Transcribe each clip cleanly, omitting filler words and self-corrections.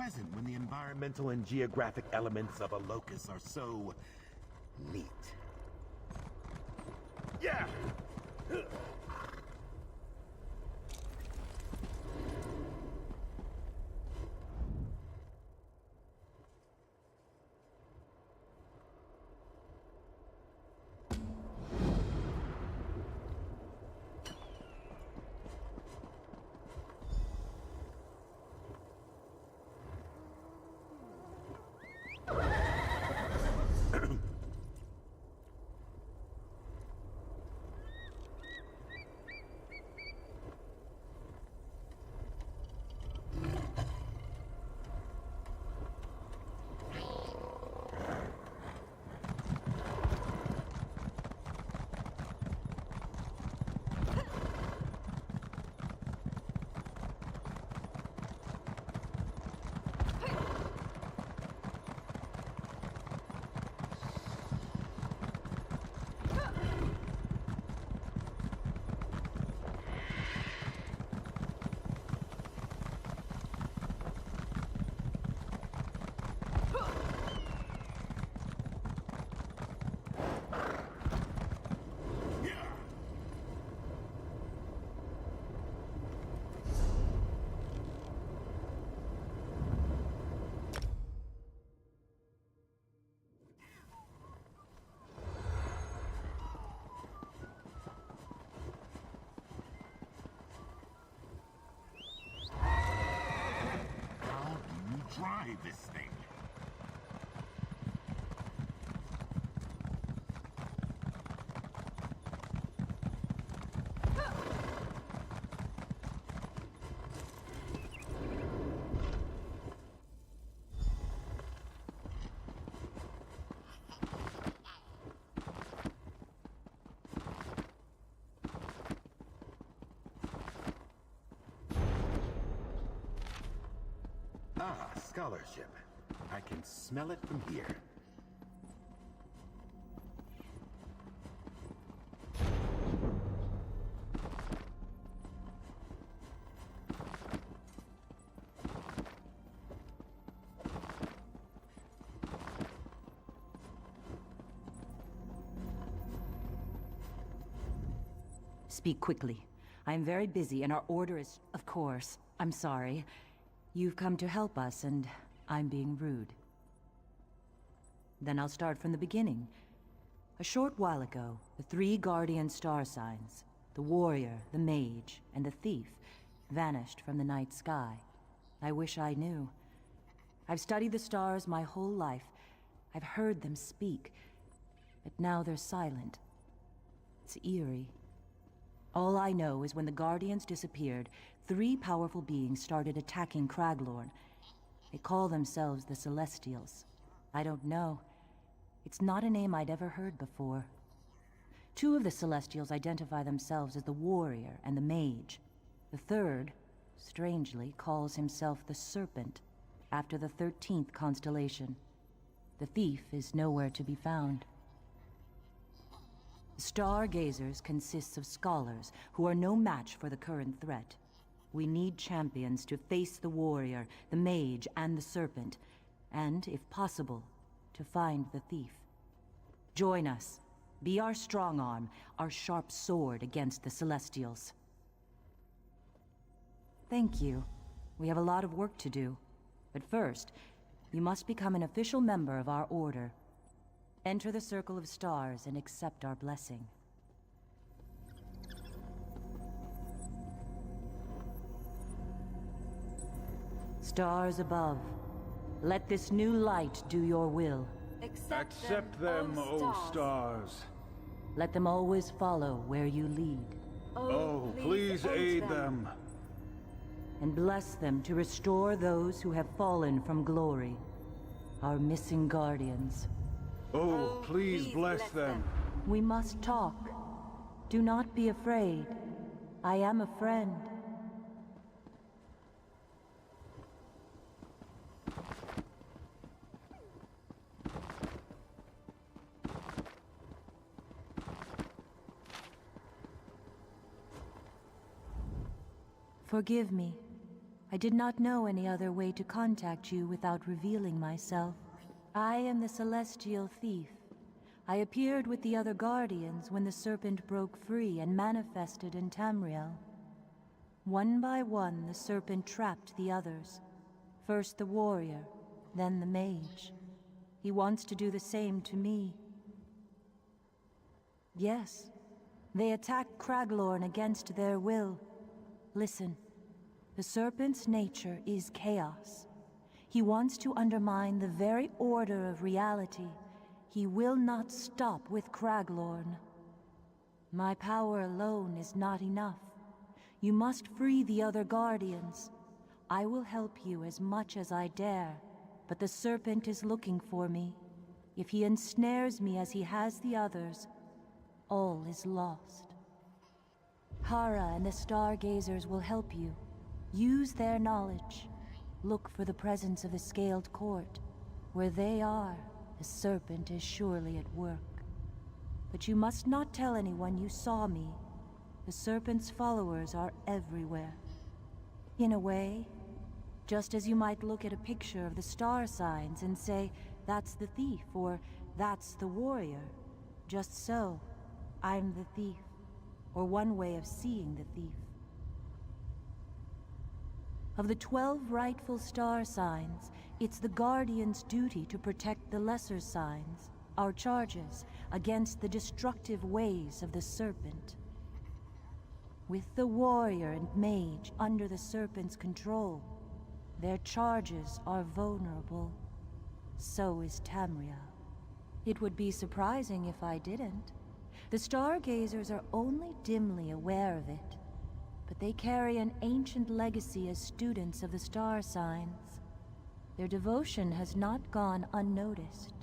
pleasant when the environmental and geographic elements of a locus are so neat. Yeah! Drive this thing. Ah, scholarship. I can smell it from here. Speak quickly. I am very busy and our order is... Of course. I'm sorry. You've come to help us and I'm being rude. Then I'll start from the beginning. A short while ago, the three guardian star signs, the warrior, the mage, and the thief, vanished from the night sky. I wish I knew. I've studied the stars my whole life. I've heard them speak, but now they're silent. It's eerie. All I know is when the Guardians disappeared, three powerful beings started attacking Craglorn. They call themselves the Celestials. I don't know. It's not a name I'd ever heard before. Two of the Celestials identify themselves as the Warrior and the Mage. The third, strangely, calls himself the Serpent, after the 13th constellation. The thief is nowhere to be found. The Stargazers consists of scholars who are no match for the current threat. We need champions to face the Warrior, the Mage, and the Serpent, and, if possible, to find the thief. Join us. Be our strong arm, our sharp sword against the Celestials. Thank you. We have a lot of work to do. But first, you must become an official member of our order. Enter the Circle of Stars and accept our blessing. Stars above, let this new light do your will. Accept them, O stars. Let them always follow where you lead. Oh, please aid them. And bless them to restore those who have fallen from glory, our missing guardians. Oh, please bless them. We must talk. Do not be afraid. I am a friend. Forgive me. I did not know any other way to contact you without revealing myself. I am the Celestial Thief. I appeared with the other Guardians when the Serpent broke free and manifested in Tamriel. One by one, the Serpent trapped the others. First the warrior, then the mage. He wants to do the same to me. Yes, they attacked Craglorn against their will. Listen, the Serpent's nature is chaos. He wants to undermine the very order of reality. He will not stop with Craglorn. My power alone is not enough. You must free the other Guardians. I will help you as much as I dare, but the Serpent is looking for me. If he ensnares me as he has the others, all is lost. Hara and the Stargazers will help you. Use their knowledge. Look for the presence of the Scaled Court. Where they are, the Serpent is surely at work. But you must not tell anyone you saw me. The Serpent's followers are everywhere. In a way, just as you might look at a picture of the star signs and say, that's the thief, or that's the warrior. Just so, I'm the thief, or one way of seeing the thief. Of the 12 rightful star signs, it's the Guardian's duty to protect the lesser signs, our charges, against the destructive ways of the Serpent. With the warrior and mage under the Serpent's control, their charges are vulnerable. So is Tamriel. It would be surprising if I didn't. The Stargazers are only dimly aware of it, but they carry an ancient legacy as students of the star signs. Their devotion has not gone unnoticed.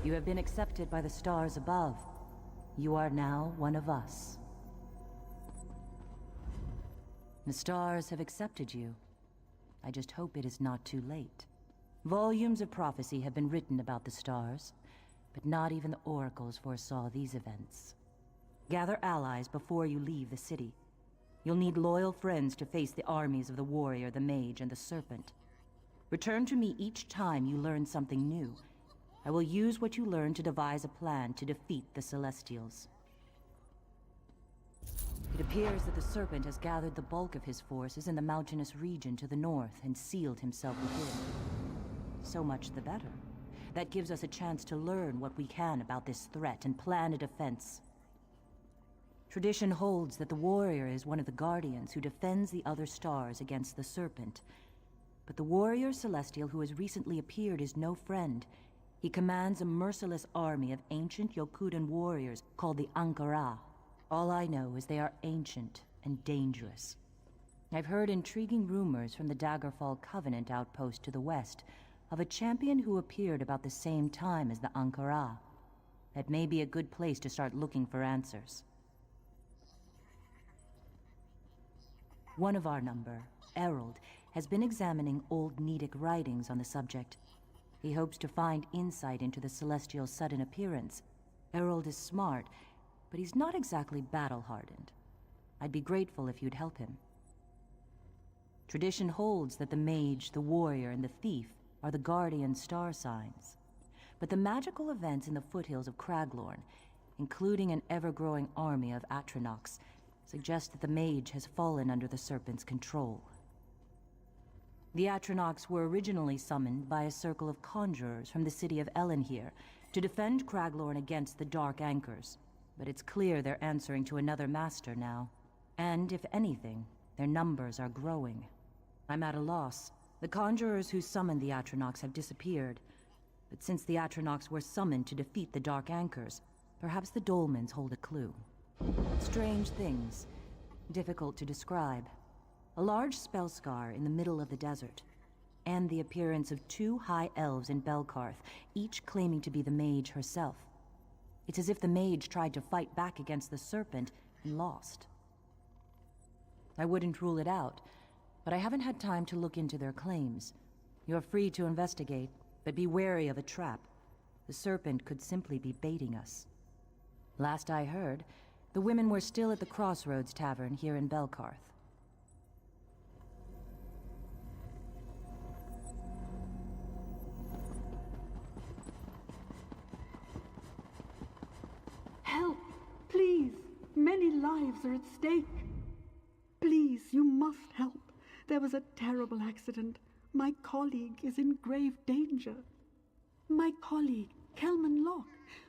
You have been accepted by the stars above. You are now one of us. The stars have accepted you. I just hope it is not too late. Volumes of prophecy have been written about the stars, but not even the oracles foresaw these events. Gather allies before you leave the city. You'll need loyal friends to face the armies of the warrior, the mage, and the serpent. Return to me each time you learn something new. I will use what you learn to devise a plan to defeat the Celestials. It appears that the Serpent has gathered the bulk of his forces in the mountainous region to the north and sealed himself within. So much the better. That gives us a chance to learn what we can about this threat and plan a defense. Tradition holds that the warrior is one of the Guardians who defends the other stars against the Serpent. But the warrior celestial who has recently appeared is no friend. He commands a merciless army of ancient Yokudan warriors called the Ankara. All I know is they are ancient and dangerous. I've heard intriguing rumors from the Daggerfall Covenant outpost to the west of a champion who appeared about the same time as the Ankara. That may be a good place to start looking for answers. One of our number, Errol, has been examining old Nedic writings on the subject. He hopes to find insight into the Celestial's sudden appearance. Errol is smart, but he's not exactly battle-hardened. I'd be grateful if you'd help him. Tradition holds that the mage, the warrior, and the thief are the guardian star signs. But the magical events in the foothills of Craglorn, including an ever-growing army of Atronachs, suggest that the mage has fallen under the Serpent's control. The Atronachs were originally summoned by a circle of conjurers from the city of Elenhir to defend Craglorn against the Dark Anchors, but it's clear they're answering to another master now. And, if anything, their numbers are growing. I'm at a loss. The conjurers who summoned the Atronachs have disappeared, but since the Atronachs were summoned to defeat the Dark Anchors, perhaps the Dolmens hold a clue. Strange things, difficult to describe. A large spell scar in the middle of the desert, and the appearance of two high elves in Belkarth, each claiming to be the mage herself. It's as if the mage tried to fight back against the serpent and lost. I wouldn't rule it out, but I haven't had time to look into their claims. You're free to investigate, but be wary of a trap. The serpent could simply be baiting us. Last I heard, the women were still at the Crossroads Tavern here in Belkarth. Help! Please! Many lives are at stake. Please, you must help. There was a terrible accident. My colleague is in grave danger. My colleague, Kelman Locke,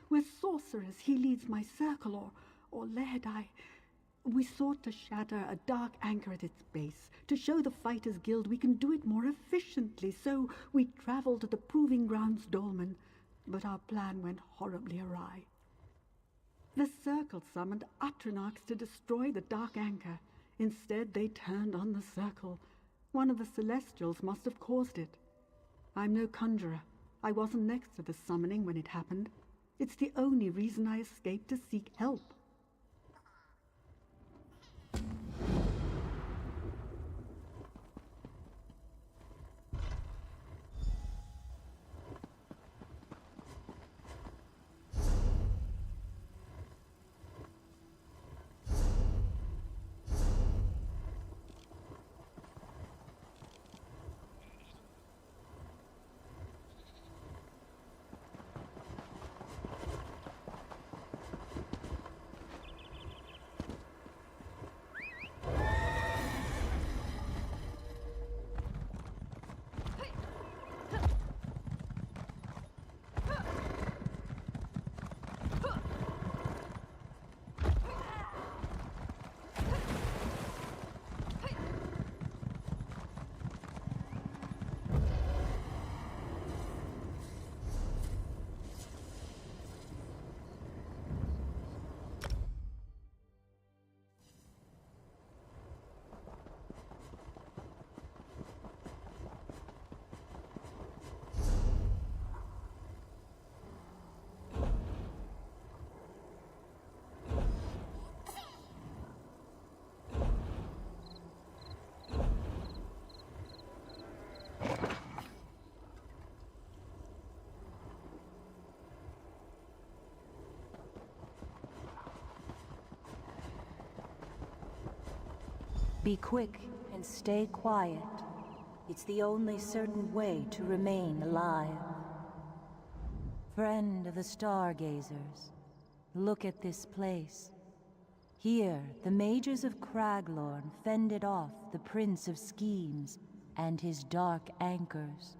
with Sorceress, he leads my circle, or Lehedai. We sought to shatter a dark anchor at its base, to show the Fighters Guild we can do it more efficiently, so we traveled to the Proving Grounds Dolmen, but our plan went horribly awry. The Circle summoned Atronachs to destroy the dark anchor. Instead, they turned on the Circle. One of the Celestials must have caused it. I'm no conjurer. I wasn't next to the summoning when it happened. It's the only reason I escaped to seek help. Be quick and stay quiet. It's the only certain way to remain alive. Friend of the Stargazers, look at this place. Here, the mages of Craglorn fended off the Prince of Schemes and his dark anchors.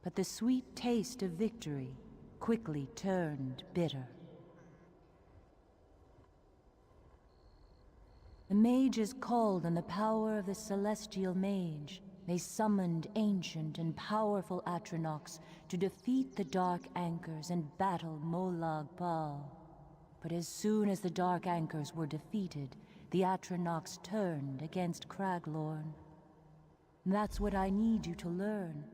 But the sweet taste of victory quickly turned bitter. The mages called on the power of the Celestial Mage. They summoned ancient and powerful Atronachs to defeat the Dark Anchors and battle Molag Bal. But as soon as the Dark Anchors were defeated, the Atronachs turned against Craglorn. That's what I need you to learn.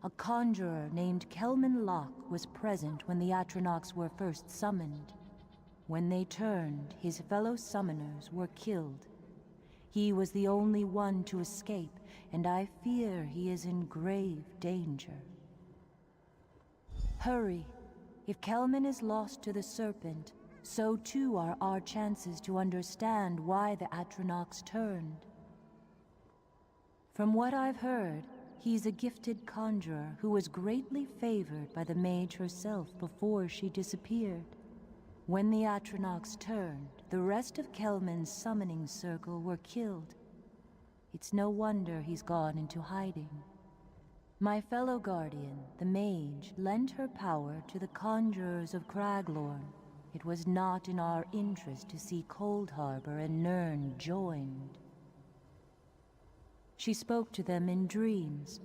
a conjurer named Kelman Locke was present when the Atronachs were first summoned. When they turned, his fellow summoners were killed. He was the only one to escape, and I fear he is in grave danger. Hurry. If Kelman is lost to the Serpent, so too are our chances to understand why the Atronachs turned. From what I've heard, he's a gifted conjurer who was greatly favored by the mage herself before she disappeared. When the Atronachs turned, the rest of Kelman's summoning circle were killed. It's no wonder he's gone into hiding. My fellow guardian, the mage, lent her power to the conjurers of Craglorn. It was not in our interest to see Cold Harbor and Nirn joined. She spoke to them in dreams.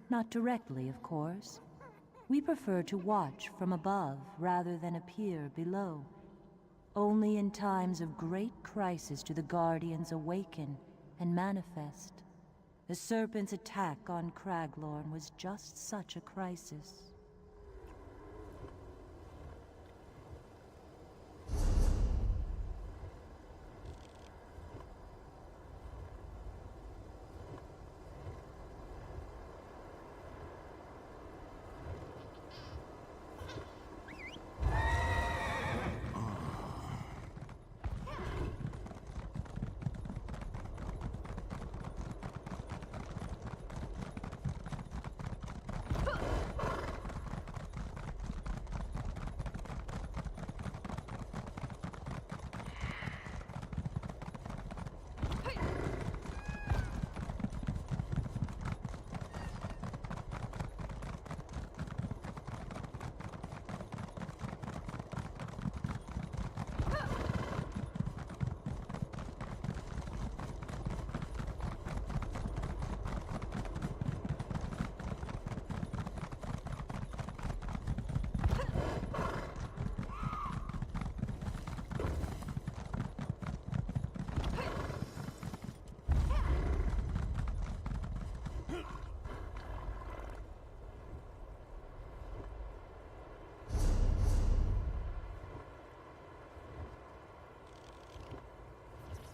Not directly, of course. We prefer to watch from above rather than appear below. Only in times of great crisis do the Guardians awaken and manifest. The Serpent's attack on Craglorn was just such a crisis.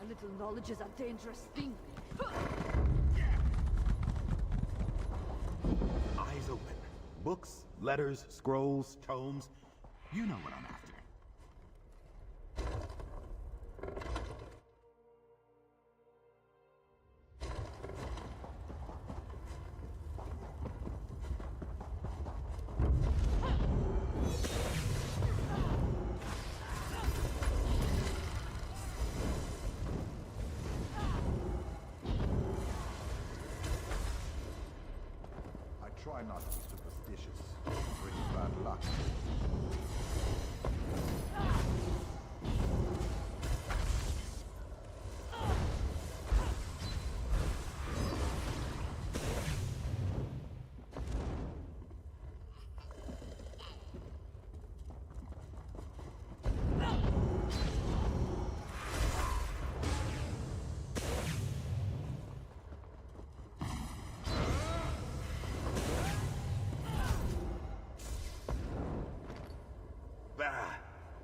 Little knowledge is a dangerous thing. Eyes open. Books, letters, scrolls, tomes. You know what I'm after. Try not to be superstitious. Brings bad luck.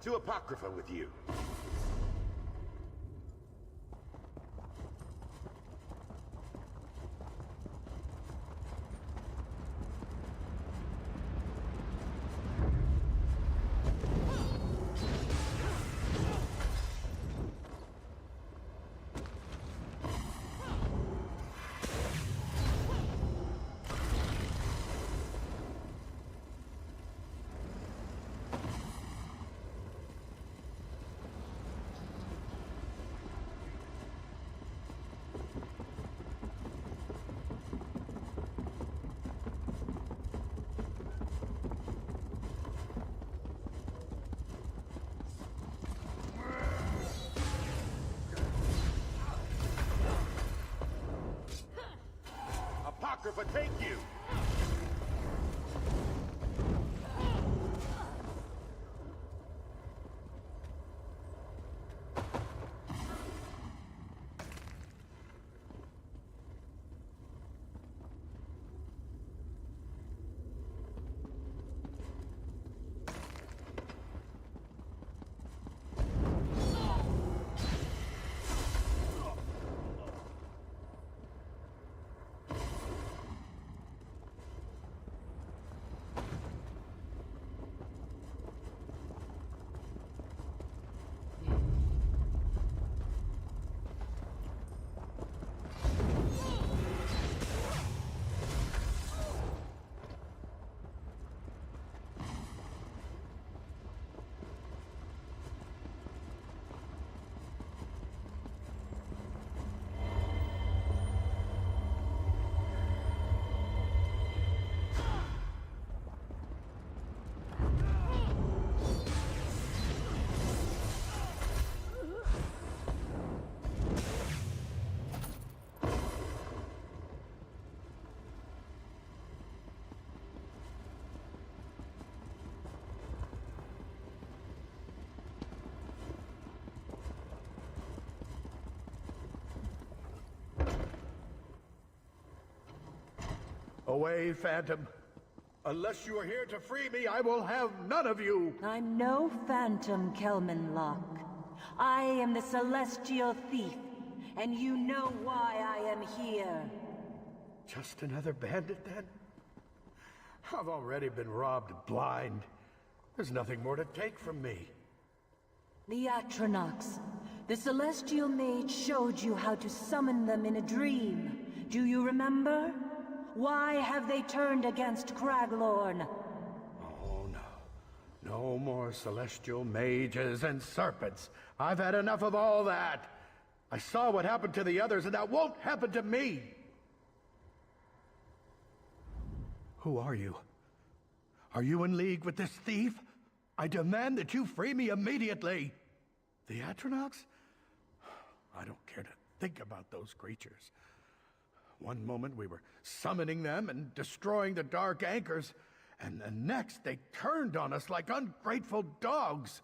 To Apocrypha with you. Apocrypha, take you! Away, Phantom. Unless you are here to free me, I will have none of you! I'm no phantom, Kelman Locke. I am the Celestial Thief, and you know why I am here. Just another bandit, then? I've already been robbed blind. There's nothing more to take from me. The Atronachs. The Celestial Mage showed you how to summon them in a dream. Do you remember? Why have they turned against Craglorn? Oh, no. No more celestial mages and serpents. I've had enough of all that. I saw what happened to the others, and that won't happen to me. Who are you? Are you in league with this thief? I demand that you free me immediately. The Atronachs? I don't care to think about those creatures. One moment we were summoning them and destroying the dark anchors, and the next they turned on us like ungrateful dogs.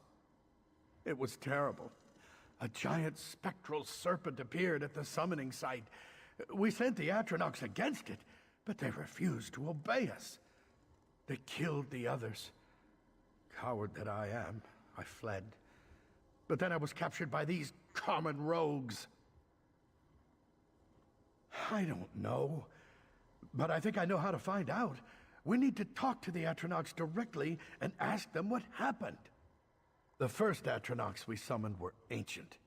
It was terrible. A giant spectral serpent appeared at the summoning site. We sent the Atronachs against it, but they refused to obey us. They killed the others. Coward that I am, I fled. But then I was captured by these common rogues. I don't know, but I think I know how to find out. We need to talk to the Atronachs directly and ask them what happened. The first Atronachs we summoned were ancient.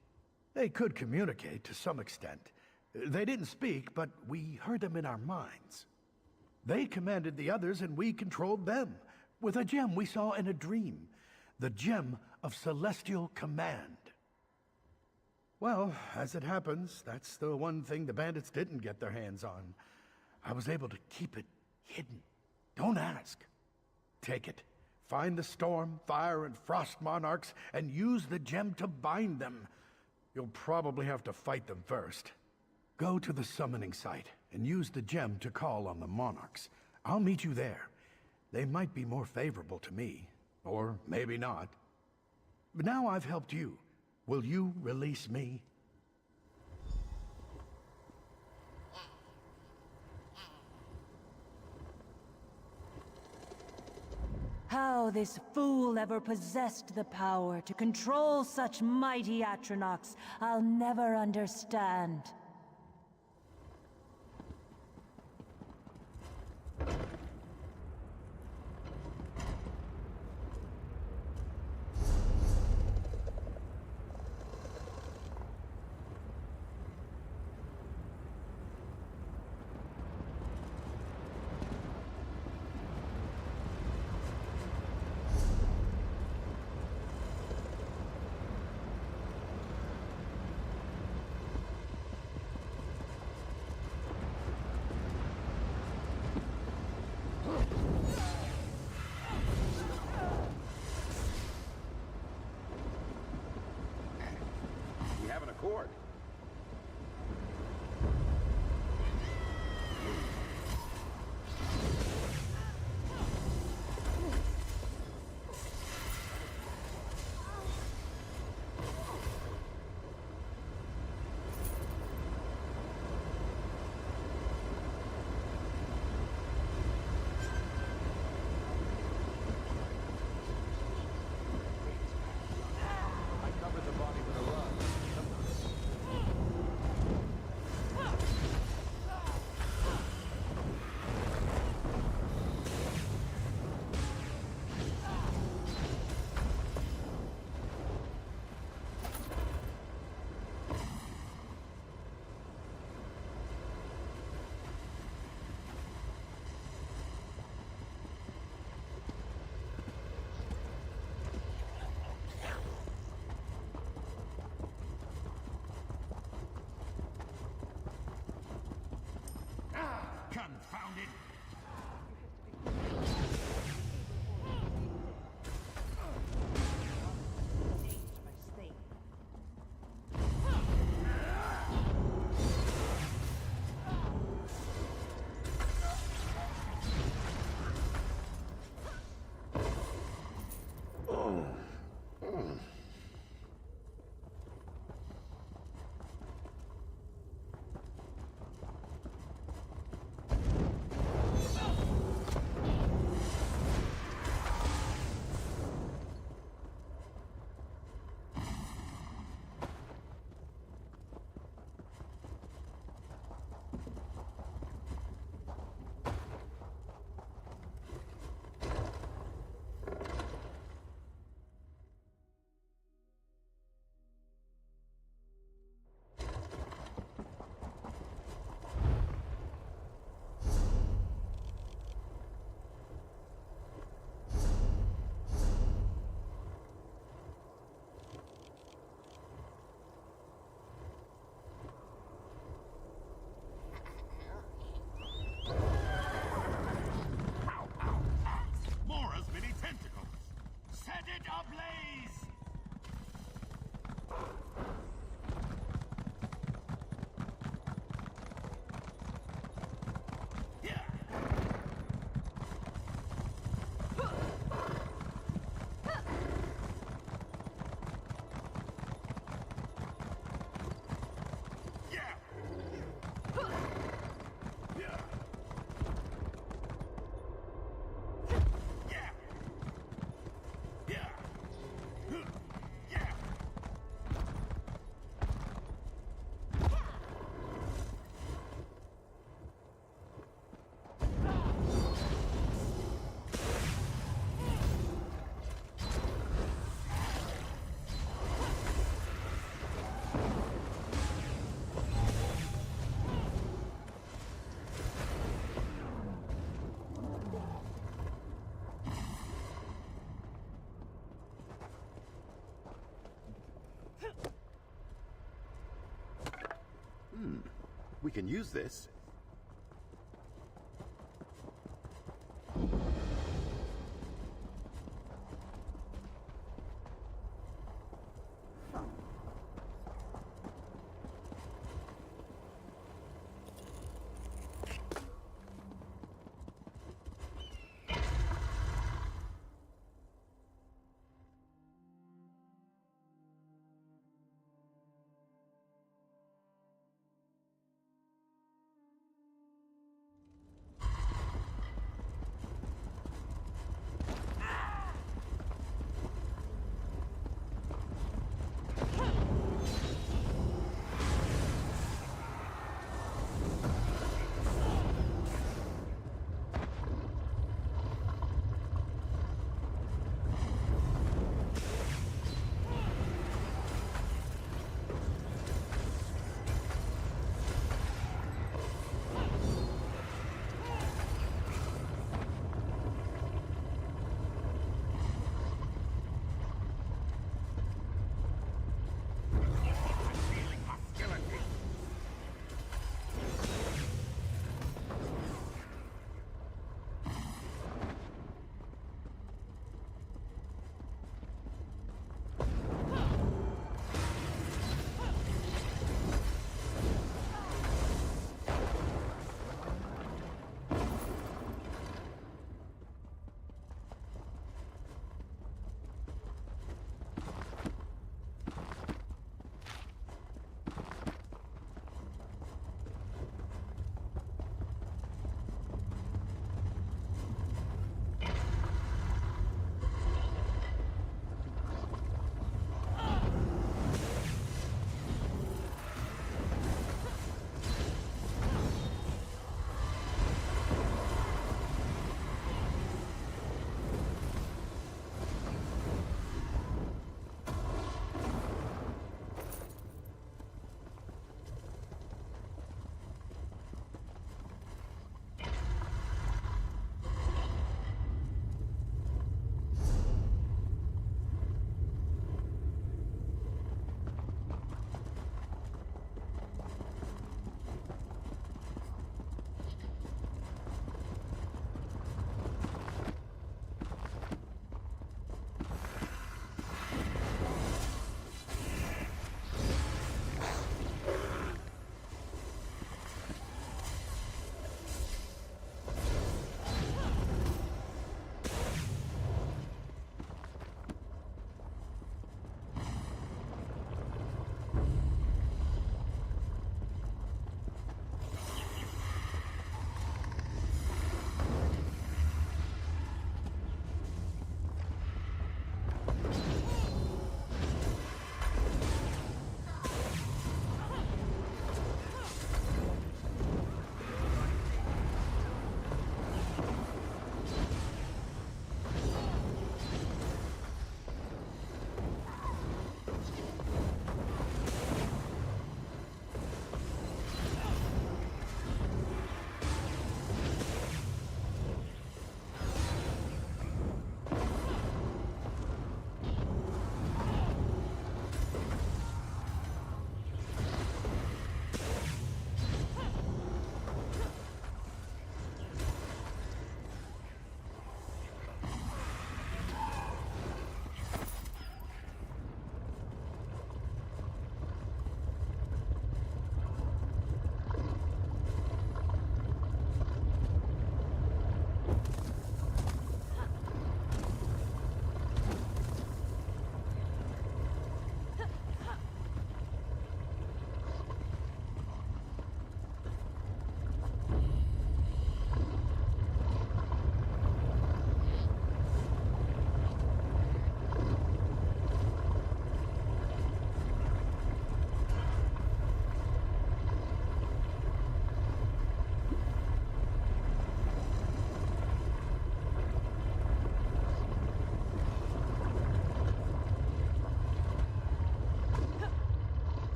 They could communicate to some extent. They didn't speak, but we heard them in our minds. They commanded the others and we controlled them, with a gem we saw in a dream. The gem of celestial command. Well, as it happens, that's the one thing the bandits didn't get their hands on. I was able to keep it hidden. Don't ask. Take it. Find the storm, fire, and frost monarchs, and use the gem to bind them. You'll probably have to fight them first. Go to the summoning site, and use the gem to call on the monarchs. I'll meet you there. They might be more favorable to me, or maybe not. But now I've helped you. Will you release me? How this fool ever possessed the power to control such mighty Atronachs, I'll never understand. We have an accord. can use this.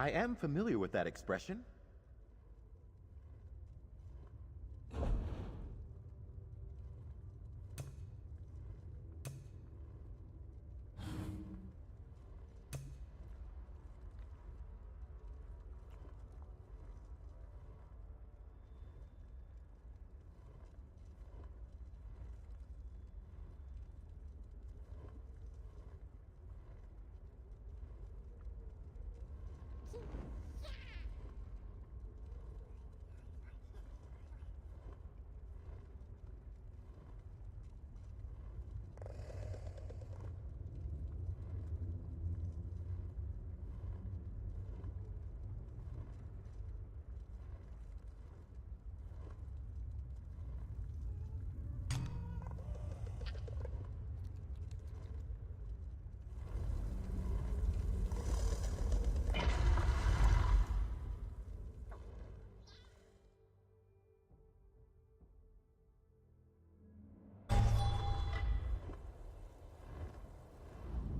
I am familiar with that expression.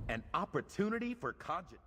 An opportunity for conjure.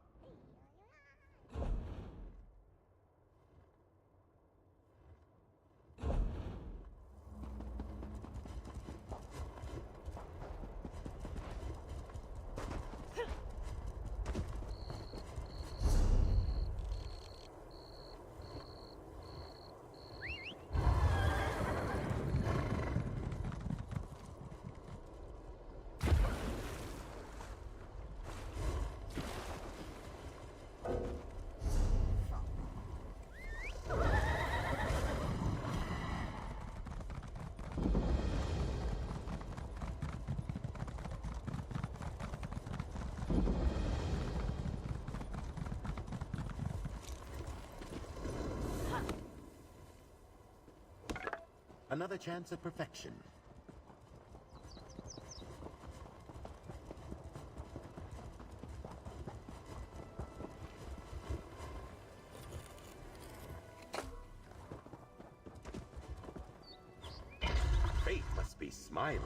Another chance at perfection. Fate must be smiling.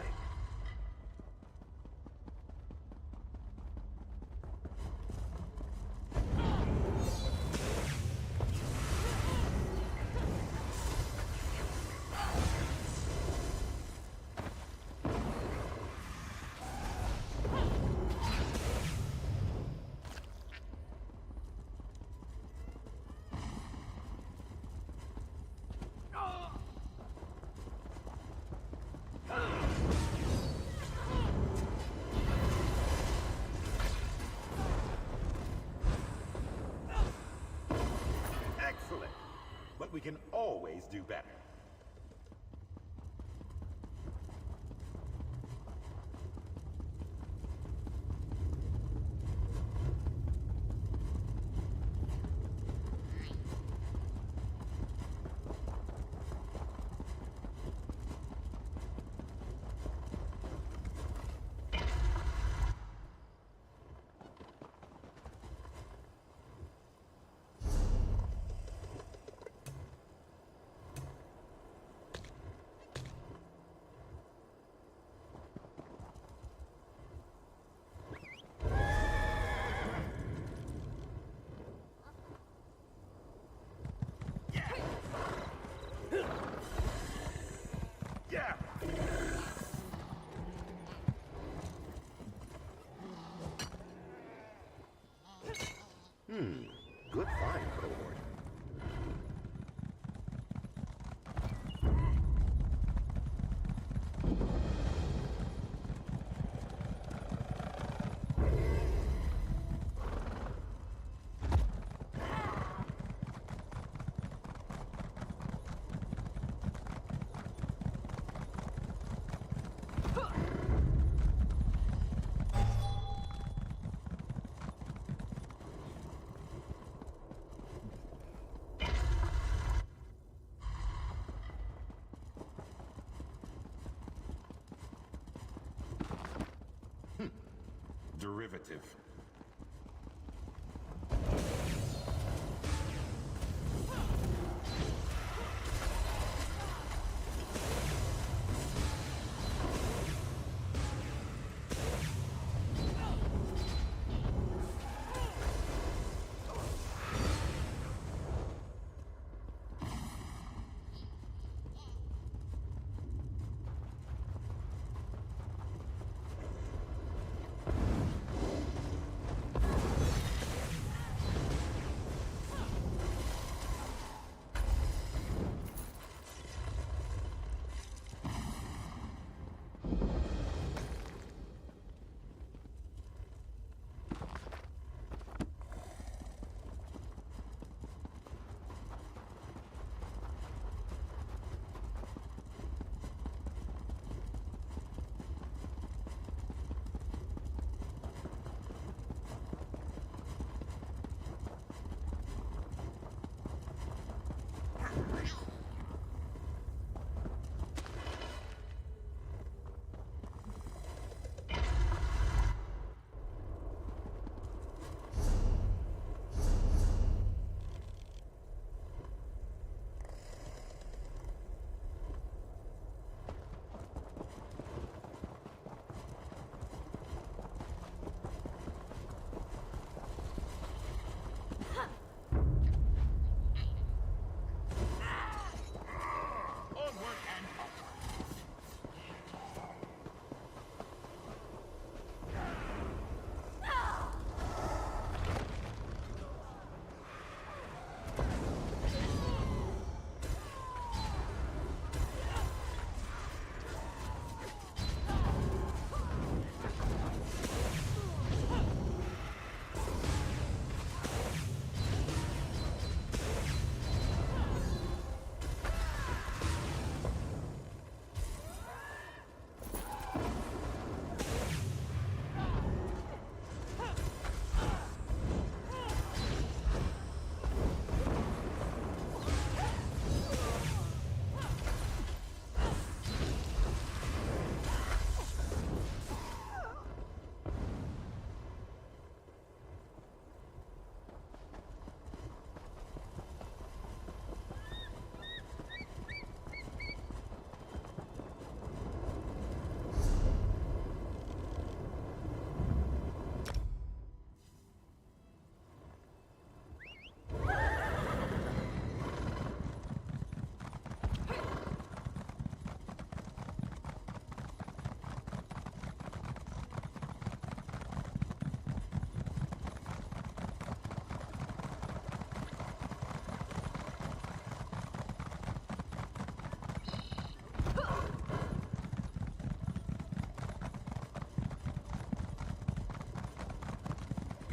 Excellent. But we can always do better. Yeah! Good find, Craglorn. Derivative.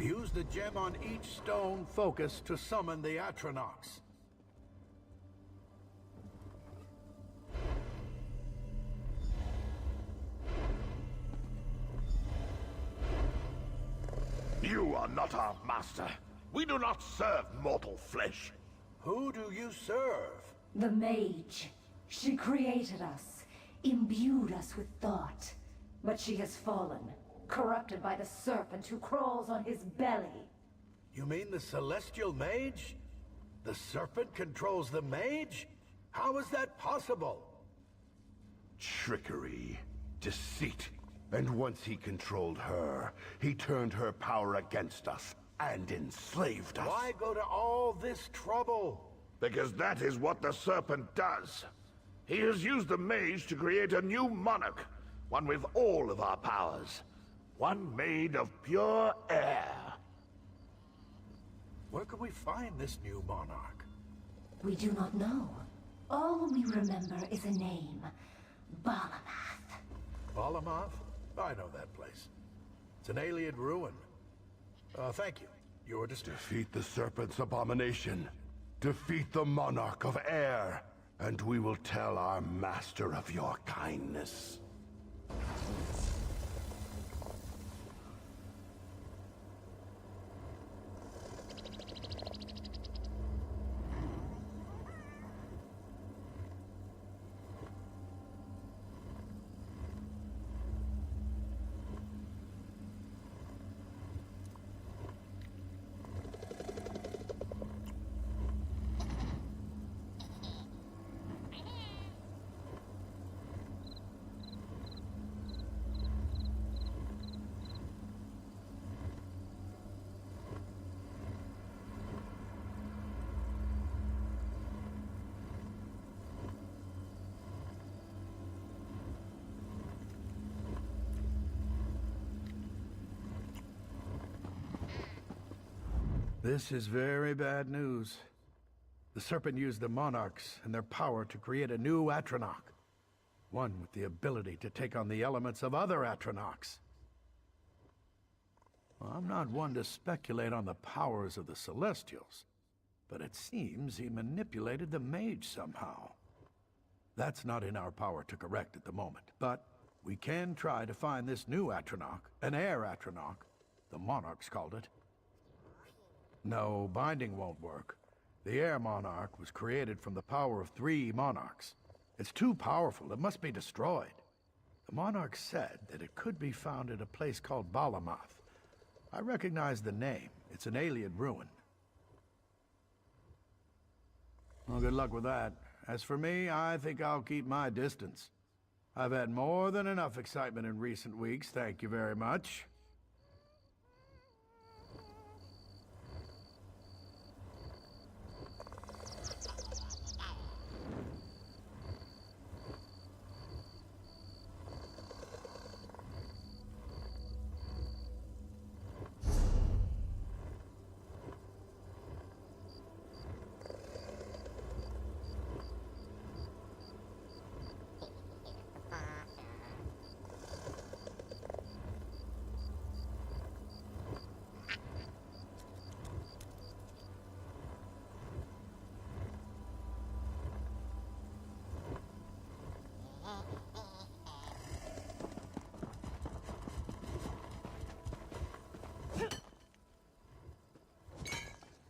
Use the gem on each stone focus to summon the Atronachs. You are not our master. We do not serve mortal flesh. Who do you serve? The mage. She created us, imbued us with thought. But she has fallen, corrupted by the serpent who crawls on his belly. You mean the celestial mage? The serpent controls the mage? How is that possible? Trickery, deceit. And once he controlled her, he turned her power against us and enslaved us. Why go to all this trouble? Because that is what the serpent does. He has used the mage to create a new monarch, one with all of our powers. One made of pure air. Where could we find this new monarch? We do not know. All we remember is a name. Balamath. Balamath? I know that place. It's an alien ruin. Thank you. You were distant. Defeat the serpent's abomination. Defeat the monarch of air. And we will tell our master of your kindness. This is very bad news. The Serpent used the Monarchs and their power to create a new Atronach. One with the ability to take on the elements of other Atronachs. Well, I'm not one to speculate on the powers of the Celestials, but it seems he manipulated the mage somehow. That's not in our power to correct at the moment, but we can try to find this new Atronach, an air Atronach, the Monarchs called it. No, binding won't work. The Air Monarch was created from the power of 3 monarchs. It's too powerful, it must be destroyed. The monarch said that it could be found at a place called Balamath. I recognize the name. It's an alien ruin. Well, good luck with that. As for me, I think I'll keep my distance. I've had more than enough excitement in recent weeks, thank you very much.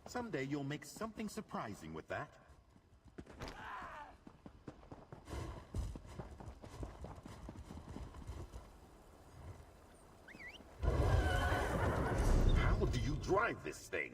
Someday you'll make something surprising with that. How do you drive this thing?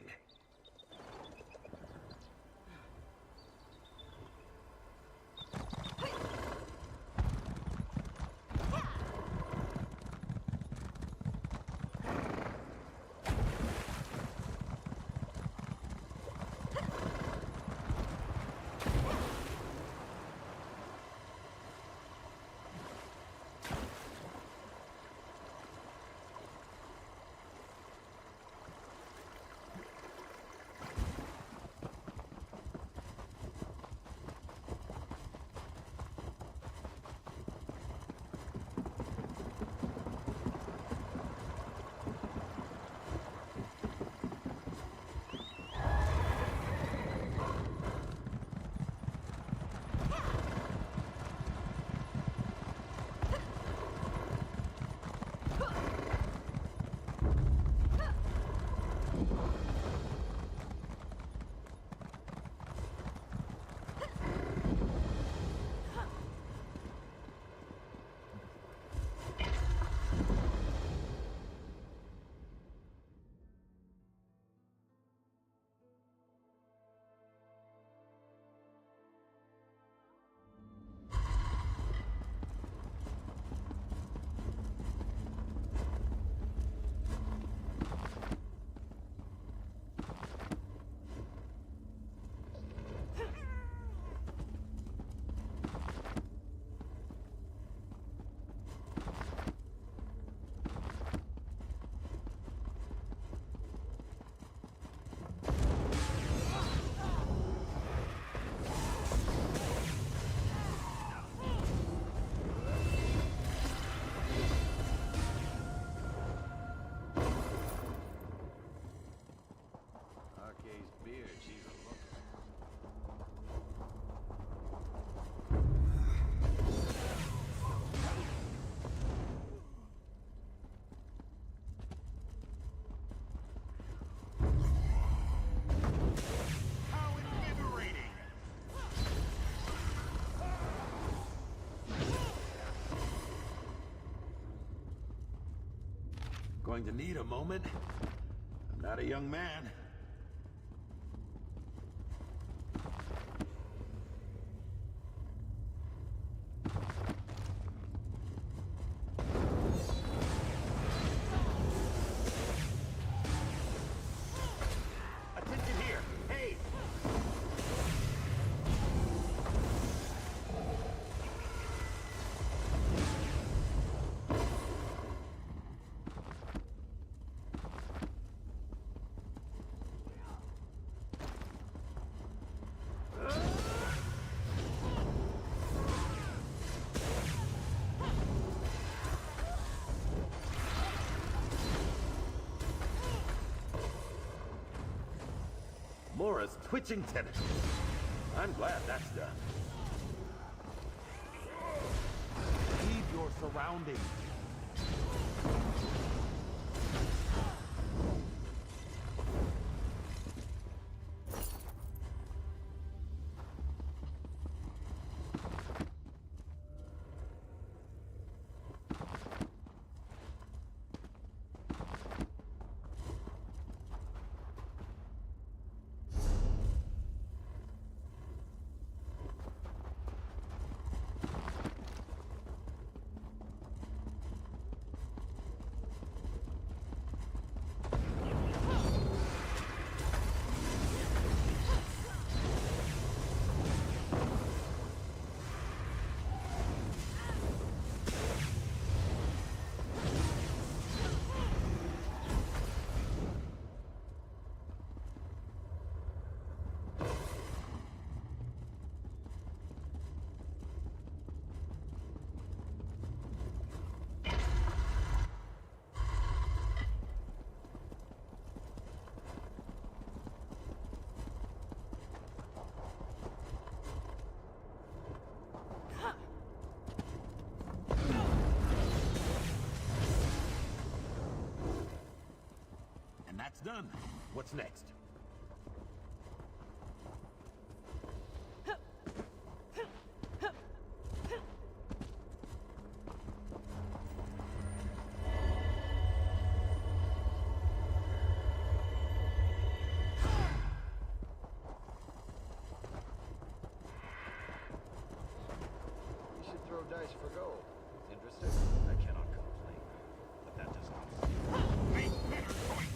going to need a moment. I'm not a young man. Attention here! Hey! Mora's twitching tentacles. I'm glad that's done. Leave your surroundings. That's done. What's next? You should throw dice for gold. Interested? I cannot complain. But that does not... Make better choices!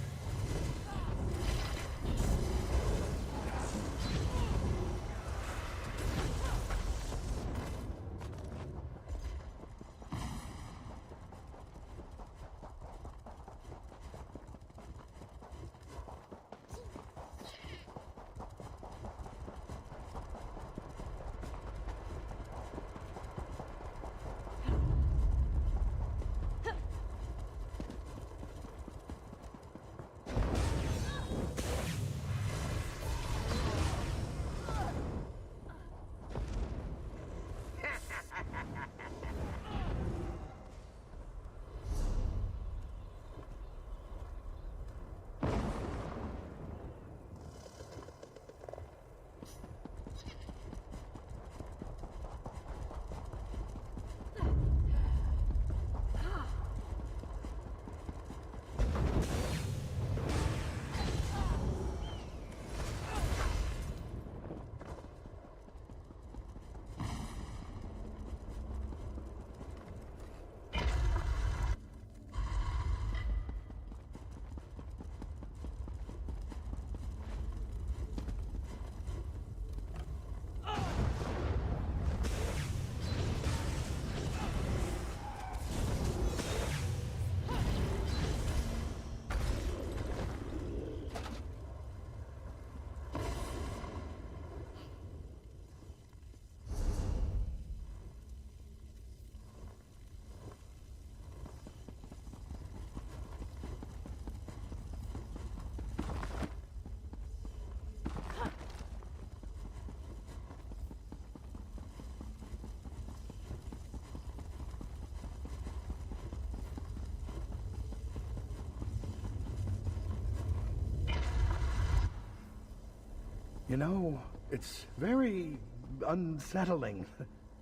You know, it's very unsettling,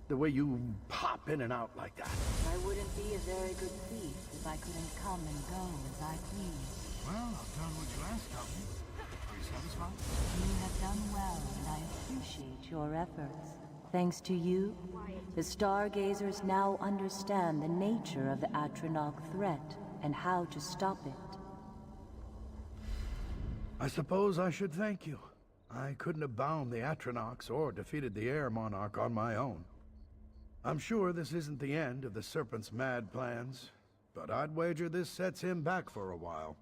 the way you pop in and out like that. I wouldn't be a very good thief if I couldn't come and go as I please. Well, I've done what you asked of me. Are you satisfied? You have done well, and I appreciate your efforts. Thanks to you, the Stargazers now understand the nature of the Atronach threat and how to stop it. I suppose I should thank you. I couldn't have bound the Atronachs or defeated the Air Monarch on my own. I'm sure this isn't the end of the Serpent's mad plans, but I'd wager this sets him back for a while.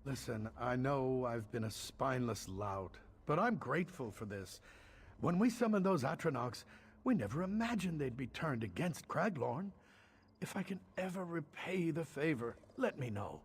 Listen, I know I've been a spineless lout, but I'm grateful for this. When we summoned those Atronachs, we never imagined they'd be turned against Craglorn. If I can ever repay the favor, let me know.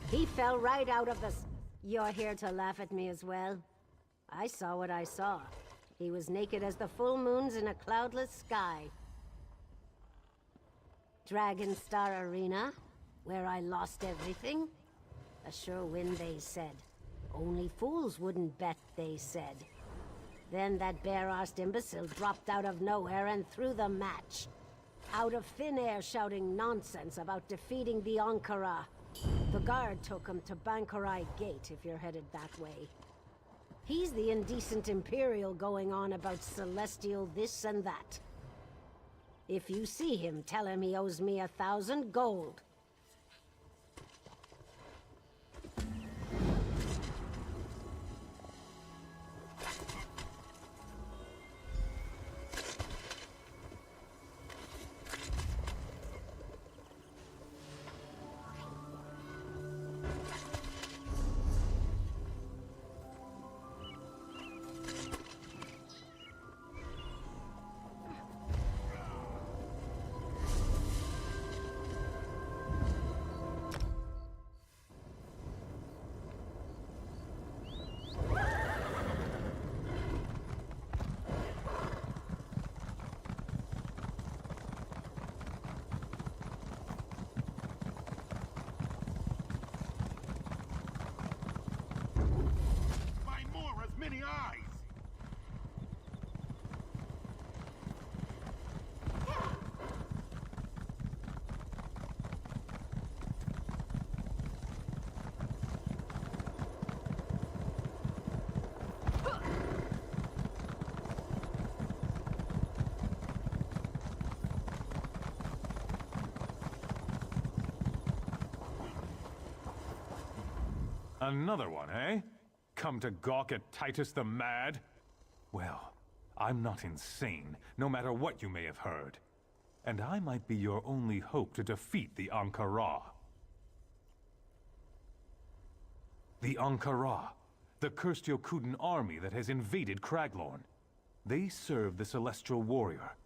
He fell right out of the... You're here to laugh at me as well? I saw what I saw. He was naked as the full moons in a cloudless sky. Dragon Star Arena, where I lost everything? A sure win, they said. Only fools wouldn't bet, they said. Then that bare-arsed imbecile dropped out of nowhere and threw the match. Out of thin air shouting nonsense about defeating the Ankara. The guard took him to Bankarai Gate if you're headed that way. He's the indecent Imperial going on about celestial this and that. If you see him, tell him he owes me 1,000 gold. Many eyes! Another one, eh? Come to gawk at Titus the Mad? Well, I'm not insane, no matter what you may have heard. And I might be your only hope to defeat the Ankara. The Ankara, the cursed Yokuden army that has invaded Craglorn. They serve the Celestial Warrior,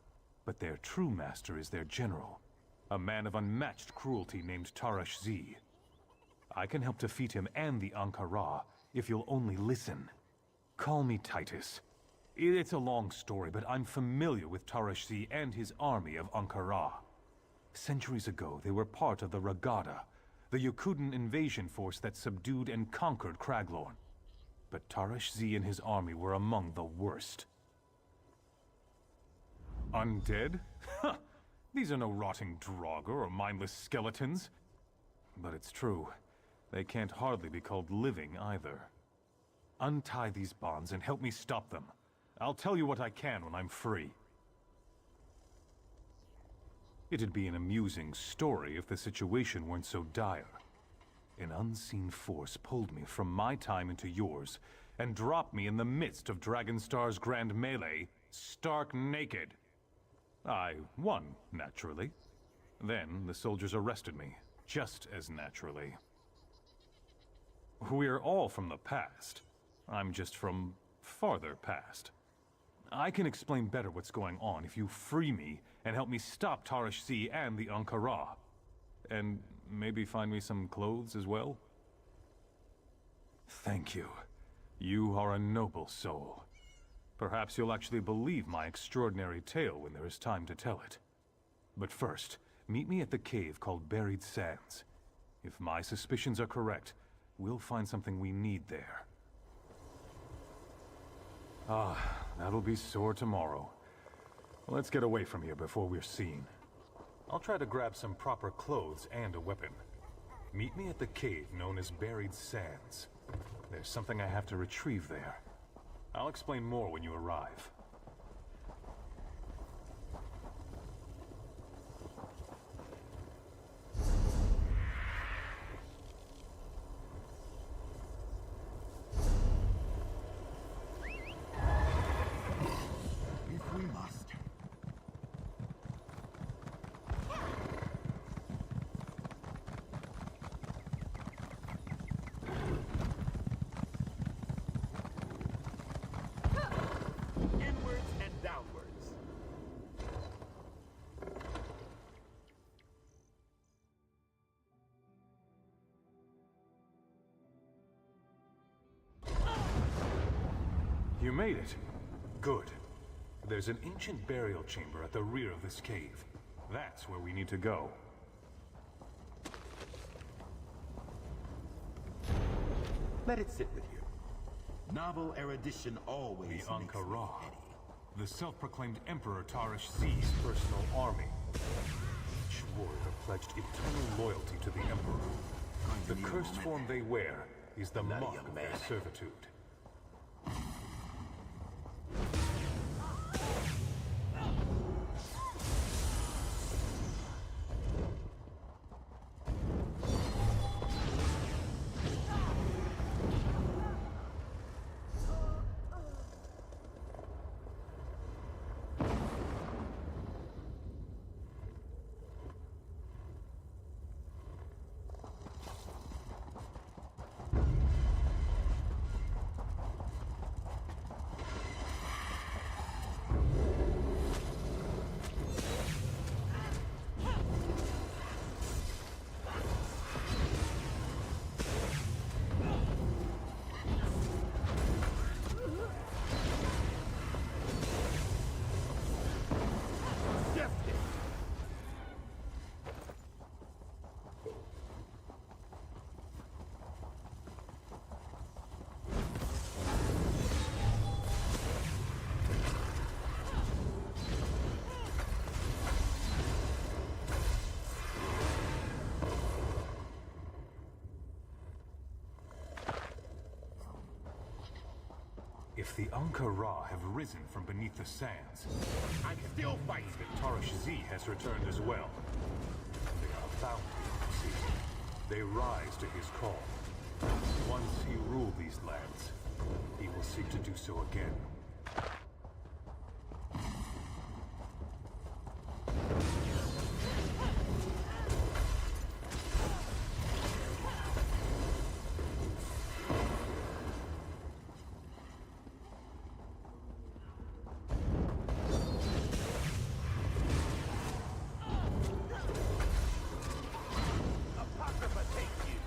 but their true master is their general, a man of unmatched cruelty named Tarash Z. I can help defeat him and the Ankara, if you'll only listen. Call me Titus. It's a long story, but I'm familiar with Tarash Z and his army of Ankara. Centuries ago, they were part of the Ragada, the Yokuden invasion force that subdued and conquered Craglorn. But Tarash Z and his army were among the worst. Undead? Huh! These are no rotting Draugr or mindless skeletons. But it's true. They can't hardly be called living either. Untie these bonds and help me stop them. I'll tell you what I can when I'm free. It'd be an amusing story if the situation weren't so dire. An unseen force pulled me from my time into yours and dropped me in the midst of Dragonstar's grand melee, stark naked. I won, naturally. Then the soldiers arrested me, just as naturally. We're all from the past. I'm just from farther past. I can explain better what's going on if you free me and help me stop Tarish Z and the Ankara. And maybe find me some clothes as well? Thank you. You are a noble soul. Perhaps you'll actually believe my extraordinary tale when there is time to tell it. But first, meet me at the cave called Buried Sands. If my suspicions are correct, we'll find something we need there. Ah, that'll be sore tomorrow. Let's get away from here before we're seen. I'll try to grab some proper clothes and a weapon. Meet me at the cave known as Buried Sands. There's something I have to retrieve there. I'll explain more when you arrive. If we must. Inwards and downwards. You made it. Good. There's an ancient burial chamber at the rear of this cave. That's where we need to go. Let it sit with you. Novel erudition always The makes me Ankara. heady. The self-proclaimed Emperor Tarish Z's personal army. Each warrior pledged eternal loyalty to the Emperor. The cursed form they wear is the Not a mark young of their man. servitude. If the Ankara have risen from beneath the sands, I'm still fighting. then Tarish Z has returned as well. They are bound to succeed. They rise to his call. Once he ruled these lands, he will seek to do so again. Apocrypha take you.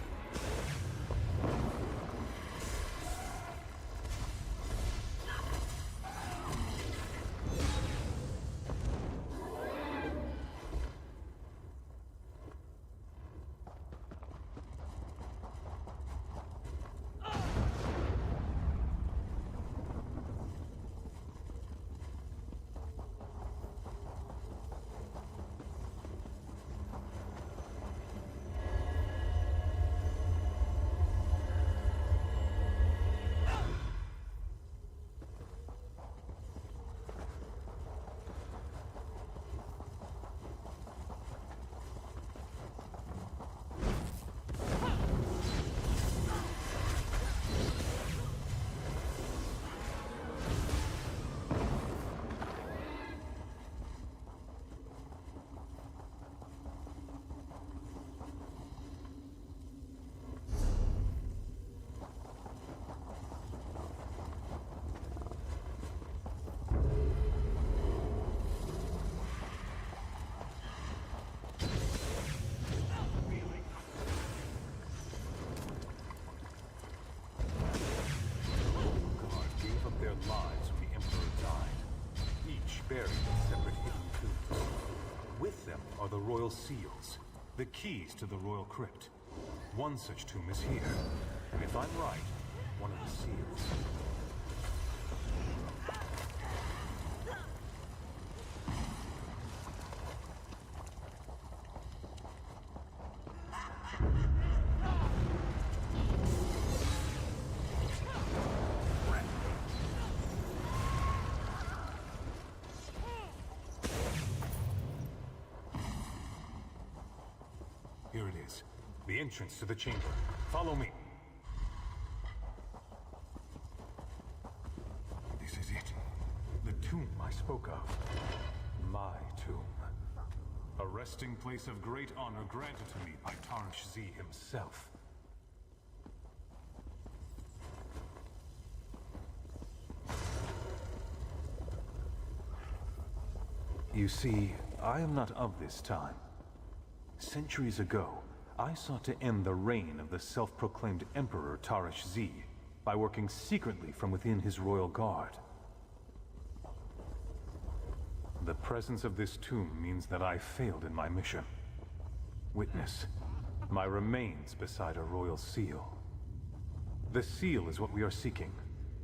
buried in separate hidden tombs. With them are the royal seals, the keys to the royal crypt. One such tomb is here, and if I'm right, one of the seals. Here it is, the entrance to the chamber. Follow me. This is it. The tomb I spoke of. My tomb. A resting place of great honor granted to me by Tarish Z himself. You see, I am not of this time. Centuries ago, I sought to end the reign of the self-proclaimed Emperor Tarish Z by working secretly from within his royal guard. The presence of this tomb means that I failed in my mission. Witness, my remains beside a royal seal. The seal is what we are seeking.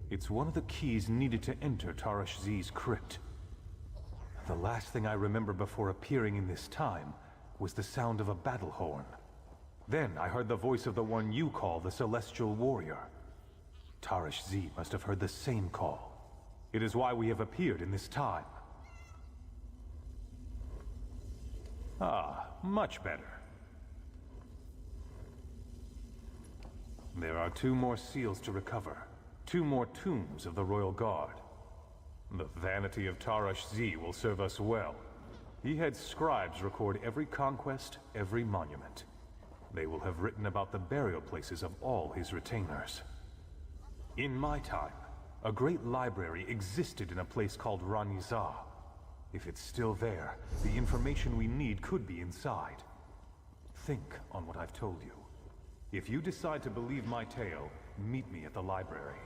It's one of the keys needed to enter Tarish Z's crypt. The last thing I remember before appearing in this time was the sound of a battle horn. Then I heard the voice of the one you call the Celestial Warrior. Tarish Z must have heard the same call. It is why we have appeared in this time. Ah, much better. There are 2 more seals to recover. 2 more tombs of the Royal Guard. The vanity of Tarish Z will serve us well. He had scribes record every conquest, every monument. They will have written about the burial places of all his retainers. In my time, a great library existed in a place called Ranizah. If it's still there, the information we need could be inside. Think on what I've told you. If you decide to believe my tale, meet me at the library.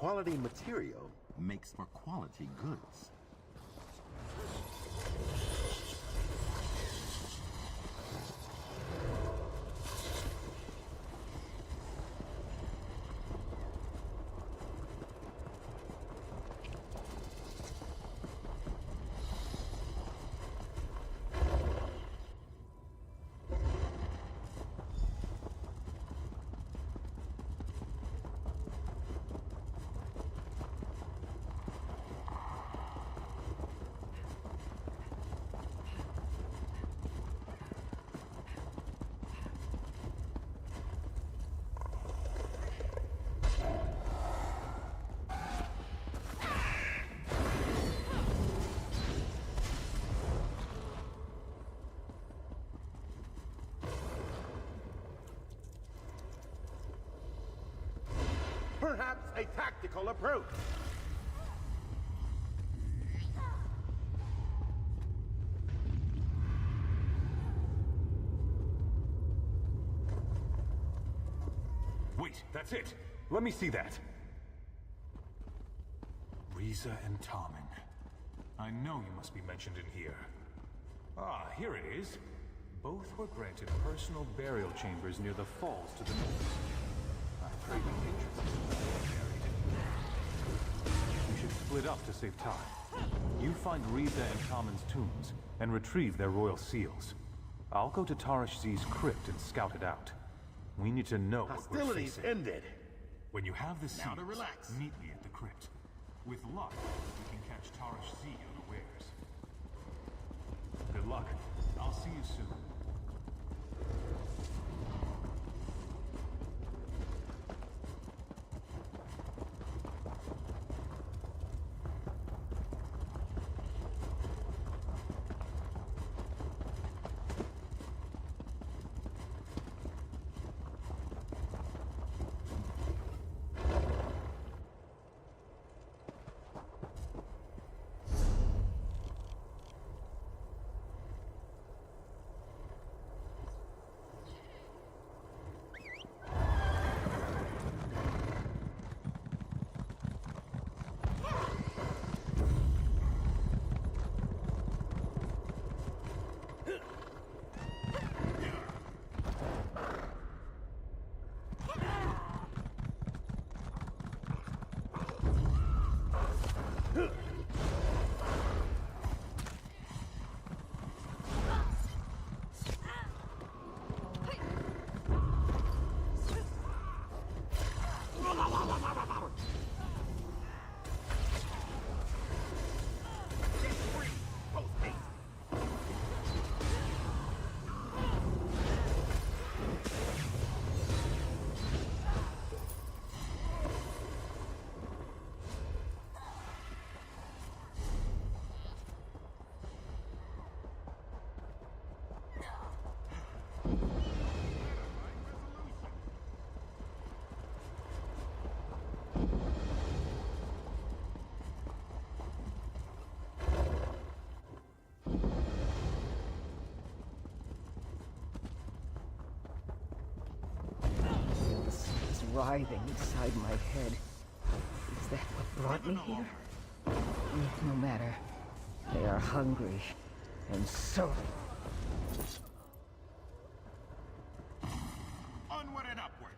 Quality material makes for quality goods. Perhaps a tactical approach. Wait, that's it! Let me see that! Riza and Tommen. I know you must be mentioned in here. Ah, here it is. Both were granted personal burial chambers near the falls to the north. I pray the patrons are buried. We should split up to save time. You find Riza and Tommen's tombs, and retrieve their royal seals. I'll go to Tarish Z's crypt and scout it out. We need to know what we're Hostilities facing. ended. When you have the seals, Now to relax. meet me at the crypt. With luck, we can catch Tarish Z unawares. Good luck. I'll see you soon. Writhing inside my head. Is that what brought me here? No matter. They are hungry. And so... Onward and upward.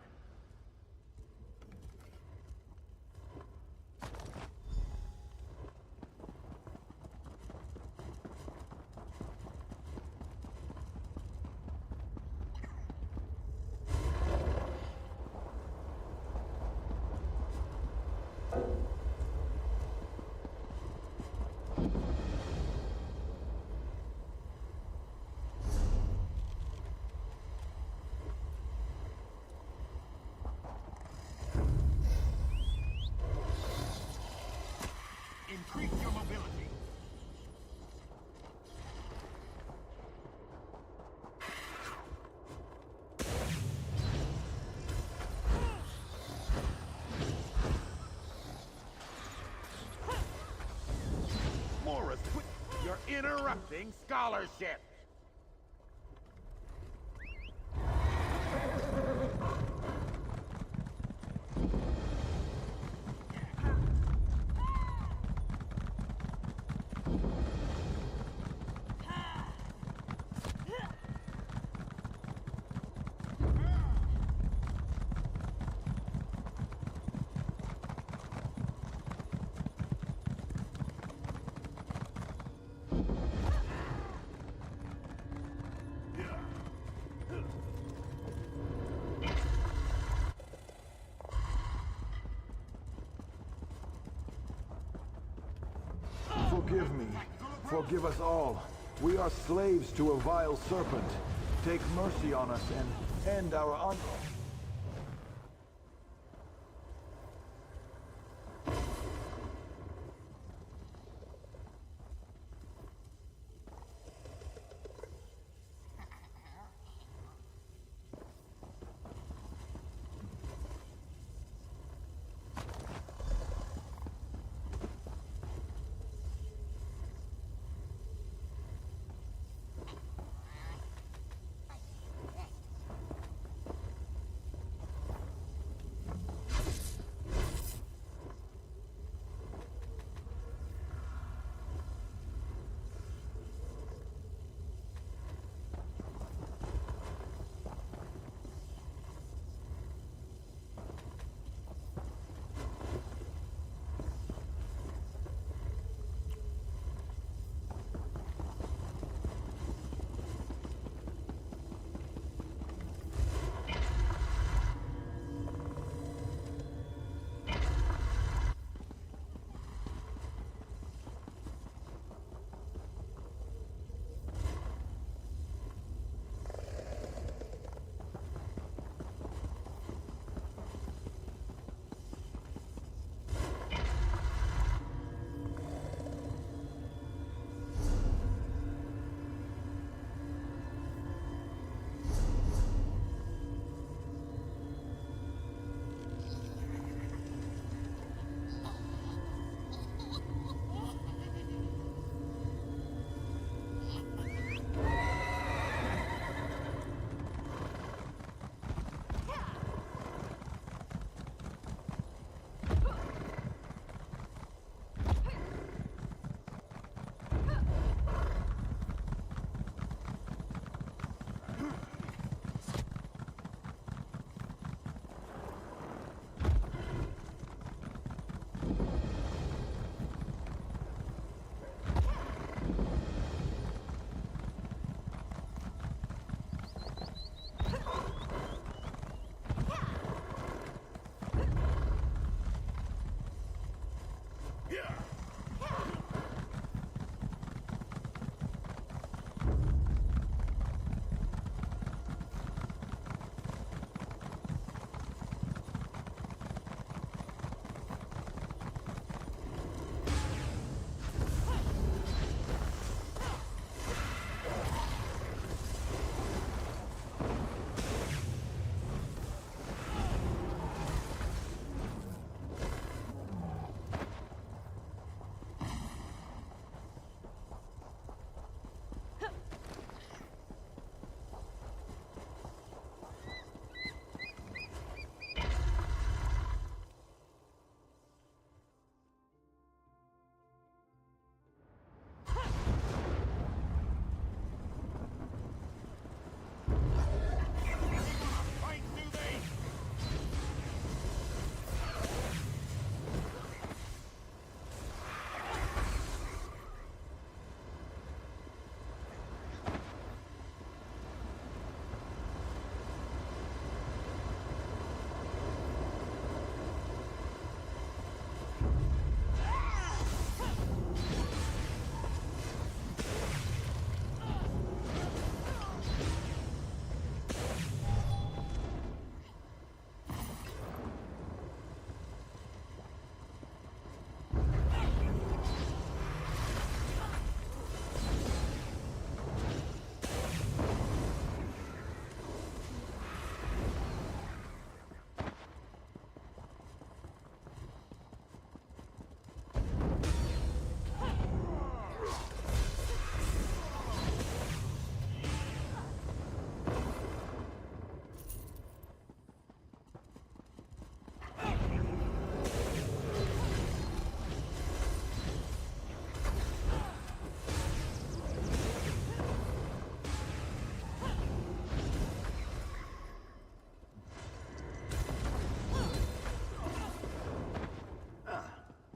Increase your mobility. Morris, quit! You're interrupting scholarship! Forgive me. Forgive us all. We are slaves to a vile serpent. Take mercy on us and end our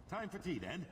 Time for tea, then.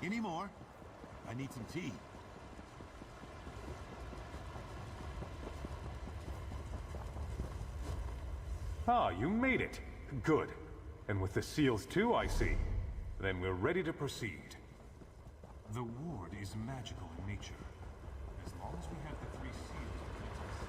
Any more? I need some tea. Ah, you made it. Good. And with the seals too, I see. Then we're ready to proceed. The ward is magical in nature. As long as we have the 3 seals with us.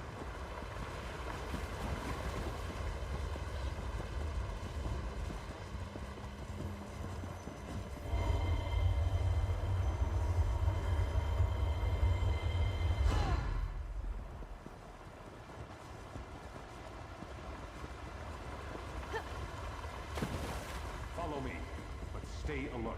Follow me, but stay alert.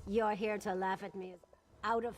You're here to laugh at me out of...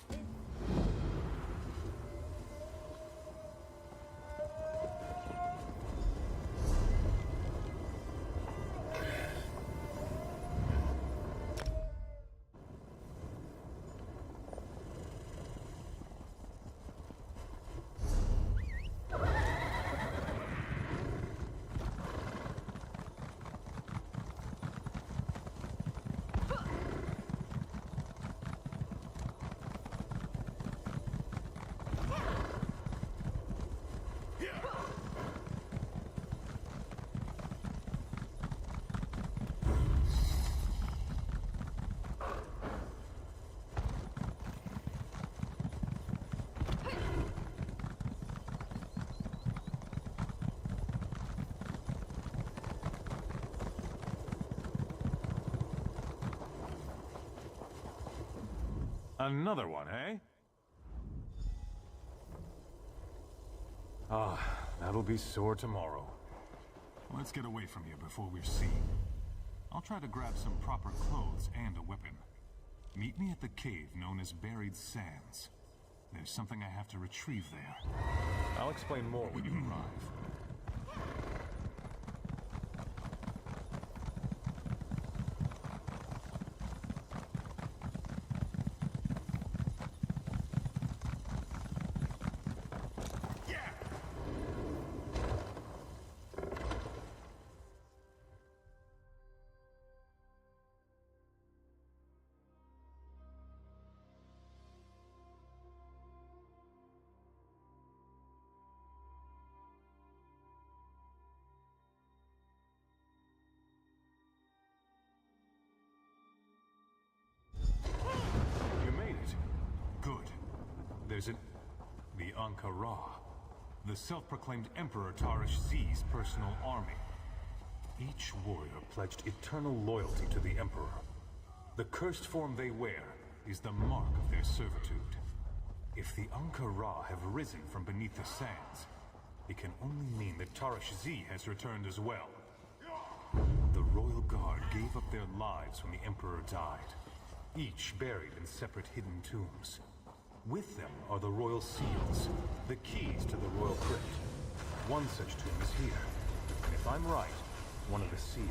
Another one, eh? Ah, will be sore tomorrow. Let's get away from here before we're seen. I'll try to grab some proper clothes and a weapon. Meet me at the cave known as Buried Sands. There's something I have to retrieve there. I'll explain more when you arrive. The Ankara, the self-proclaimed Emperor Tarish Z's personal army. Each warrior pledged eternal loyalty to the Emperor. The cursed form they wear is the mark of their servitude. If the Ankara have risen from beneath the sands, it can only mean that Tarish Z has returned as well. The Royal Guard gave up their lives when the Emperor died, each buried in separate hidden tombs. With them are the Royal Seals, the keys to the Royal Crypt. One such tomb is here, and if I'm right, one of the seals.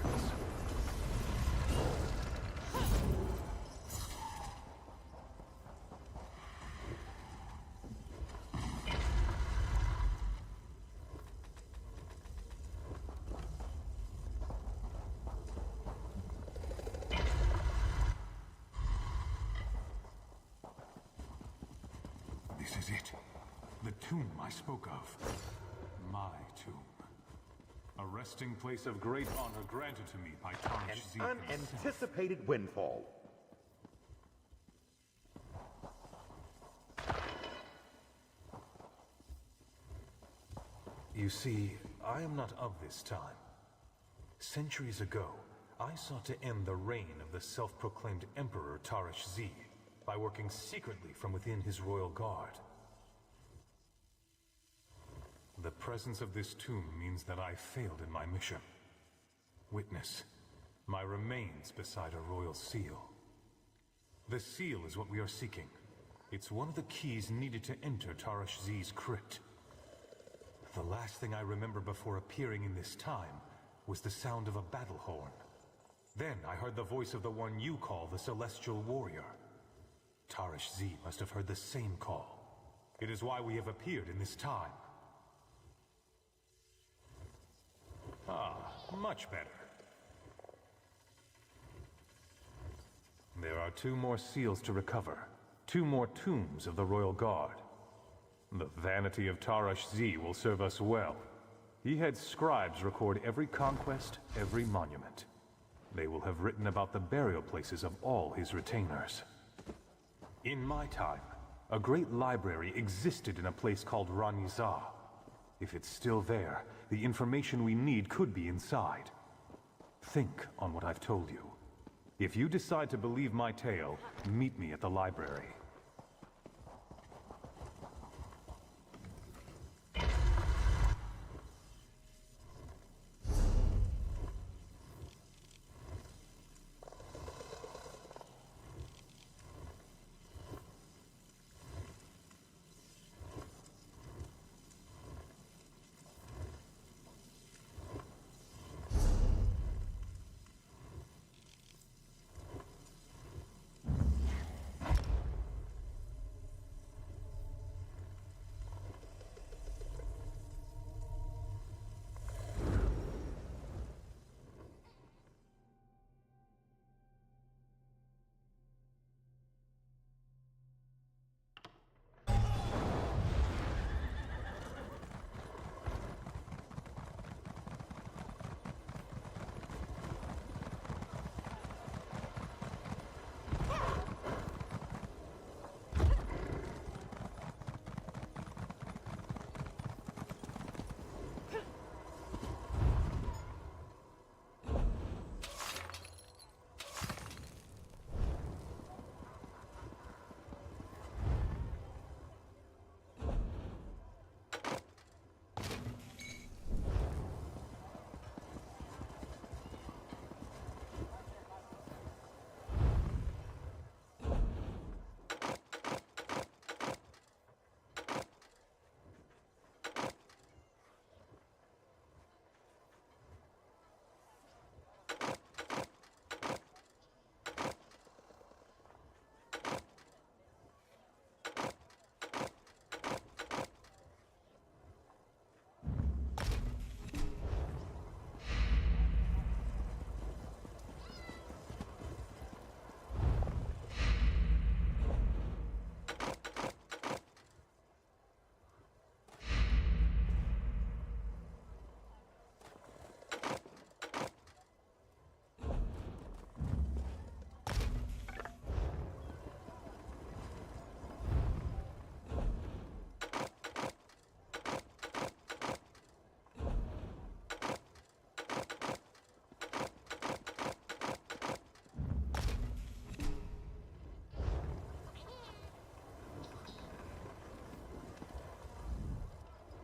This is it. The tomb I spoke of. My tomb. A resting place of great honor granted to me by Tarish Z An unanticipated windfall. You see, I am not of this time. Centuries ago, I sought to end the reign of the self-proclaimed Emperor Tarish Z by working secretly from within his royal guard. The presence of this tomb means that I failed in my mission. Witness, my remains beside a royal seal. The seal is what we are seeking. It's one of the keys needed to enter Tarish Z's crypt. The last thing I remember before appearing in this time was the sound of a battle horn. Then I heard the voice of the one you call the Celestial Warrior. Tarish Z must have heard the same call. It is why we have appeared in this time. Ah, much better. There are 2 more seals to recover. 2 more tombs of the Royal Guard. The vanity of Tarish Z will serve us well. He had scribes record every conquest, every monument. They will have written about the burial places of all his retainers. In my time, a great library existed in a place called Raniza. If it's still there, the information we need could be inside. Think on what I've told you. If you decide to believe my tale, meet me at the library.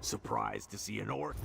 Surprised to see an orc?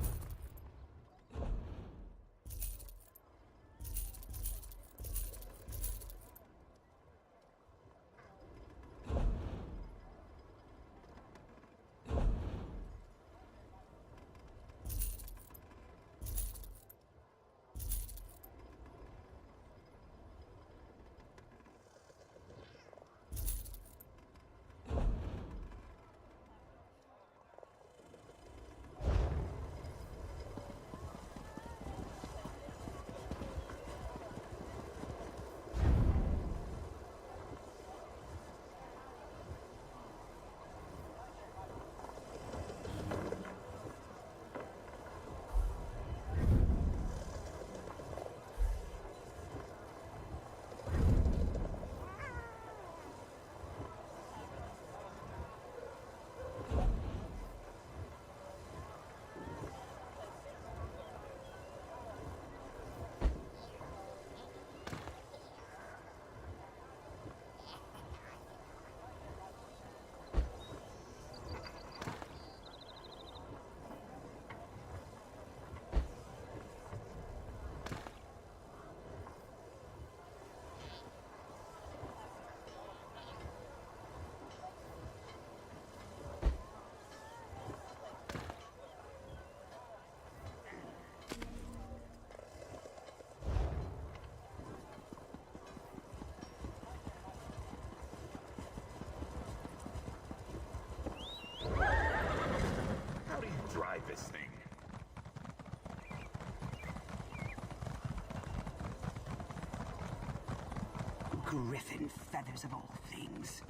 How do you drive this thing? Griffin feathers of all things.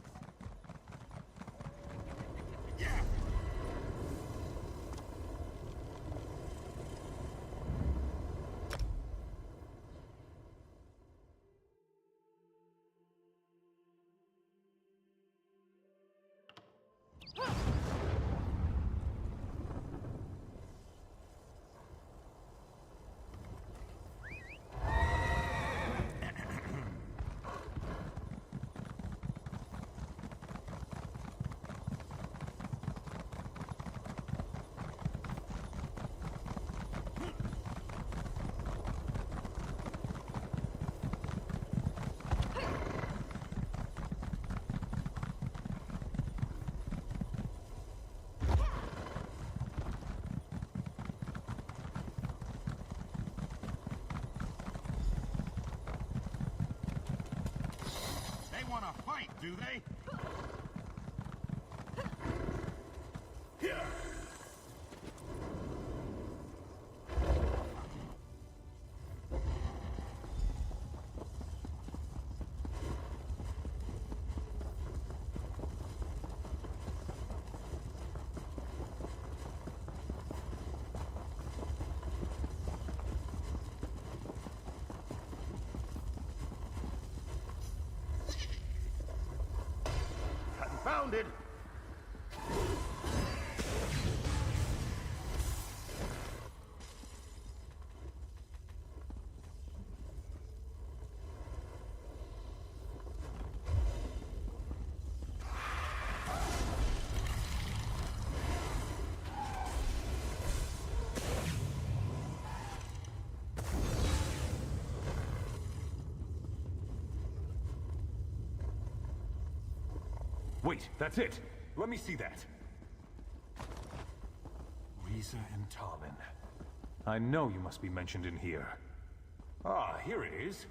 Do they? Confounded! Wait, that's it! Let me see that! Riza and Tommen. I know you must be mentioned in here. Ah, here it is.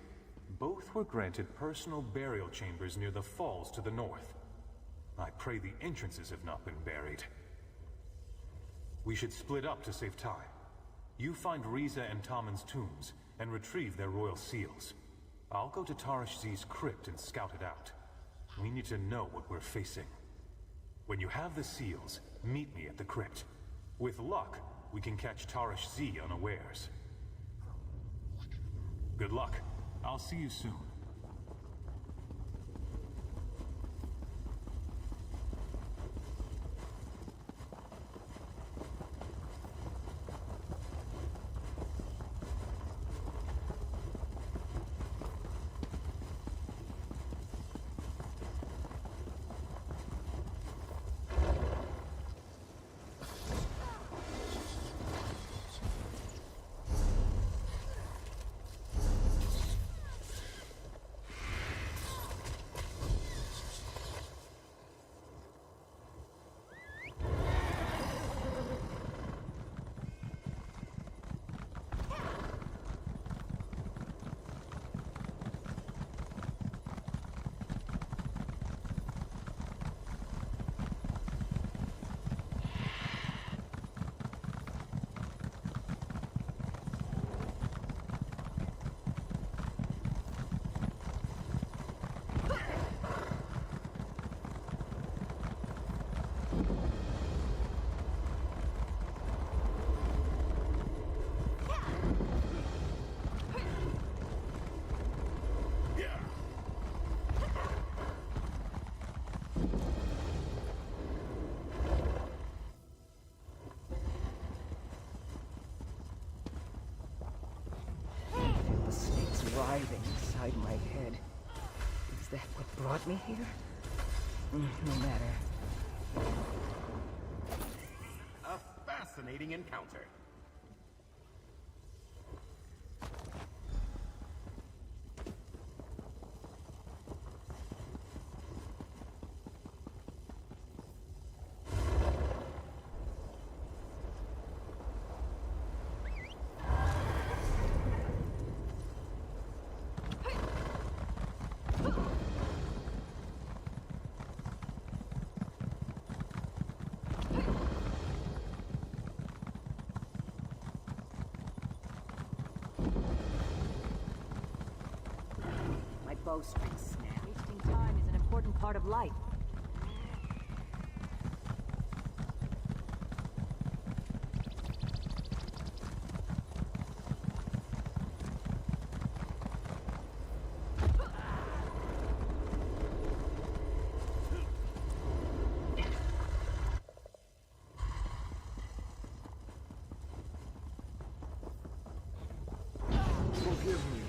Both were granted personal burial chambers near the falls to the north. I pray the entrances have not been buried. We should split up to save time. You find Riza and Tommen's tombs, and retrieve their royal seals. I'll go to Tarish Z's crypt and scout it out. We need to know what we're facing. When you have the seals, meet me at the crypt. With luck, we can catch Tarish Z unawares. Good luck. I'll see you soon. writhing inside my head. Is that what brought me here? No matter. A fascinating encounter. Bowstring snap. Wasting time is an important part of life. Forgive me.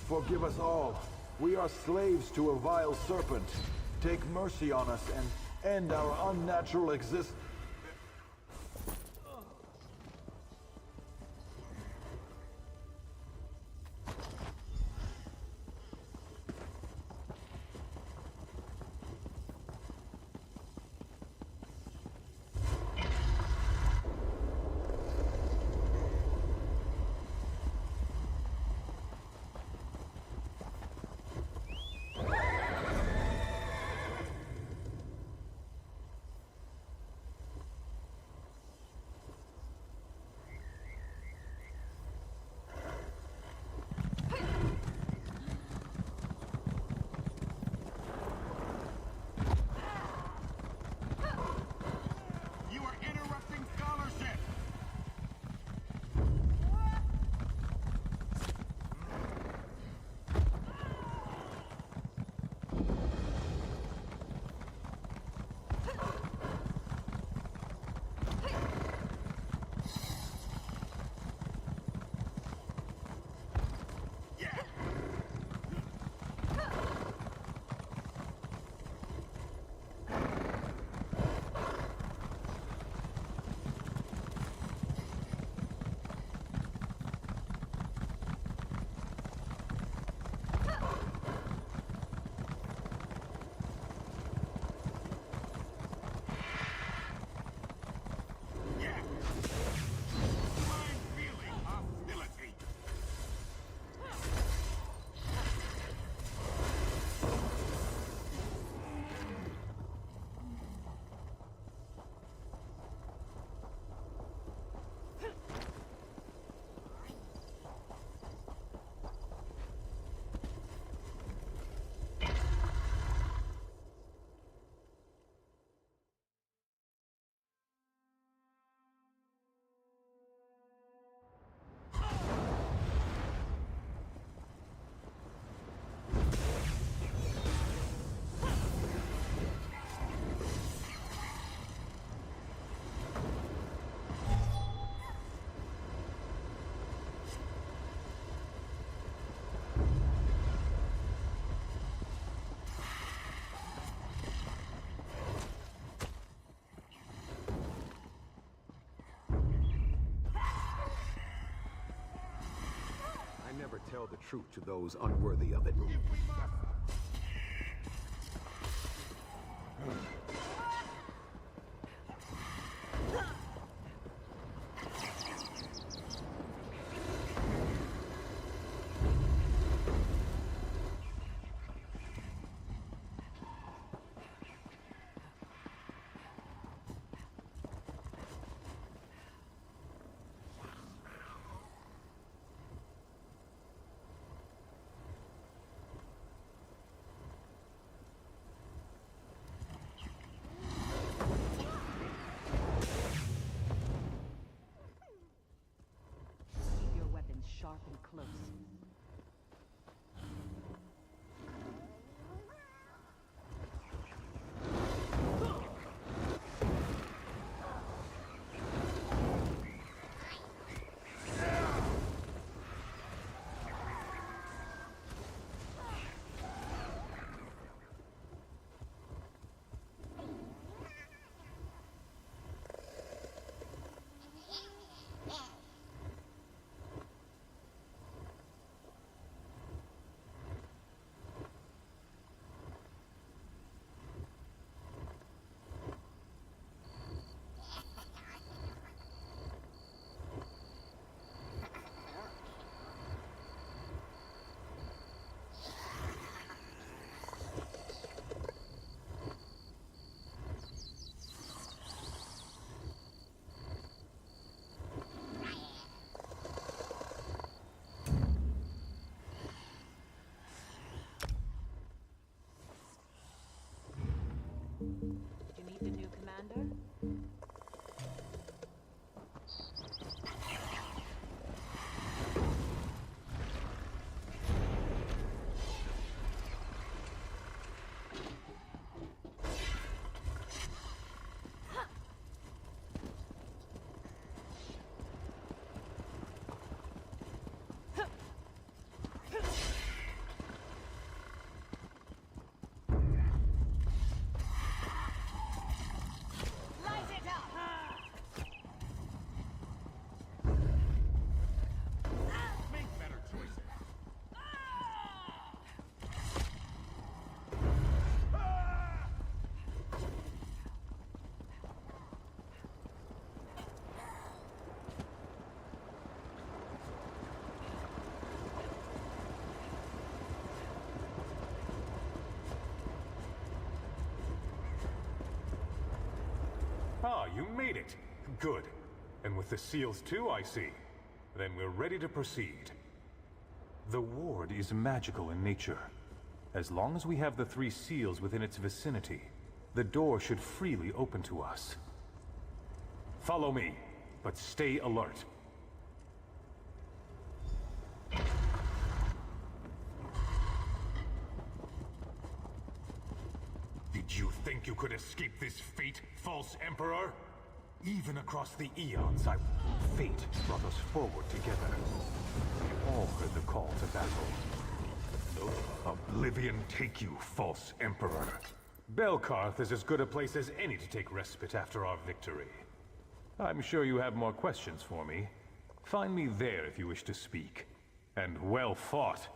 Forgive us all. We are slaves to a vile serpent. Take mercy on us and end our unnatural existence. Never tell the truth to those unworthy of it. Sharp and close. Commander? Ah, you made it. Good. And with the seals too, I see. Then we're ready to proceed. The ward is magical in nature. As long as we have the 3 seals within its vicinity, the door should freely open to us. Follow me, but stay alert. Did you think you could escape this fate, false Emperor? Even across the eons, Fate brought us forward together. We all heard the call to battle. Oblivion take you, false Emperor. Belkarth is as good a place as any to take respite after our victory. I'm sure you have more questions for me. Find me there if you wish to speak. And well fought.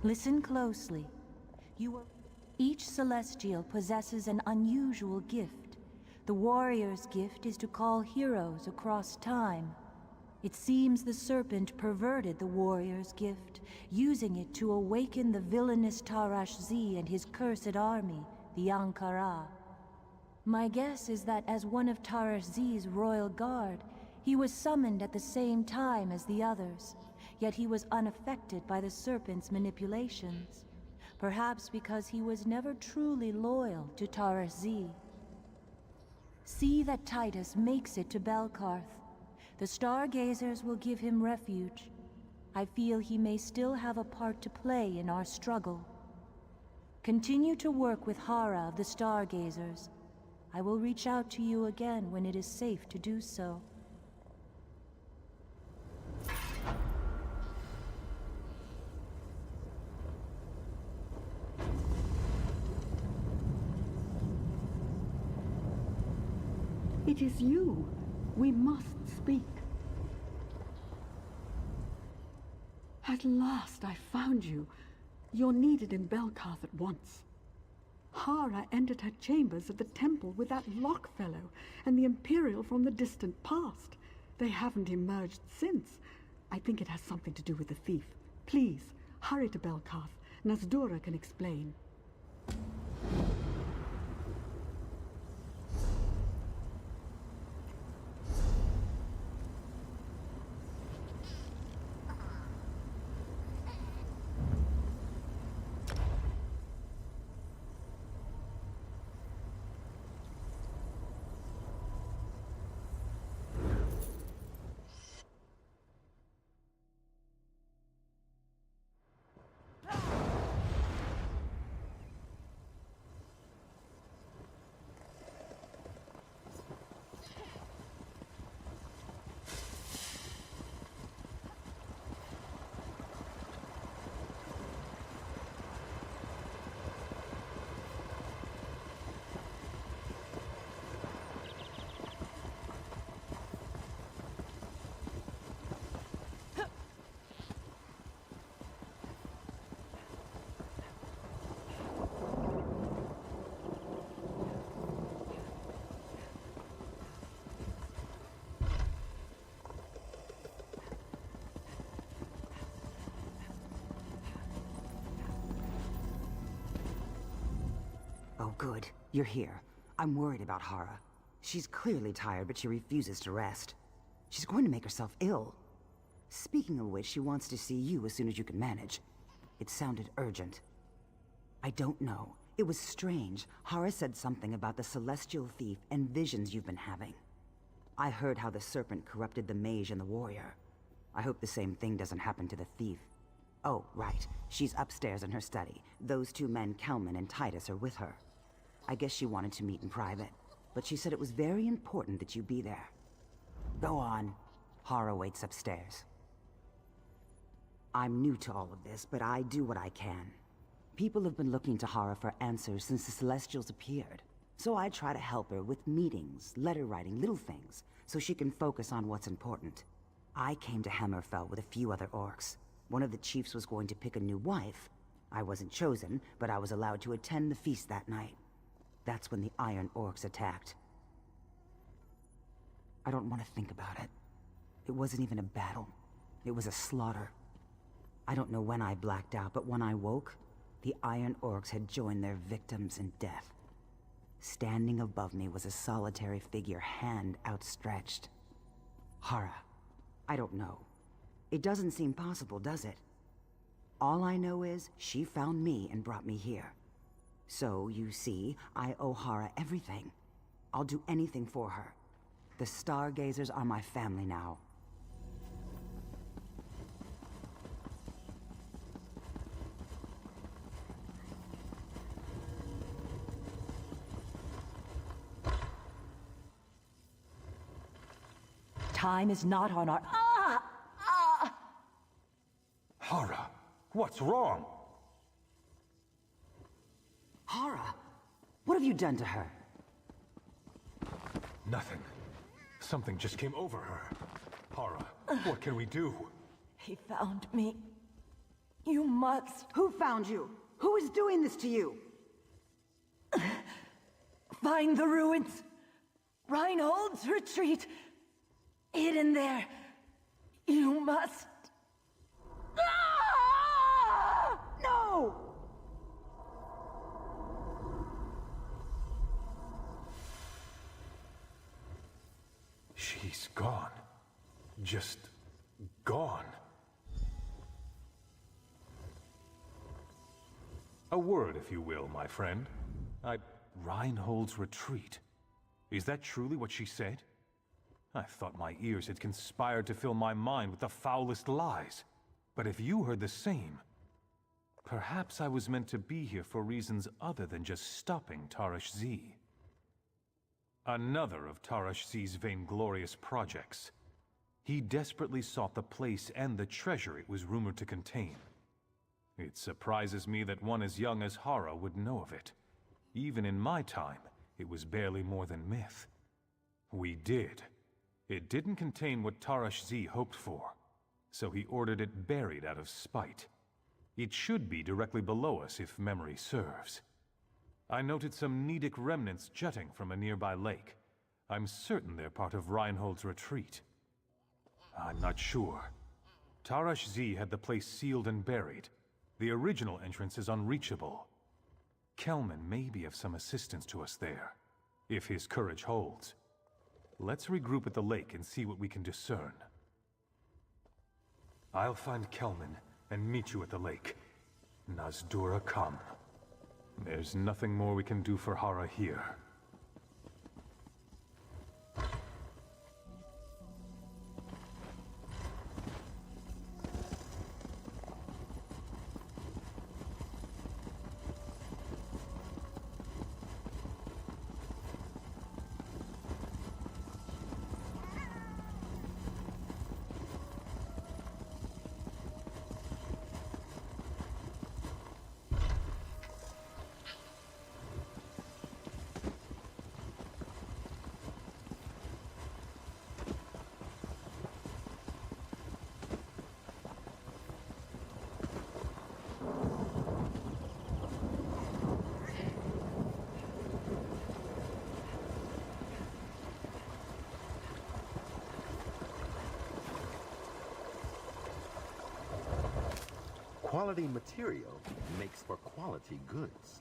Listen closely. Each Celestial possesses an unusual gift. The warrior's gift is to call heroes across time. It seems the serpent perverted the warrior's gift, using it to awaken the villainous Tarash Z and his cursed army, the Ankara. My guess is that as one of Tarash Z's royal guard, he was summoned at the same time as the others. Yet he was unaffected by the serpent's manipulations. Perhaps because he was never truly loyal to Tarash Z. See that Titus makes it to Belkarth. The Stargazers will give him refuge. I feel he may still have a part to play in our struggle. Continue to work with Hara of the Stargazers. I will reach out to you again when it is safe to do so. It is you. We must speak. At last I found you. You're needed in Belkarth at once. Hara entered her chambers at the temple with that Lockfellow and the Imperial from the distant past. They haven't emerged since. I think it has something to do with the thief. Please, hurry to Belkarth. Nasdura can explain. Oh, good. You're here. I'm worried about Hara. She's clearly tired, but she refuses to rest. She's going to make herself ill. Speaking of which, she wants to see you as soon as you can manage. It sounded urgent. I don't know. It was strange. Hara said something about the celestial thief and visions you've been having. I heard how the serpent corrupted the mage and the warrior. I hope the same thing doesn't happen to the thief. Oh, right. She's upstairs in her study. Those two men, Kelman and Titus, are with her. I guess she wanted to meet in private, but she said it was very important that you be there. Go on. Hara waits upstairs. I'm new to all of this, but I do what I can. People have been looking to Hara for answers since the Celestials appeared. So I try to help her with meetings, letter writing, little things, so she can focus on what's important. I came to Hammerfell with a few other orcs. One of the chiefs was going to pick a new wife. I wasn't chosen, but I was allowed to attend the feast that night. That's when the Iron Orcs attacked. I don't want to think about it. It wasn't even a battle. It was a slaughter. I don't know when I blacked out, but when I woke, the Iron Orcs had joined their victims in death. Standing above me was a solitary figure, hand outstretched. Hara. I don't know. It doesn't seem possible, does it? All I know is she found me and brought me here. So, you see, I owe Hara everything. I'll do anything for her. The Stargazers are my family now. Time is not on our... Hara, what's wrong? Hara, what have you done to her? Nothing. Something just came over her. Hara, what can we do? He found me. You must... Who found you? Who is doing this to you? Find the ruins. Reinhold's retreat. Hidden there. You must... No! She's gone. Just gone. A word, if you will, my friend. Reinhold's retreat. Is that truly what she said? I thought my ears had conspired to fill my mind with the foulest lies. But if you heard the same, perhaps I was meant to be here for reasons other than just stopping Tarash Z. Another of Tarash Z's vainglorious projects. He desperately sought the place and the treasure it was rumored to contain. It surprises me that one as young as Hara would know of it. Even in my time, it was barely more than myth. We did. It didn't contain what Tarash Z hoped for, so he ordered it buried out of spite. It should be directly below us if memory serves. I noted some Nedic remnants jutting from a nearby lake. I'm certain they're part of Reinhold's retreat. I'm not sure. Tarash Z had the place sealed and buried. The original entrance is unreachable. Kelman may be of some assistance to us there, if his courage holds. Let's regroup at the lake and see what we can discern. I'll find Kelman and meet you at the lake. Nazdura come. There's nothing more we can do for Hara here. Quality material makes for quality goods.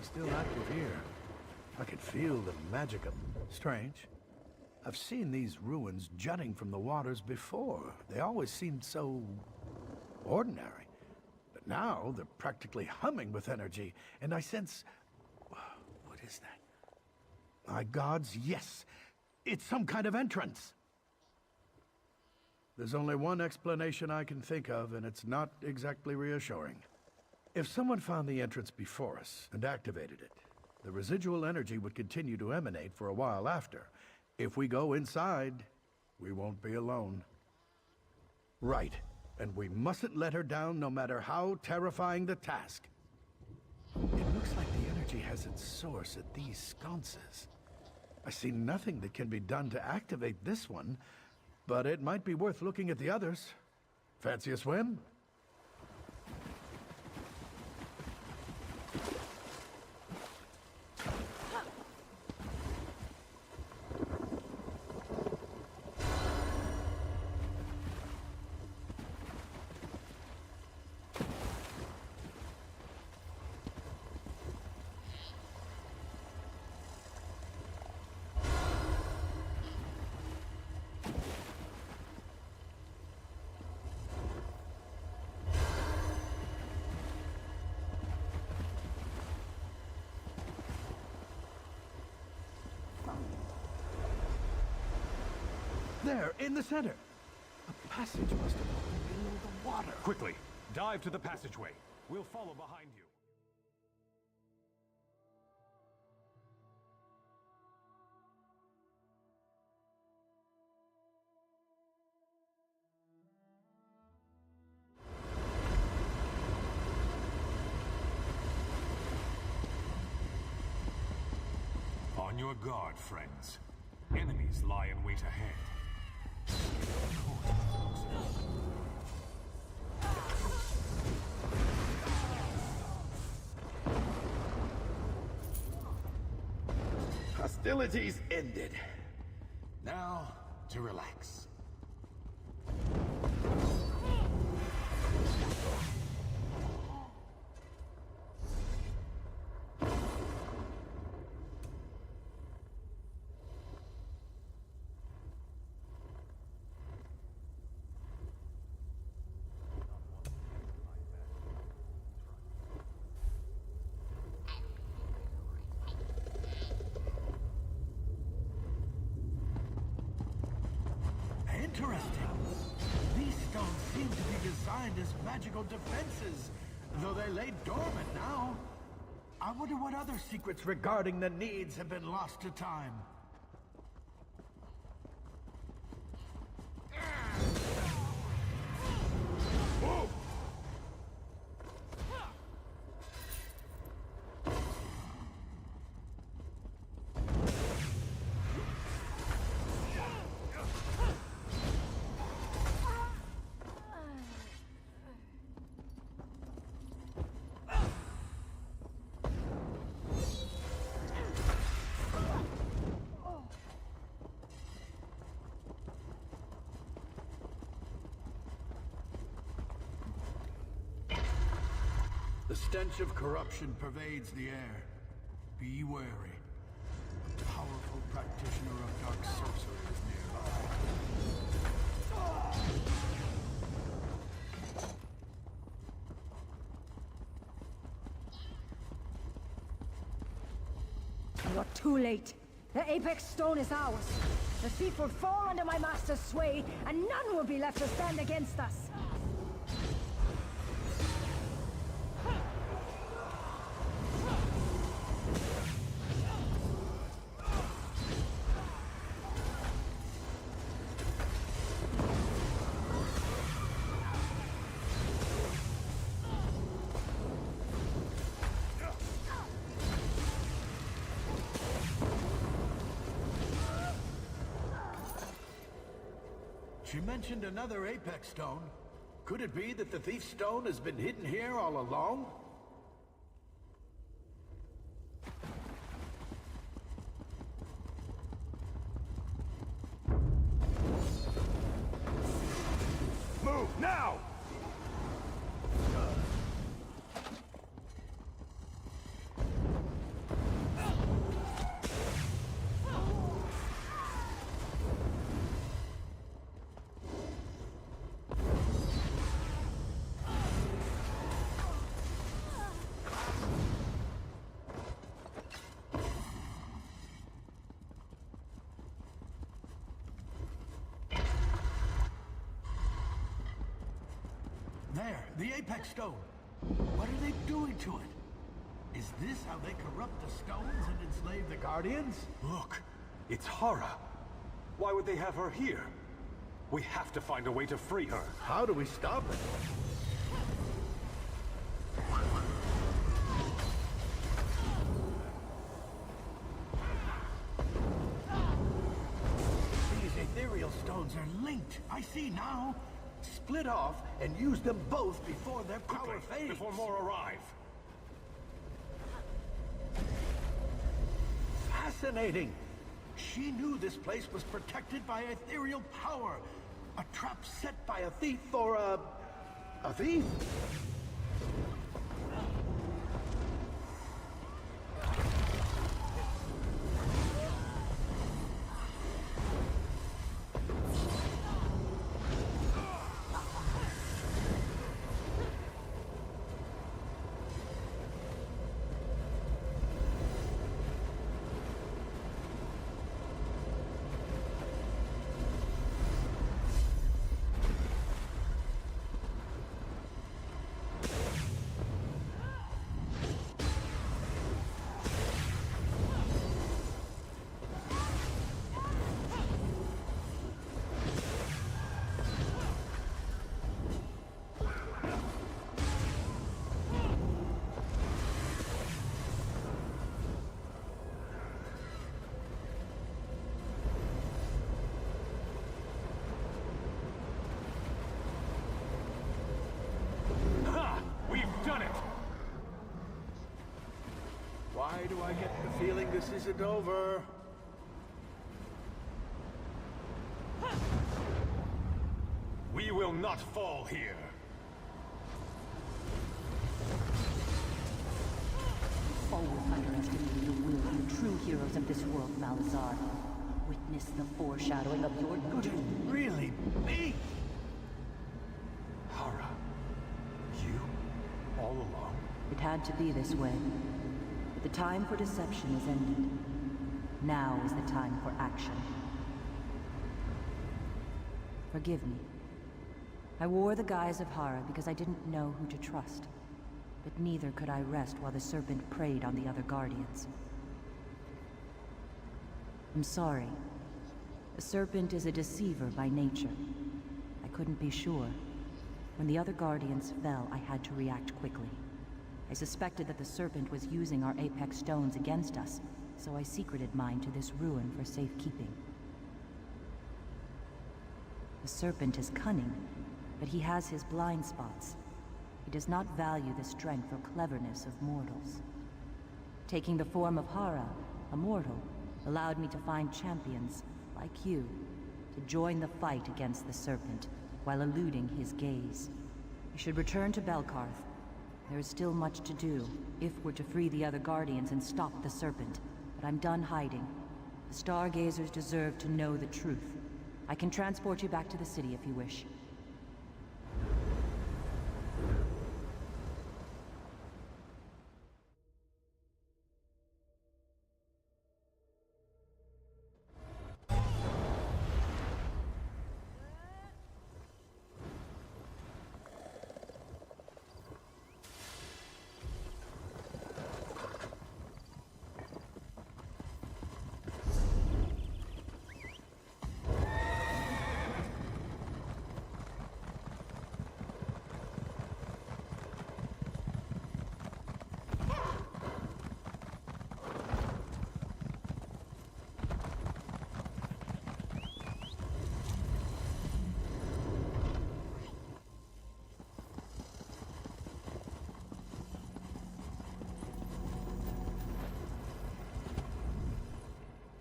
Still active here. I could feel the magic of them. Strange. I've seen these ruins jutting from the waters before. They always seemed so ordinary. But now they're practically humming with energy, and I sense... What is that? My gods, yes! It's some kind of entrance! There's only one explanation I can think of, and it's not exactly reassuring. If someone found the entrance before us and activated it, the residual energy would continue to emanate for a while after. If we go inside, we won't be alone. Right, and we mustn't let her down no matter how terrifying the task. It looks like the energy has its source at these sconces. I see nothing that can be done to activate this one, but it might be worth looking at the others. Fancy a swim? There, in the center. A passage must have opened below the water. Quickly, dive to the passageway. We'll follow behind you. On your guard, friends. Enemies lie in wait ahead. Hostilities ended. Now, to relax. Interesting. These stones seem to be designed as magical defenses, though they lay dormant now. I wonder what other secrets regarding the needs have been lost to time. Whoa! The stench of corruption pervades the air. Be wary. A powerful practitioner of dark sorcery is nearby. You're too late. The Apex Stone is ours. The thief will fall under my master's sway, and none will be left to stand against us. She mentioned another Apex Stone. Could it be that the Thief's Stone has been hidden here all along? Move now! There, the Apex Stone. What are they doing to it? Is this how they corrupt the stones and enslave the Guardians? Look, it's Hara. Why would they have her here? We have to find a way to free her. How do we stop it? These ethereal stones are linked. I see now. Split off and use them both before their power fades. Before more arrive. Fascinating. She knew this place was protected by ethereal power. A trap set by a thief or a thief? Why do I get the feeling this isn't over? not fall here. Always underestimating the will of the true heroes of this world, Malazar. Witness the foreshadowing of your doom. Really? Me? Hara, you? All along? It had to be this way. But the time for deception is ended. Now is the time for action. Forgive me. I wore the guise of Hara because I didn't know who to trust. But neither could I rest while the Serpent preyed on the other Guardians. I'm sorry. The Serpent is a deceiver by nature. I couldn't be sure. When the other Guardians fell, I had to react quickly. I suspected that the Serpent was using our Apex Stones against us, so I secreted mine to this ruin for safekeeping. The Serpent is cunning, but he has his blind spots. He does not value the strength or cleverness of mortals. Taking the form of Hara, a mortal, allowed me to find champions, like you, to join the fight against the Serpent, while eluding his gaze. We should return to Belkarth. There is still much to do, if we're to free the other Guardians and stop the Serpent. But I'm done hiding. The Stargazers deserve to know the truth. I can transport you back to the city if you wish.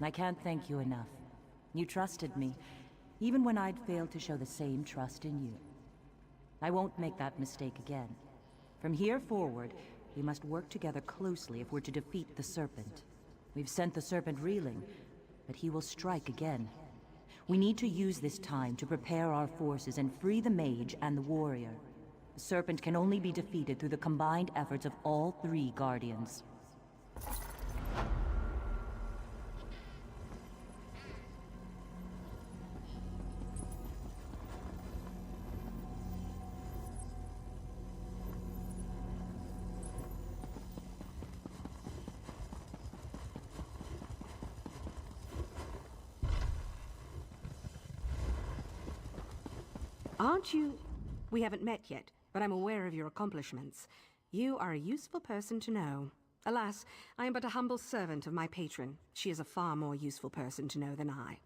I can't thank you enough. You trusted me, even when I'd failed to show the same trust in you. I won't make that mistake again. From here forward, we must work together closely if we're to defeat the Serpent. We've sent the Serpent reeling, but he will strike again. We need to use this time to prepare our forces and free the mage and the warrior. The Serpent can only be defeated through the combined efforts of all three Guardians. Aren't you... We haven't met yet, but I'm aware of your accomplishments. You are a useful person to know. Alas, I am but a humble servant of my patron. She is a far more useful person to know than I.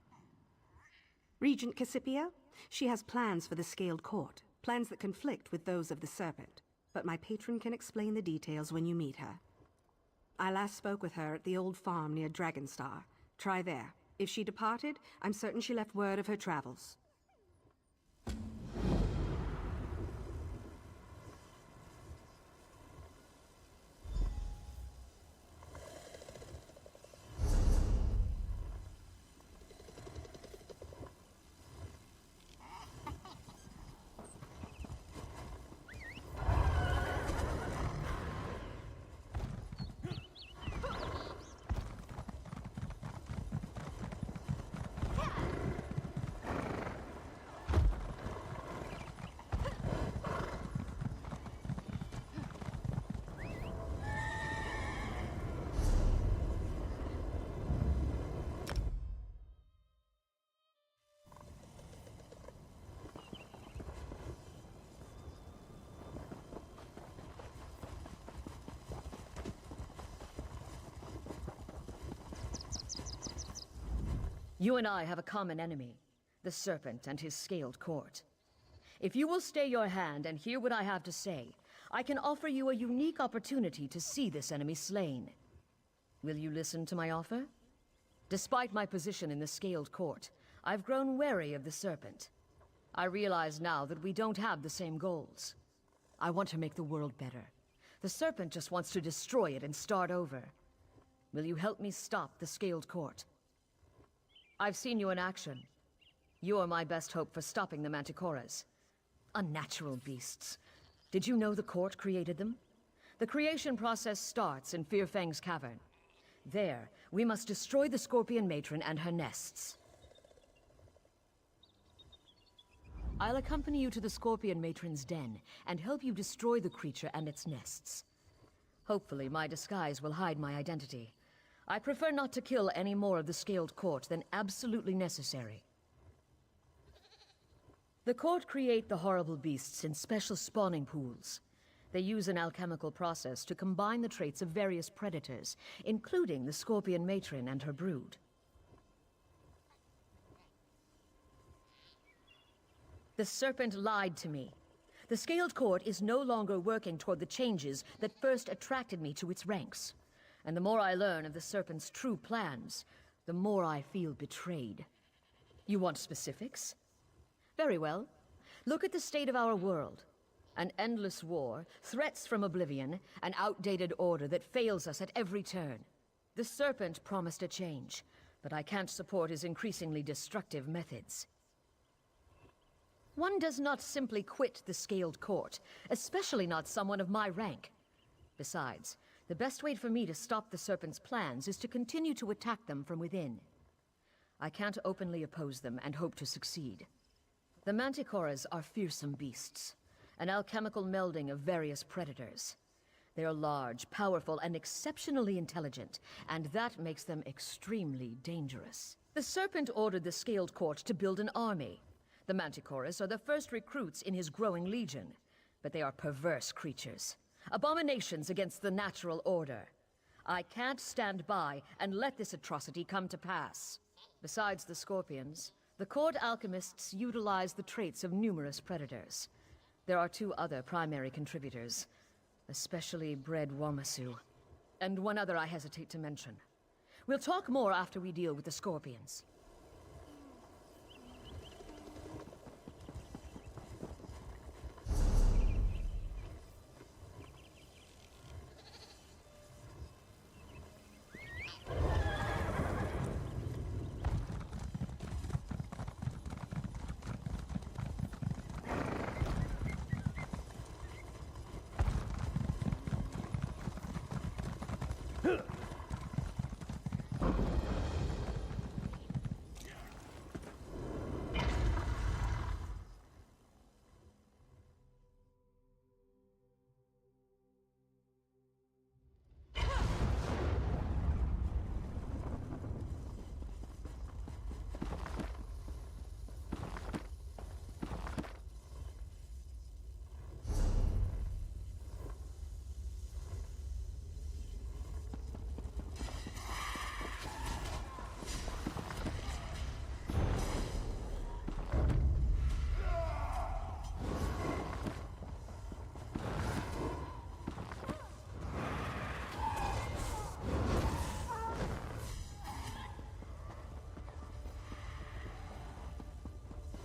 Regent Cassipia? She has plans for the Scaled Court, plans that conflict with those of the Serpent. But my patron can explain the details when you meet her. I last spoke with her at the old farm near Dragonstar. Try there. If she departed, I'm certain she left word of her travels. You and I have a common enemy, the Serpent and his Scaled Court. If you will stay your hand and hear what I have to say, I can offer you a unique opportunity to see this enemy slain. Will you listen to my offer? Despite my position in the Scaled Court, I've grown wary of the Serpent. I realize now that we don't have the same goals. I want to make the world better. The Serpent just wants to destroy it and start over. Will you help me stop the Scaled Court? I've seen you in action. You are my best hope for stopping the Manticores. Unnatural beasts. Did you know the court created them? The creation process starts in Fearfang's cavern. There, we must destroy the Scorpion Matron and her nests. I'll accompany you to the Scorpion Matron's den and help you destroy the creature and its nests. Hopefully, my disguise will hide my identity. I prefer not to kill any more of the Scaled Court than absolutely necessary. The court create the horrible beasts in special spawning pools. They use an alchemical process to combine the traits of various predators, including the Scorpion Matron and her brood. The Serpent lied to me. The Scaled Court is no longer working toward the changes that first attracted me to its ranks. And the more I learn of the Serpent's true plans, the more I feel betrayed. You want specifics? Very well. Look at the state of our world. An endless war, threats from oblivion, an outdated order that fails us at every turn. The Serpent promised a change, but I can't support his increasingly destructive methods. One does not simply quit the Scaled Court, especially not someone of my rank. Besides, the best way for me to stop the Serpent's plans is to continue to attack them from within. I can't openly oppose them and hope to succeed. The Manticores are fearsome beasts, an alchemical melding of various predators. They are large, powerful, and exceptionally intelligent, and that makes them extremely dangerous. The Serpent ordered the Scaled Court to build an army. The Manticores are the first recruits in his growing legion, but they are perverse creatures, abominations against the natural order. I can't stand by and let this atrocity come to pass. Besides the Scorpions, the court alchemists utilize the traits of numerous predators. There are 2 other primary contributors, especially bred Wamasu, and one other I hesitate to mention. We'll talk more after we deal with the Scorpions.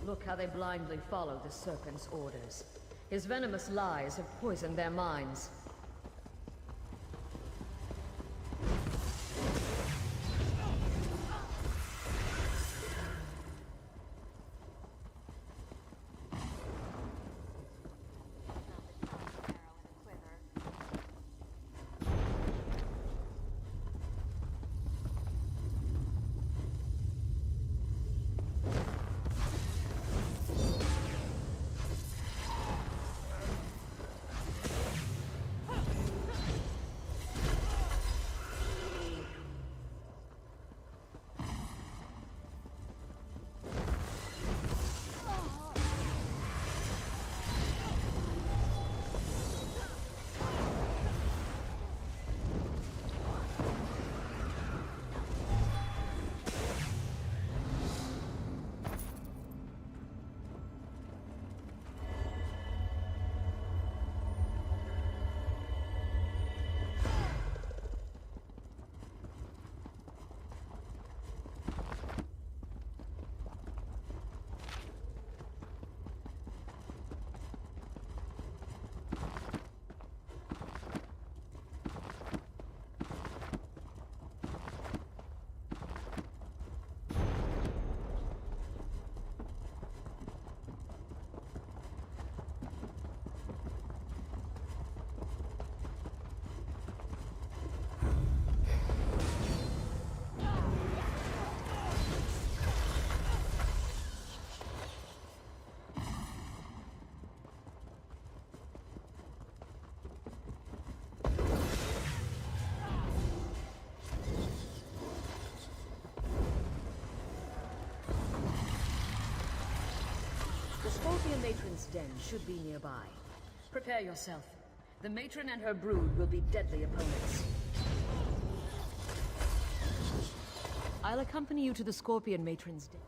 Look how they blindly follow the Serpent's orders. His venomous lies have poisoned their minds. Scorpion Matron's den should be nearby. Prepare yourself. The Matron and her brood will be deadly opponents. I'll accompany you to the Scorpion Matron's den.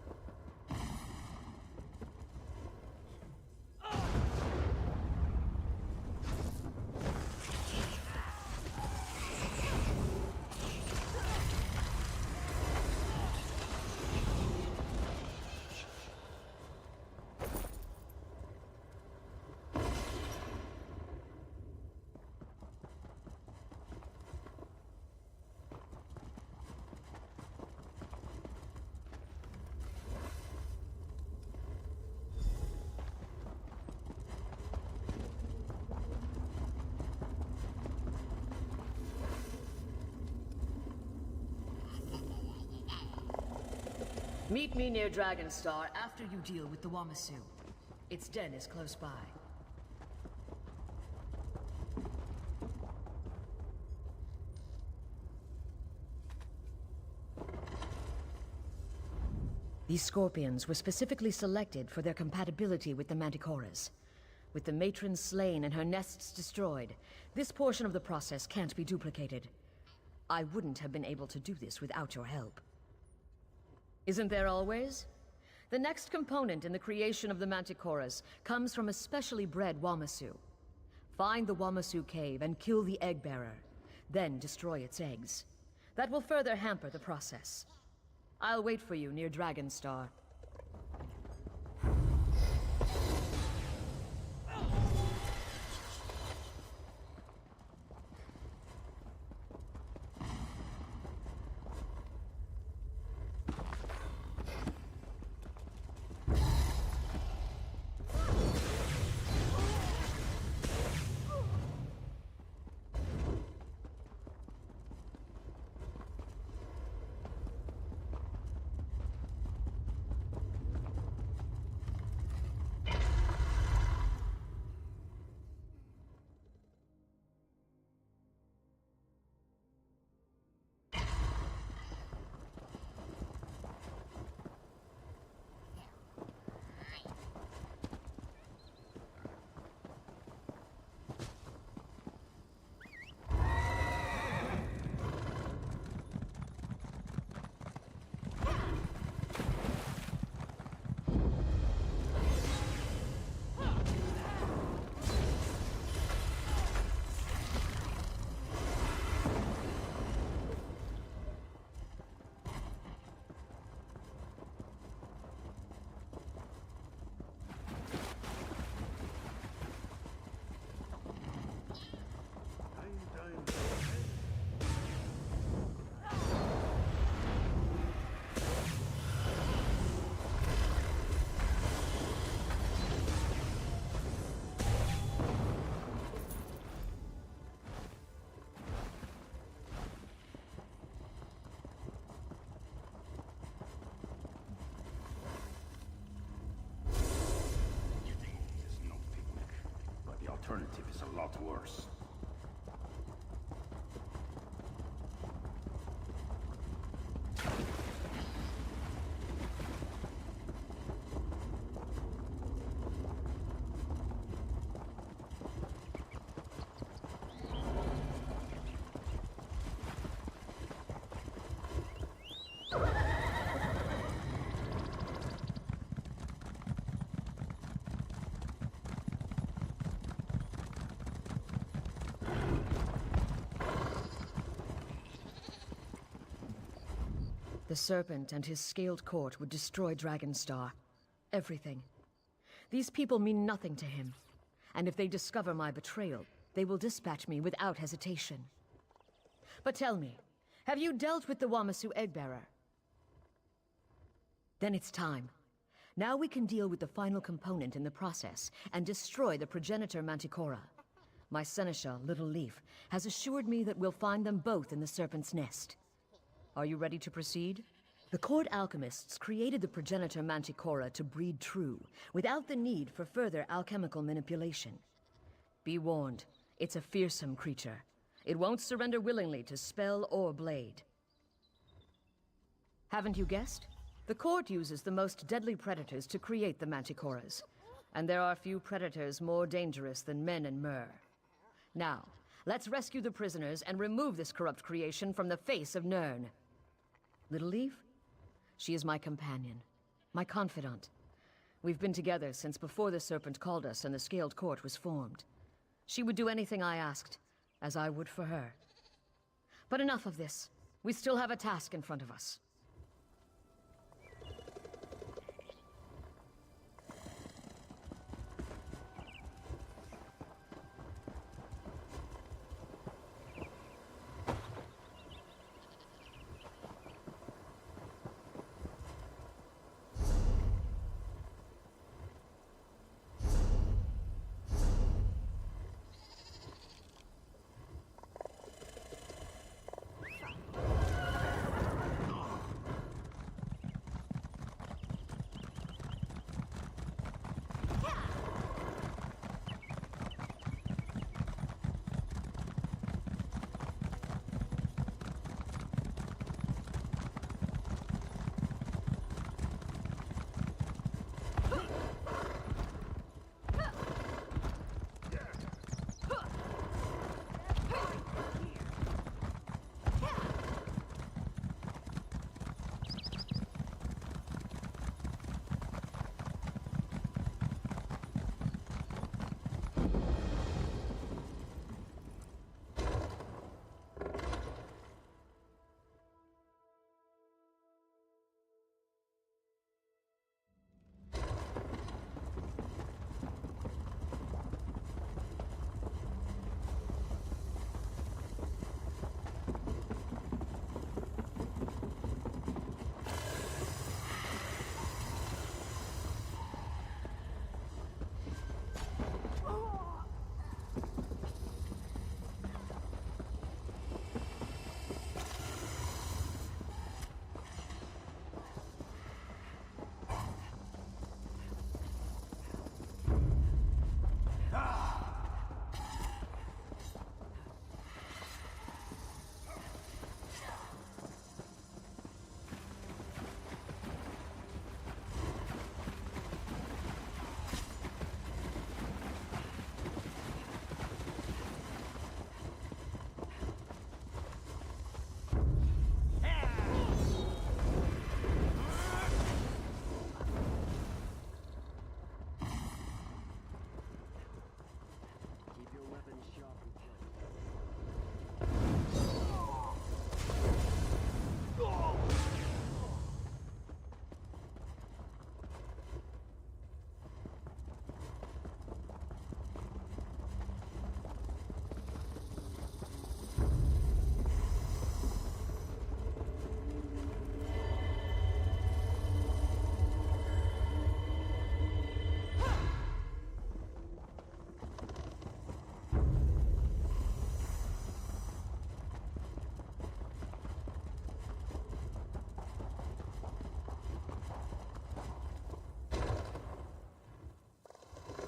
Meet me near Dragonstar after you deal with the Wamasu. Its den is close by. These scorpions were specifically selected for their compatibility with the Manticoras. With the matron slain and her nests destroyed, this portion of the process can't be duplicated. I wouldn't have been able to do this without your help. Isn't there always? The next component in the creation of the Manticoras comes from a specially bred Wamasu. Find the Wamasu cave and kill the egg bearer, then destroy its eggs. That will further hamper the process. I'll wait for you near Dragonstar. Alternative is a lot worse. The Serpent and his scaled court would destroy Dragonstar. Everything. These people mean nothing to him. And if they discover my betrayal, they will dispatch me without hesitation. But tell me, have you dealt with the Wamasu Eggbearer? Then it's time. Now we can deal with the final component in the process and destroy the progenitor Manticora. My seneschal, Little Leaf, has assured me that we'll find them both in the Serpent's nest. Are you ready to proceed? The court alchemists created the progenitor Manticora to breed true, without the need for further alchemical manipulation. Be warned, it's a fearsome creature. It won't surrender willingly to spell or blade. Haven't you guessed? The court uses the most deadly predators to create the Manticoras. And there are few predators more dangerous than men and Myr. Now, let's rescue the prisoners and remove this corrupt creation from the face of Nirn. Little Leaf? She is my companion, my confidant. We've been together since before the Serpent called us and the Scaled Court was formed. She would do anything I asked, as I would for her. But enough of this. We still have a task in front of us.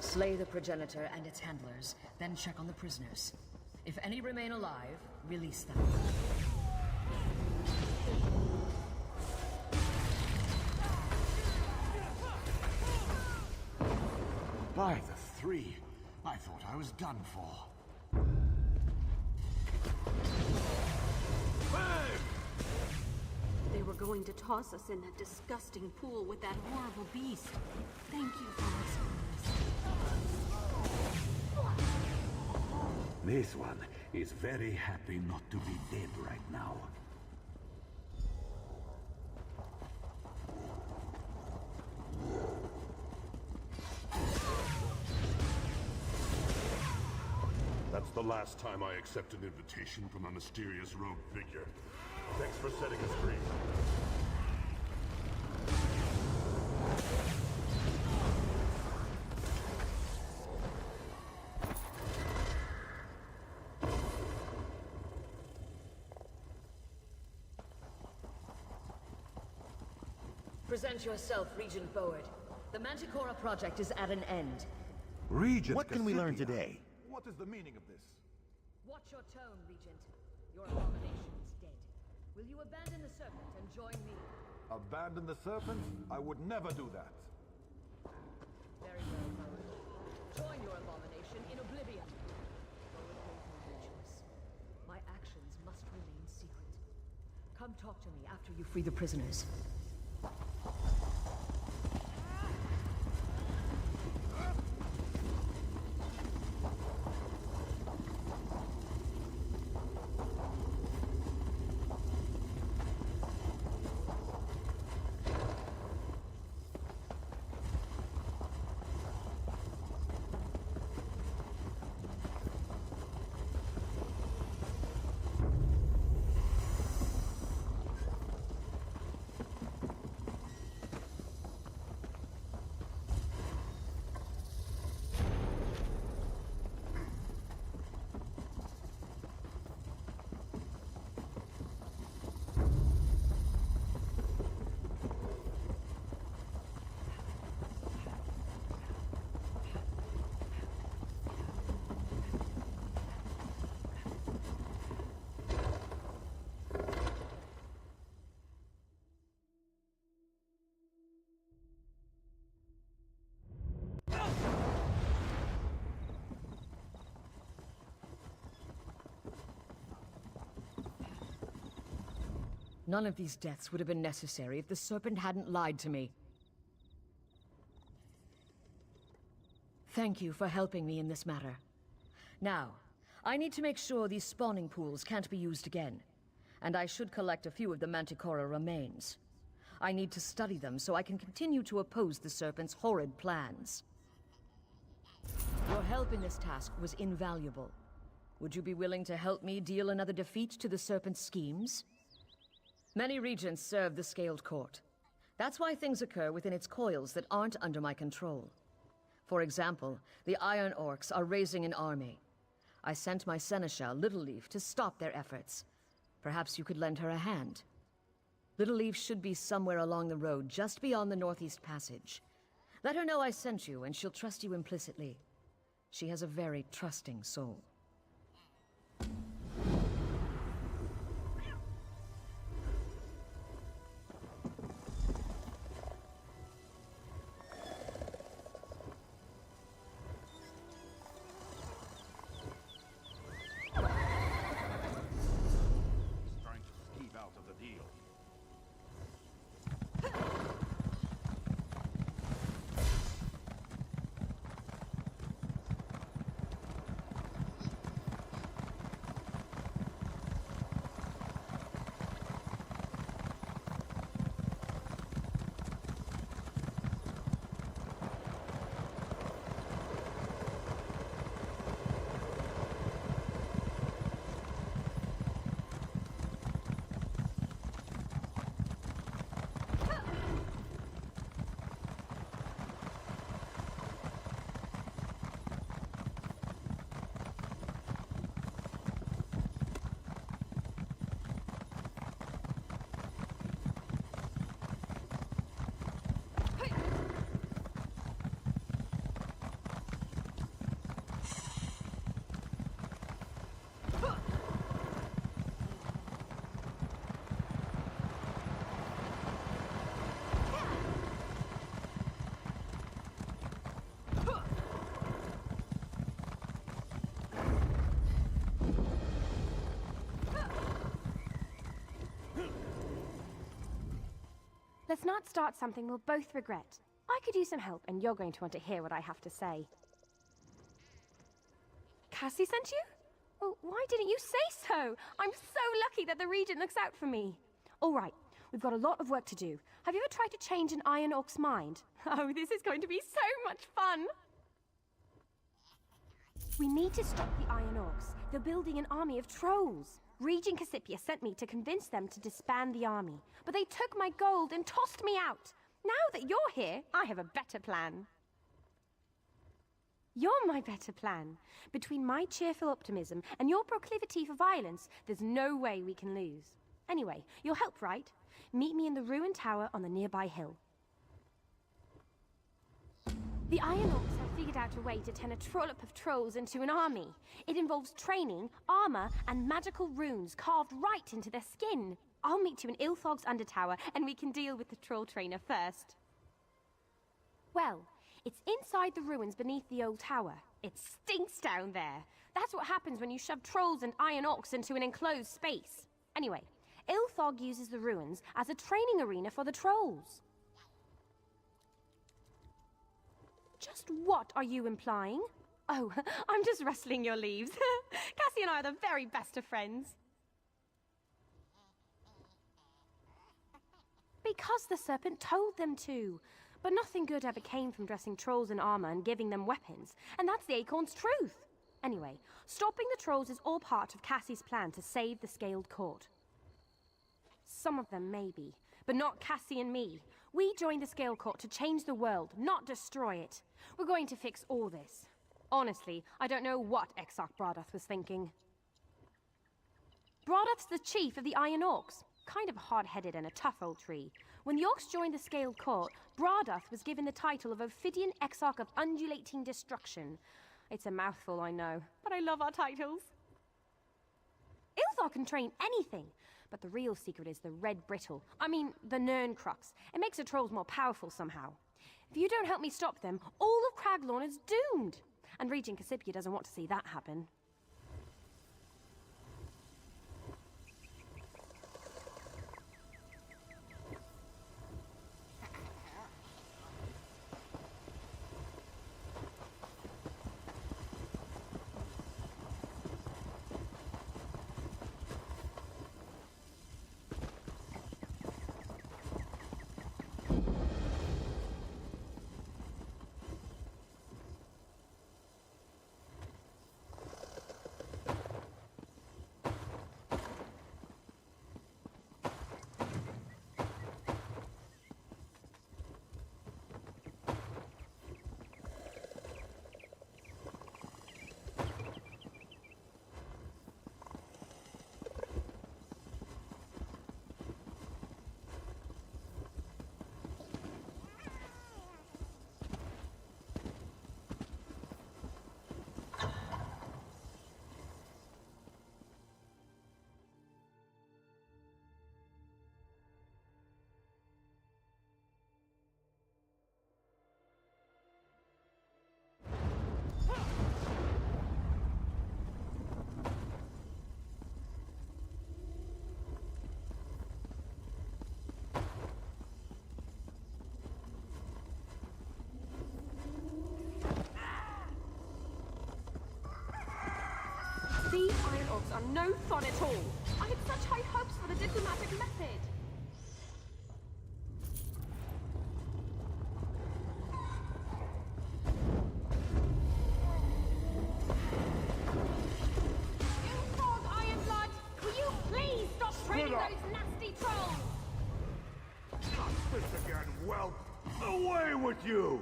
Slay the progenitor and its handlers, then check on the prisoners. If any remain alive, release them. By the three, I thought I was done for. They were going to toss us in that disgusting pool with that horrible beast. Thank you for rescuing us. This one is very happy not to be dead right now. That's the last time I accept an invitation from a mysterious rogue figure. Thanks for setting us free. Present yourself, Regent Boward. The Manticora project is at an end. Regent, what can we learn today? What is the meaning of this? Watch your tone, Regent. Your abomination is dead. Will you abandon the Serpent and join me? Abandon the Serpent? I would never do that. Very well, Boward. Come talk to me after you free the prisoners. None of these deaths would have been necessary if the Serpent hadn't lied to me. Thank you for helping me in this matter. Now, I need to make sure these spawning pools can't be used again. And I should collect a few of the Manticora remains. I need to study them so I can continue to oppose the Serpent's horrid plans. Your help in this task was invaluable. Would you be willing to help me deal another defeat to the Serpent's schemes? Many regions serve the Scaled Court. That's why things occur within its coils that aren't under my control. For example, the Iron Orcs are raising an army. I sent my seneschal, Littleleaf, to stop their efforts. Perhaps you could lend her a hand. Littleleaf should be somewhere along the road, just beyond the Northeast Passage. Let her know I sent you, and she'll trust you implicitly. She has a very trusting soul. Let's not start something we'll both regret. I could use some help, and you're going to want to hear what I have to say. Cassie sent you? Well, why didn't you say so? I'm so lucky that the Regent looks out for me. All right, we've got a lot of work to do. Have you ever tried to change an Iron Orc's mind? Oh, this is going to be so much fun! We need to stop the Iron Orcs. They're building an army of trolls. Regent Cassipia sent me to convince them to disband the army, but they took my gold and tossed me out. Now that you're here, I have a better plan. You're my better plan. Between my cheerful optimism and your proclivity for violence, there's no way we can lose. Anyway, you'll help, right? Meet me in the ruined tower on the nearby hill. The Iron Orcs have figured out a way to turn a trollop of trolls into an army. It involves training, armor, and magical runes carved right into their skin. I'll meet you in Ilthog's Undertower, and we can deal with the troll trainer first. Well, it's inside the ruins beneath the old tower. It stinks down there. That's what happens when you shove trolls and Iron Orcs into an enclosed space. Anyway, Ilthog uses the ruins as a training arena for the trolls. Just what are you implying? Oh, I'm just rustling your leaves. Cassie and I are the very best of friends. Because the serpent told them to. But nothing good ever came from dressing trolls in armor and giving them weapons. And that's the acorn's truth. Anyway, stopping the trolls is all part of Cassie's plan to save the Scaled Court. Some of them maybe, but not Cassie and me. We joined the Scaled Court to change the world, not destroy it. We're going to fix all this. Honestly, I don't know what Exarch Brodath was thinking. Brodath's the chief of the Iron Orcs. Kind of hard-headed and a tough old tree. When the Orcs joined the Scaled Court, Brodath was given the title of Ophidian Exarch of Undulating Destruction. It's a mouthful, I know, but I love our titles. Ilthor can train anything, but the real secret is the Red Brittle. I mean, the Nern Crux. It makes the trolls more powerful somehow. If you don't help me stop them, all of Craglorn is doomed. And Regent Cassipia doesn't want to see that happen. These Iron Orcs are no fun at all. I had such high hopes for the diplomatic method. Ilthog Ironblood, will you please stop training those nasty trolls? Not this again, well, away with you!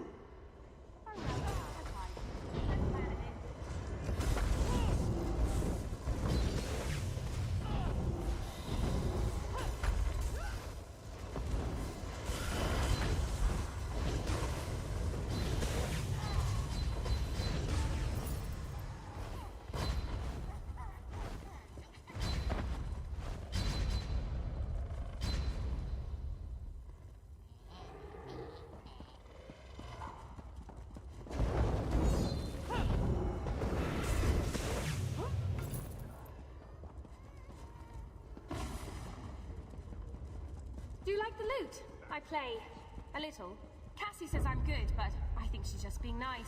Do you like the loot? I play a little. Cassie says I'm good, but I think she's just being nice.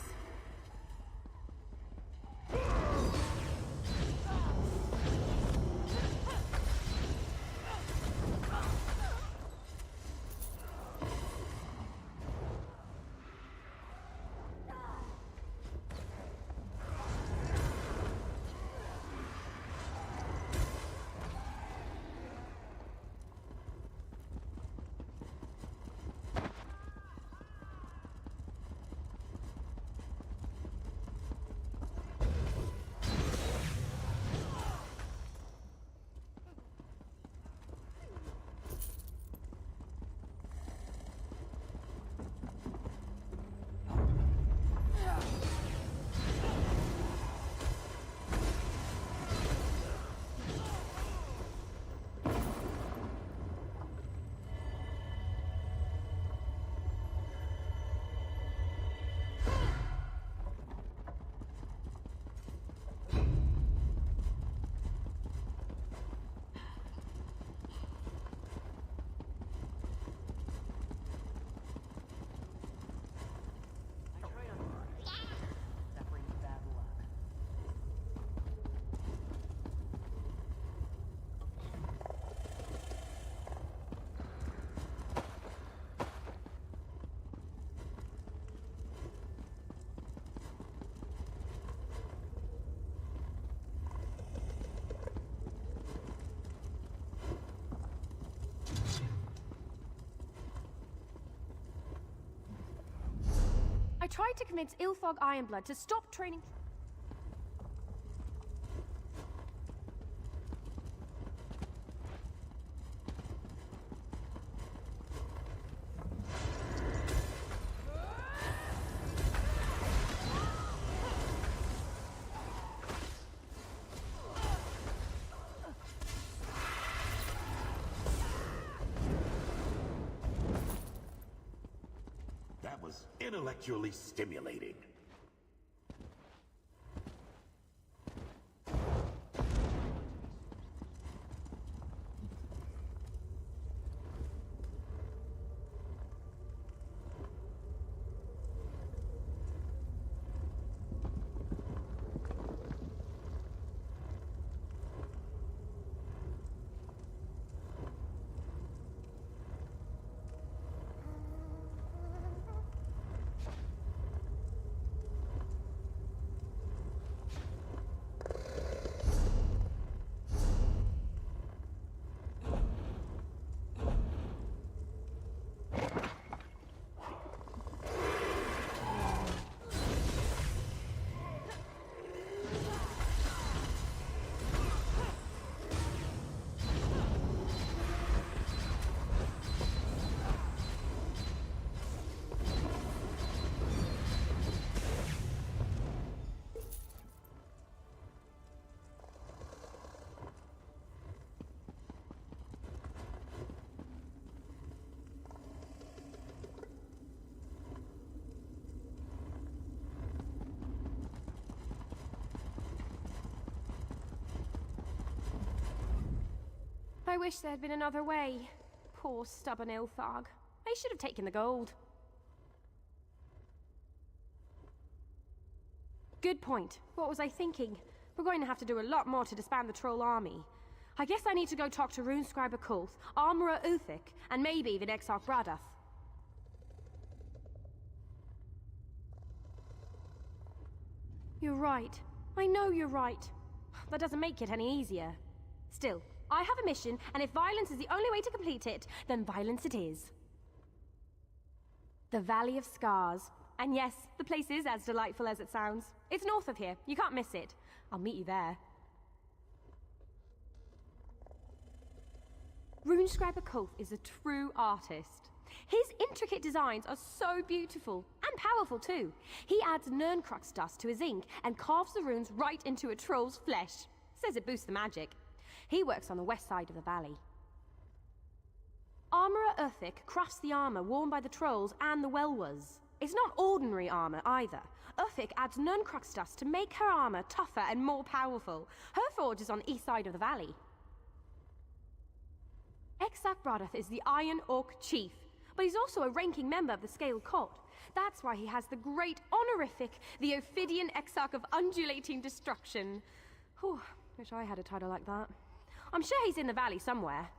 tried to convince Ilthog Ironblood to stop training... That was intellectually stimulating. I wish there had been another way. Poor stubborn Ilthog. I should have taken the gold. Good point. What was I thinking? We're going to have to do a lot more to disband the troll army. I guess I need to go talk to Runescriber Kulth, Armorer Uthic, and maybe even Exarch Bradath. You're right. I know you're right. That doesn't make it any easier. Still, I have a mission, and if violence is the only way to complete it, then violence it is. The Valley of Scars. And yes, the place is as delightful as it sounds. It's north of here. You can't miss it. I'll meet you there. Runescriber Kulth is a true artist. His intricate designs are so beautiful, and powerful too. He adds Nirncrux dust to his ink and carves the runes right into a troll's flesh. Says it boosts the magic. He works on the west side of the valley. Armorer Uthic crafts the armor worn by the trolls and the Welwers. It's not ordinary armor either. Uthic adds Nirncrux dust to make her armor tougher and more powerful. Her forge is on the east side of the valley. Exarch Bradath is the Iron Orc Chief, but he's also a ranking member of the Scaled Court. That's why he has the great honorific, the Ophidian Exarch of Undulating Destruction. Whew, wish I had a title like that. I'm sure he's in the valley somewhere.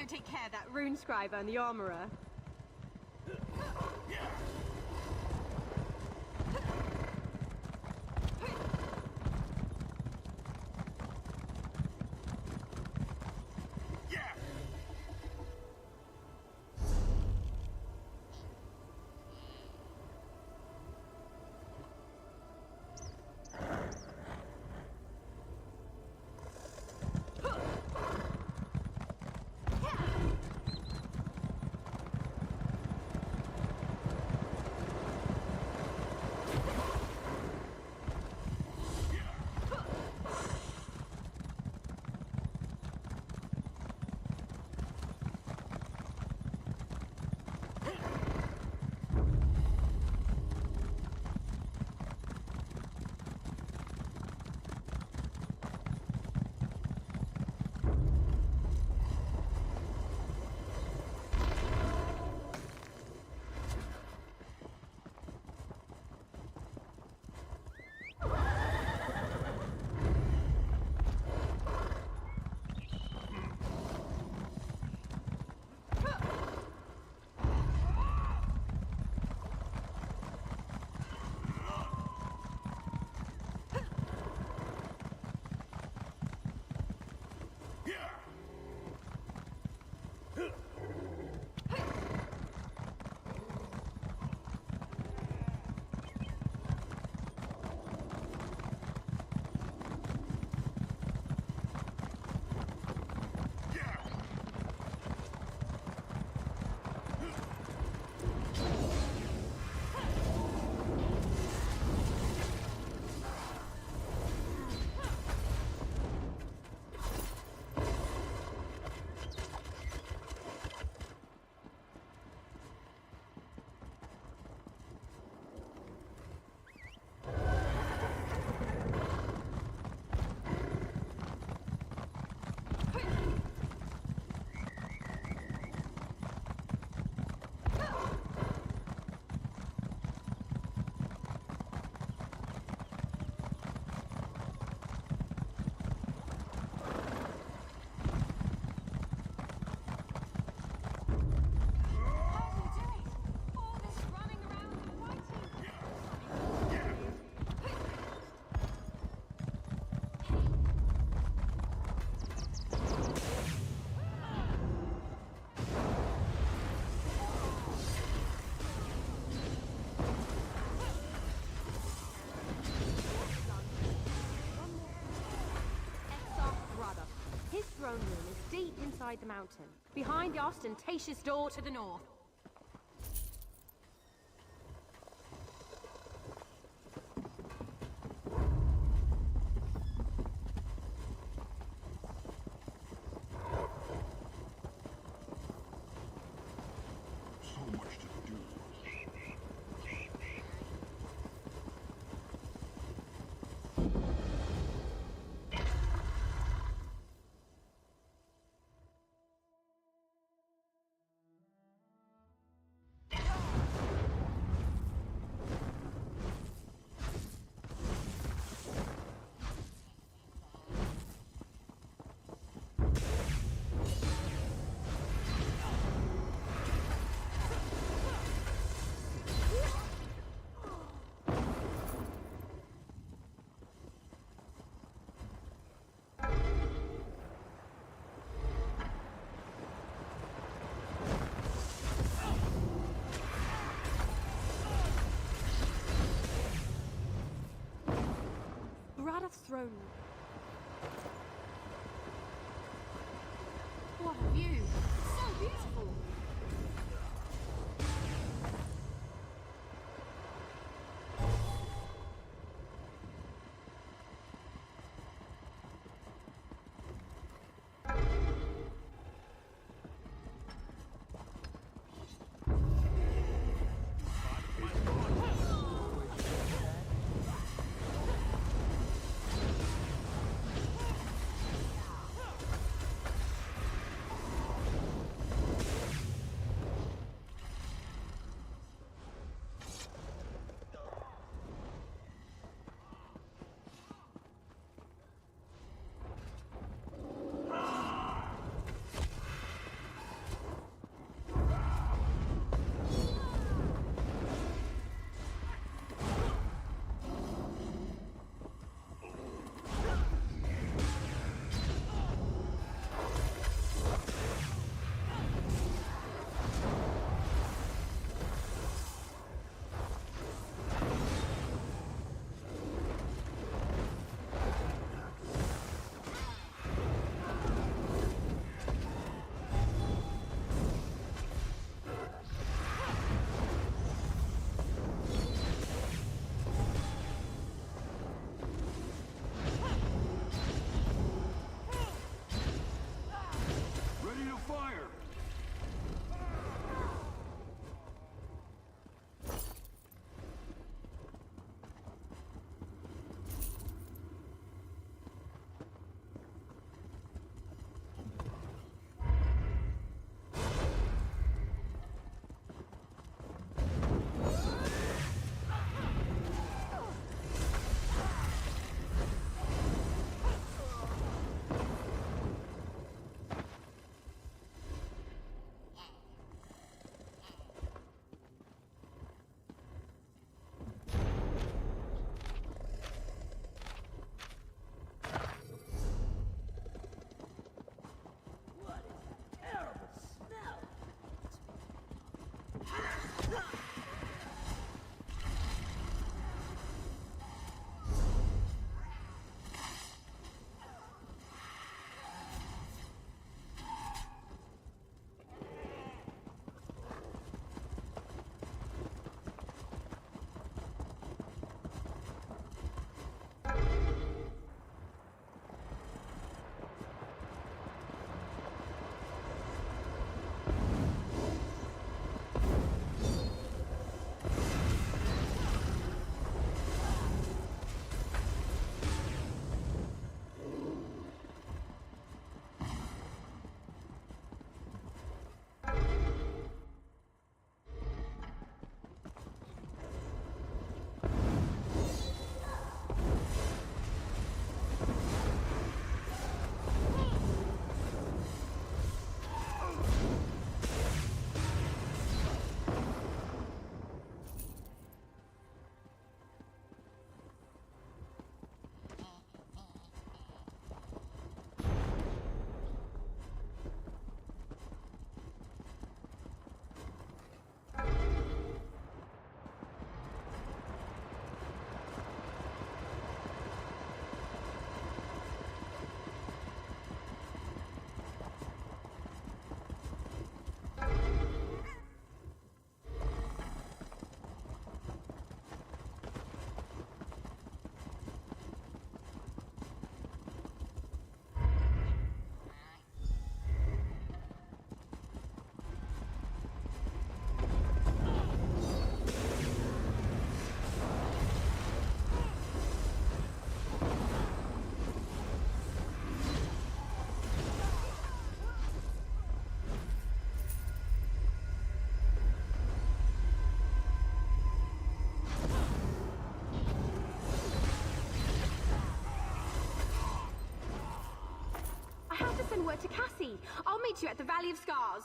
gonna take care of that rune scriber and the armorer. Throne room is deep inside the mountain, behind the ostentatious door to the north. So much to do. Braddock's throne room. What a view! So beautiful! to Cassie. I'll meet you at the Valley of Scars.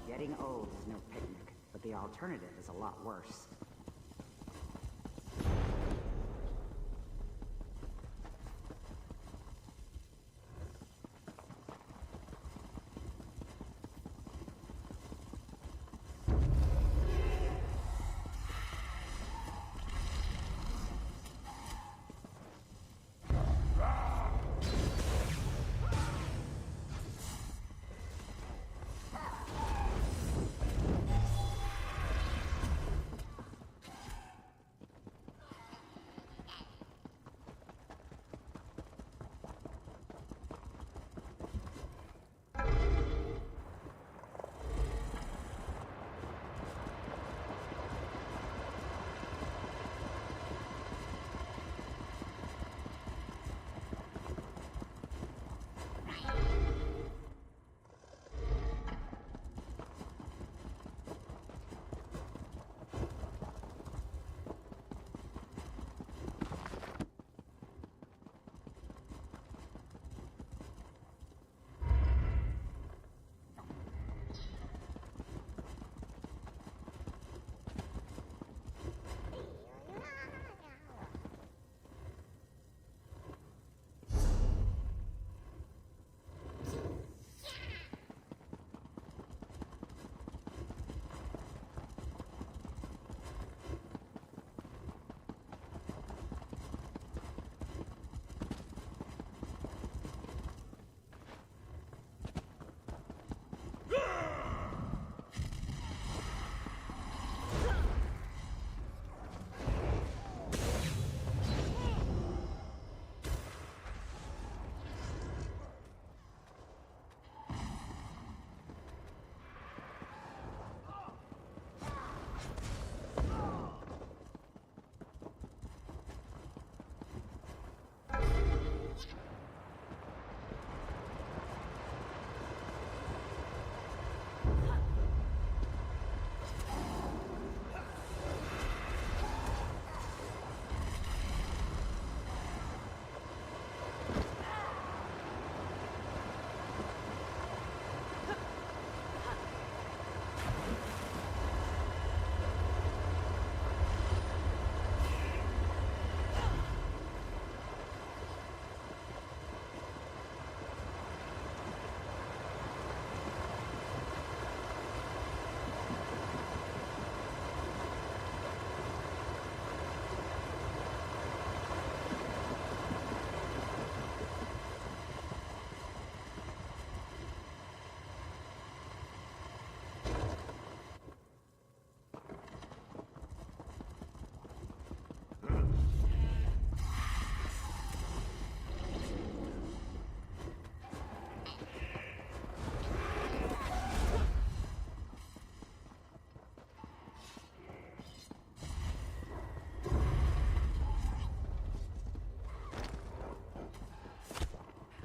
Getting old is no picnic, but the alternative is a lot worse.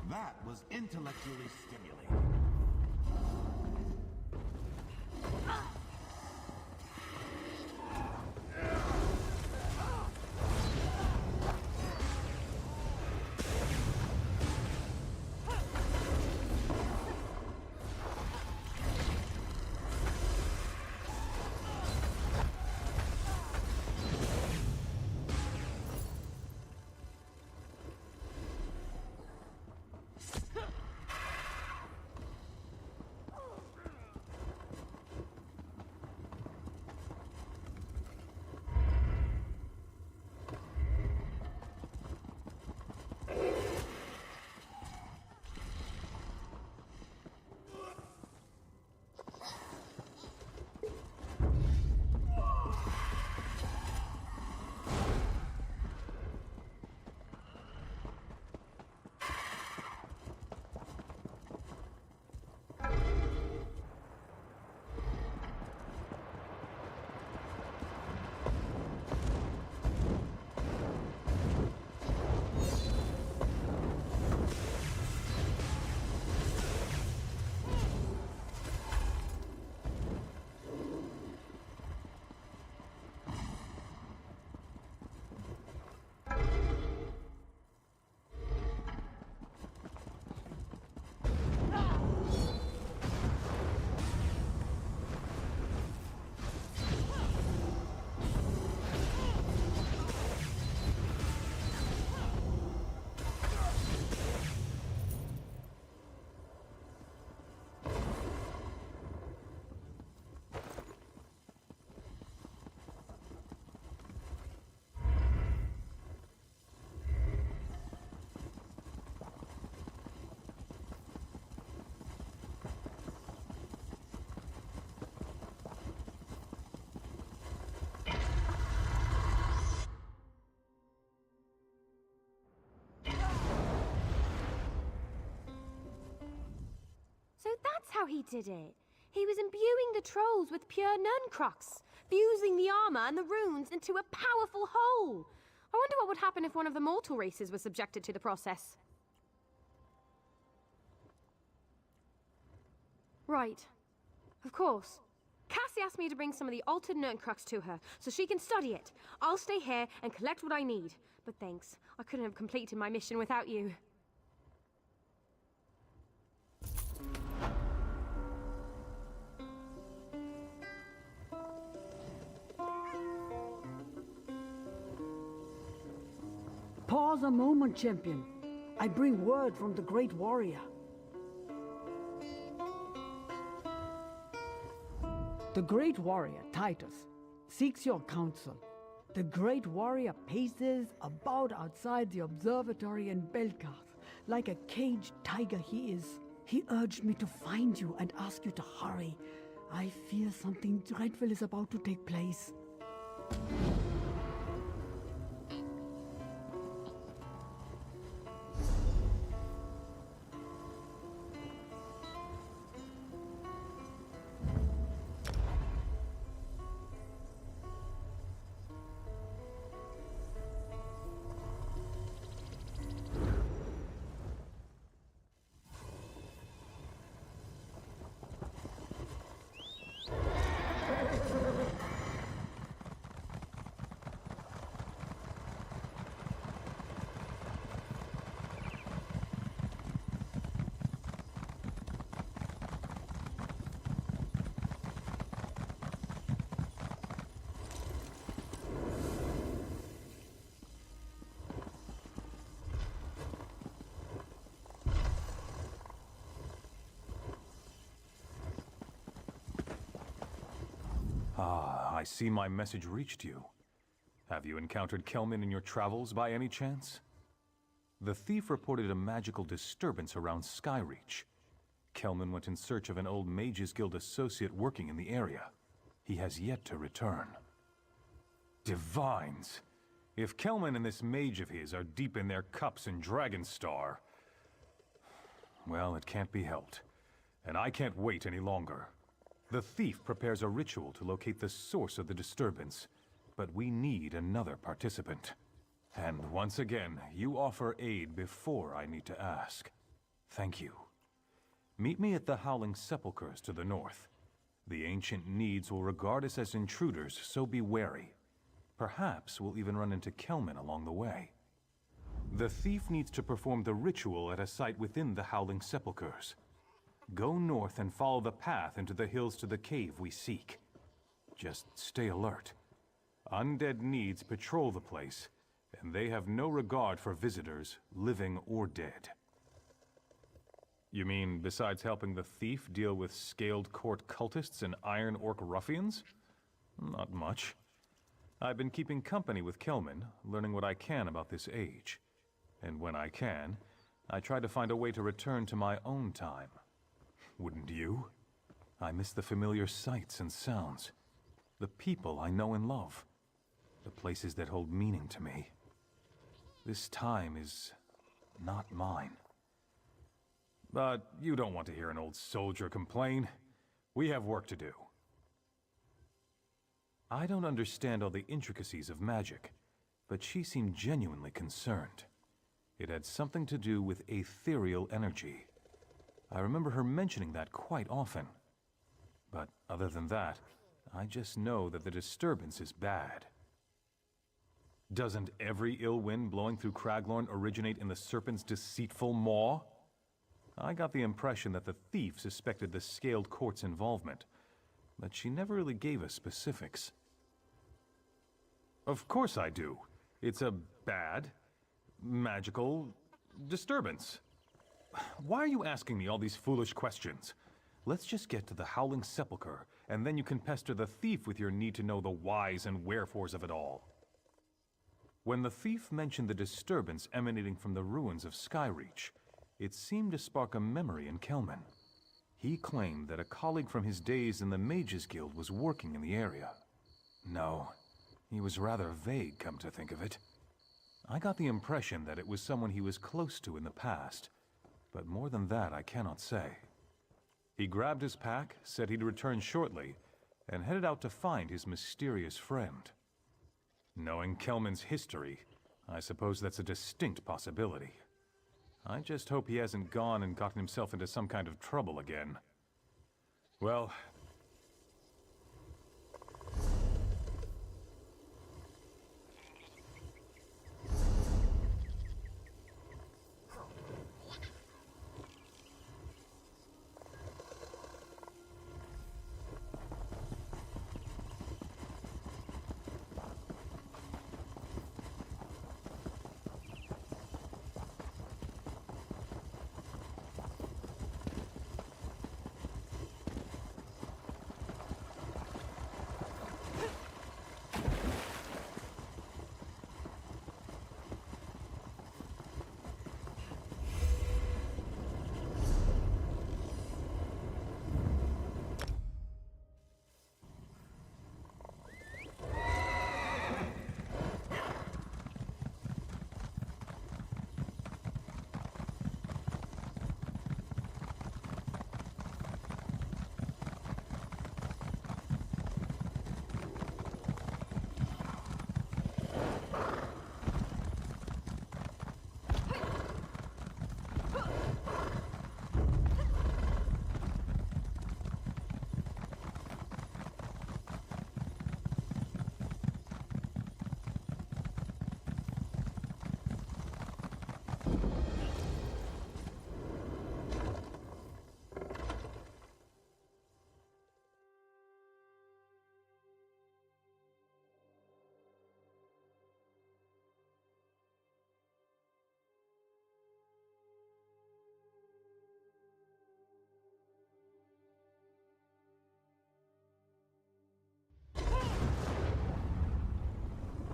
That was intellectually stimulating. that's how he did it. He was imbuing the trolls with pure Nunkrux, fusing the armor and the runes into a powerful whole. I wonder what would happen if one of the mortal races was subjected to the process. Right. Of course. Cassie asked me to bring some of the altered Nurncrux to her, so she can study it. I'll stay here and collect what I need. But thanks, I couldn't have completed my mission without you. Pause a moment, champion. I bring word from the great warrior. The great warrior, Titus, seeks your counsel. The great warrior paces about outside the observatory in Belkarth, like a caged tiger he is. He urged me to find you and ask you to hurry. I fear something dreadful is about to take place. Ah, I see my message reached you. Have you encountered Kelman in your travels by any chance? The thief reported a magical disturbance around Skyreach. Kelman went in search of an old Mages Guild associate working in the area. He has yet to return. Divines! If Kelman and this mage of his are deep in their cups in Dragonstar, well, it can't be helped. And I can't wait any longer. The thief prepares a ritual to locate the source of the disturbance, but we need another participant. And once again, you offer aid before I need to ask. Thank you. Meet me at the Howling Sepulchres to the north. The ancient needs will regard us as intruders, so be wary. Perhaps we'll even run into Kelman along the way. The thief needs to perform the ritual at a site within the Howling Sepulchres. Go north and follow the path into the hills to the cave we seek. Just stay alert. Undead needs patrol the place, and they have no regard for visitors, living or dead. You mean besides helping the thief deal with scaled court cultists and iron orc ruffians? Not much. I've been keeping company with Kelman, learning what I can about this age. And when I can, I try to find a way to return to my own time. Wouldn't you? I miss the familiar sights and sounds. The people I know and love. The places that hold meaning to me. This time is not mine. But you don't want to hear an old soldier complain. We have work to do. I don't understand all the intricacies of magic, but she seemed genuinely concerned. It had something to do with ethereal energy. I remember her mentioning that quite often. But other than that, I just know that the disturbance is bad. Doesn't every ill wind blowing through Craglorn originate in the serpent's deceitful maw? I got the impression that the thief suspected the Scaled Court's involvement, but she never really gave us specifics. Of course I do. It's a bad, magical disturbance. Why are you asking me all these foolish questions? Let's just get to the Howling Sepulchre, and then you can pester the thief with your need to know the whys and wherefores of it all. When the thief mentioned the disturbance emanating from the ruins of Skyreach, it seemed to spark a memory in Kelman. He claimed that a colleague from his days in the Mages Guild was working in the area. No, he was rather vague, come to think of it. I got the impression that it was someone he was close to in the past, but more than that I cannot say. He grabbed his pack, said he'd return shortly, and headed out to find his mysterious friend. Knowing Kelman's history, I suppose that's a distinct possibility. I just hope he hasn't gone and gotten himself into some kind of trouble again. Well...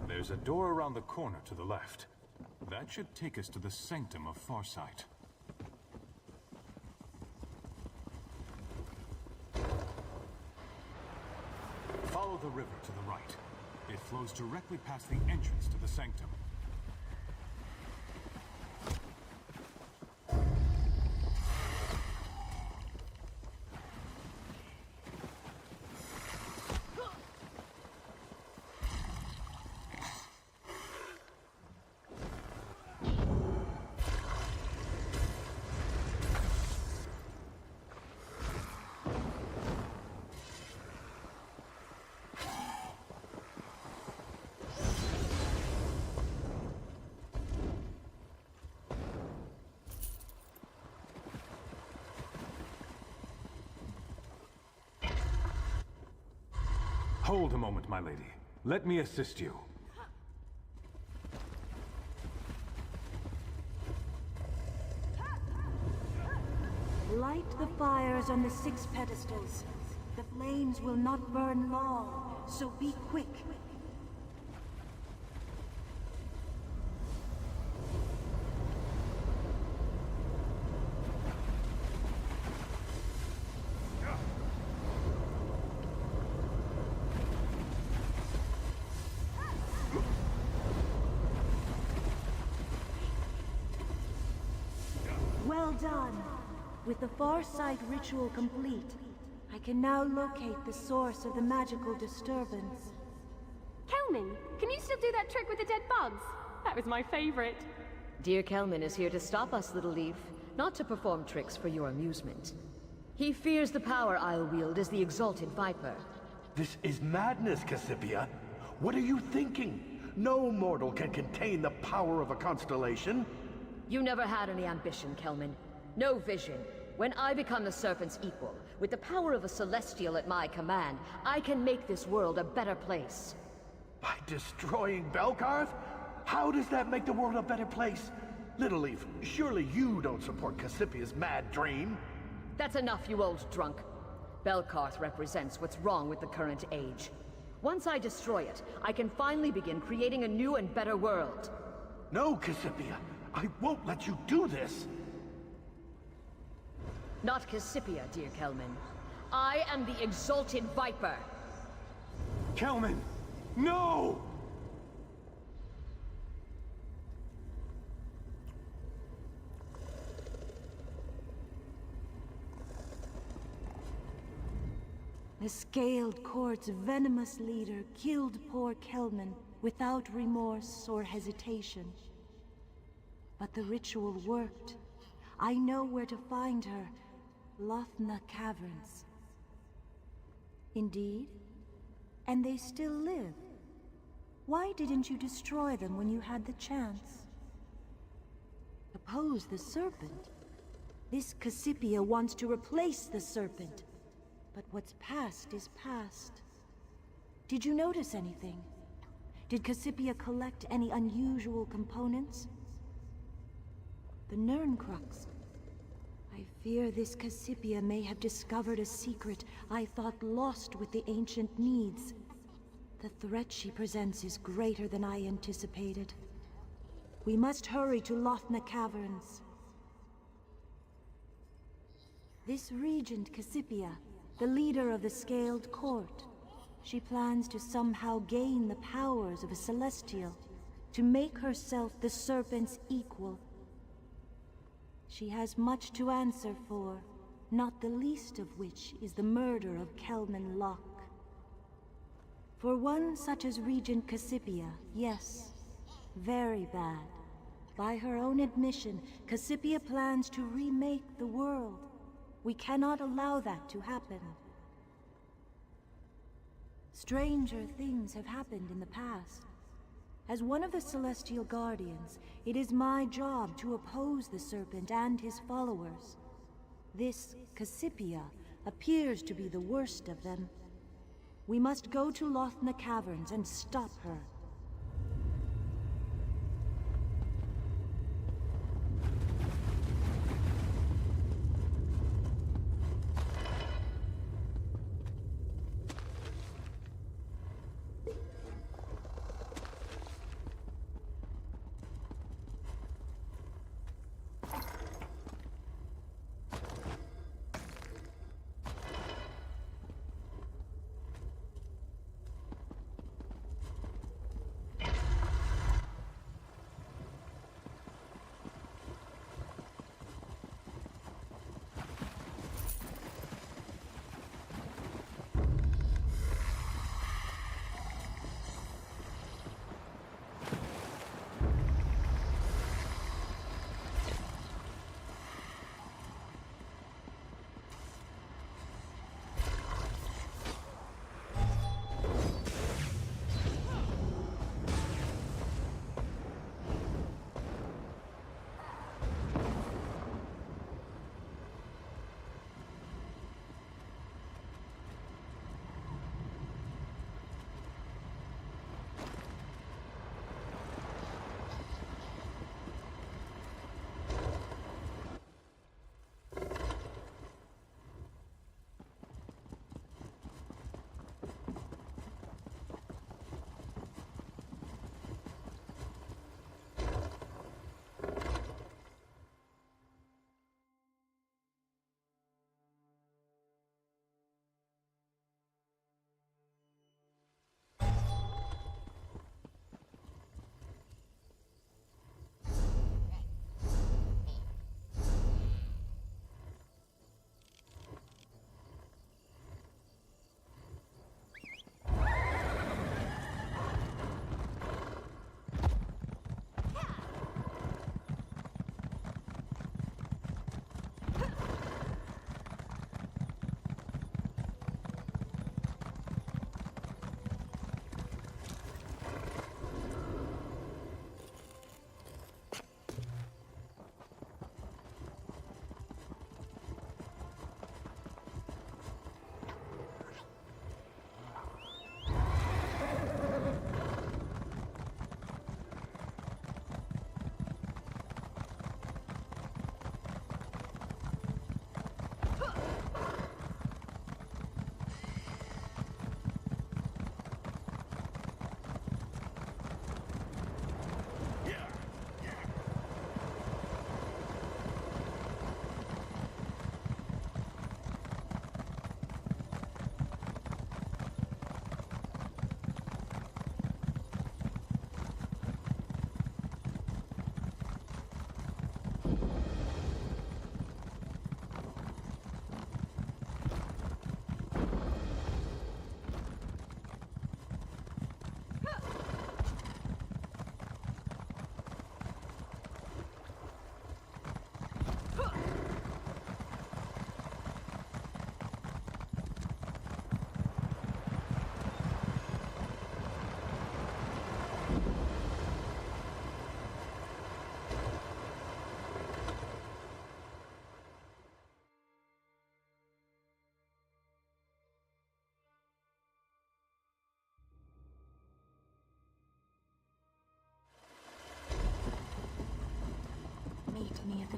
There's a door around the corner to the left. That should take us to the Sanctum of Farsight. Follow the river to the right. It flows directly past the entrance to the Sanctum. Hold a moment, my lady. Let me assist you. Light the fires on the 6 pedestals. The flames will not burn long, so be quick. Well done. With the Farsight ritual complete, I can now locate the source of the magical disturbance. Kelman, can you still do that trick with the dead bugs? That was my favorite. Dear Kelman is here to stop us, Little Leaf, not to perform tricks for your amusement. He fears the power I'll wield as the Exalted Viper. This is madness, Cassipia. What are you thinking? No mortal can contain the power of a constellation. You never had any ambition, Kelman. No vision. When I become the Serpent's equal, with the power of a Celestial at my command, I can make this world a better place. By destroying Belkarth? How does that make the world a better place? Little Leaf, surely you don't support Cassipia's mad dream? That's enough, you old drunk. Belkarth represents what's wrong with the current age. Once I destroy it, I can finally begin creating a new and better world. No, Cassipia. I won't let you do this! Not Cassipia, dear Kelman. I am the Exalted Viper! Kelman! No! The Scaled Court's venomous leader killed poor Kelman without remorse or hesitation. But the ritual worked. I know where to find her. Lothna Caverns. Indeed? And they still live. Why didn't you destroy them when you had the chance? Oppose the Serpent? This Cassipia wants to replace the Serpent. But what's past is past. Did you notice anything? Did Cassipia collect any unusual components? The Nirncrux. I fear this Cassipia may have discovered a secret I thought lost with the ancient needs. The threat she presents is greater than I anticipated. We must hurry to Lothna Caverns. This Regent Cassipia, the leader of the Scaled Court. She plans to somehow gain the powers of a Celestial, to make herself the Serpent's equal. She has much to answer for, not the least of which is the murder of Kelman Locke. For one such as Regent Cassipia, yes, very bad. By her own admission, Cassipia plans to remake the world. We cannot allow that to happen. Stranger things have happened in the past. As one of the Celestial Guardians, it is my job to oppose the Serpent and his followers. This Cassipia appears to be the worst of them. We must go to Lothna Caverns and stop her.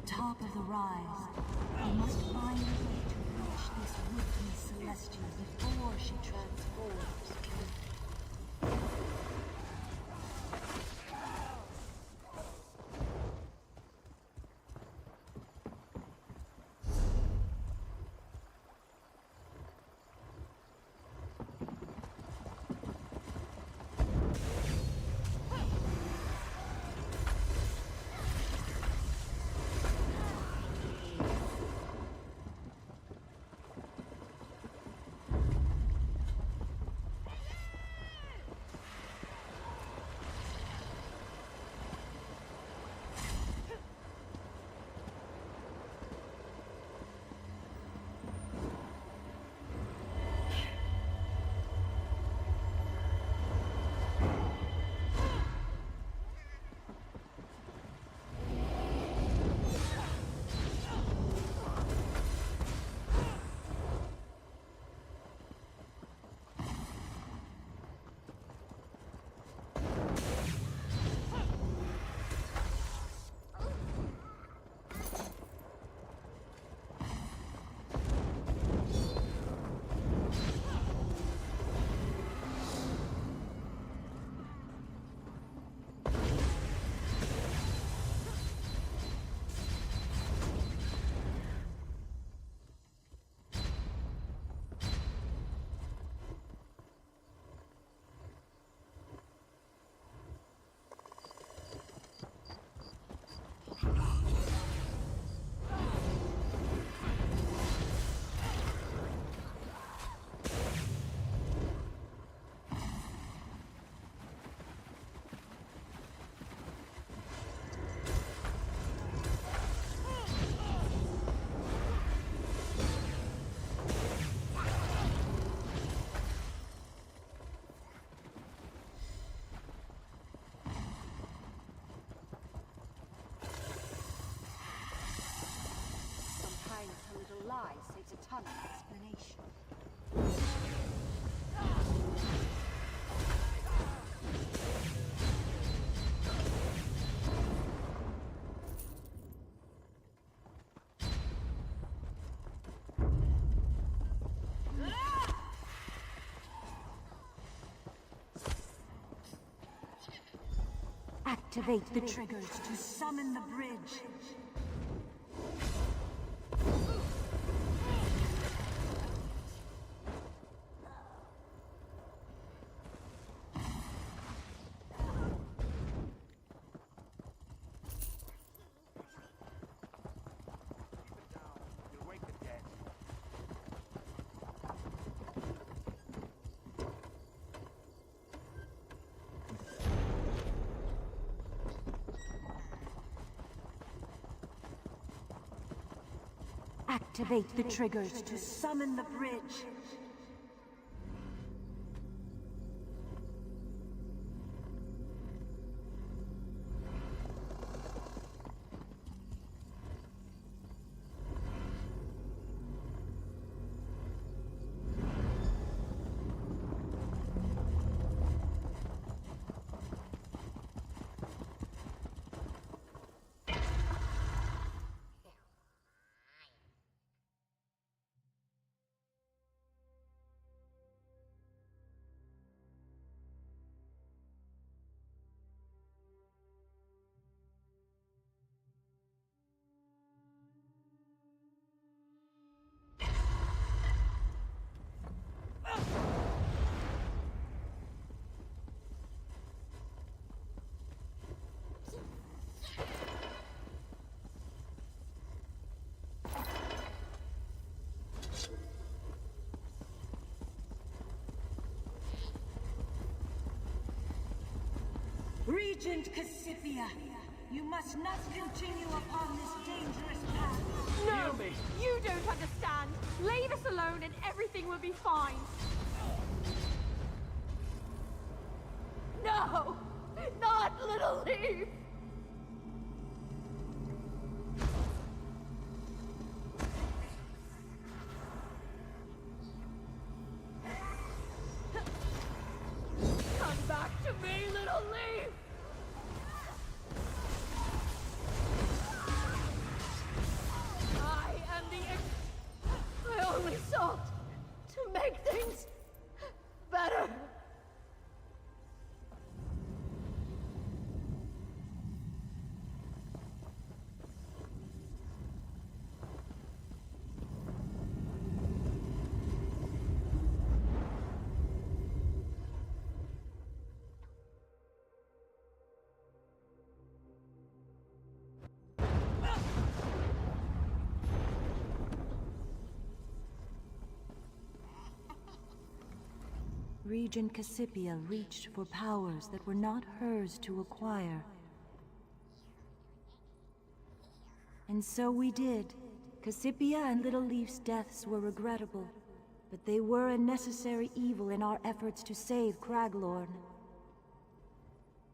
top of the rise. We must find a way to reach this would-be Celestial before she transforms. Lie saves a ton of explanation. Activate the triggers to summon the bridge. Activate the triggers to summon the bridge. Regent Cassipia, you must not continue upon this dangerous path. No! You don't understand! Leave us alone and everything will be fine! No! Not Little Leaf! Come back to me, Little Leaf! Regent Cassipia reached for powers that were not hers to acquire. And so we did. Cassipia and Little Leaf's deaths were regrettable, but they were a necessary evil in our efforts to save Craglorn.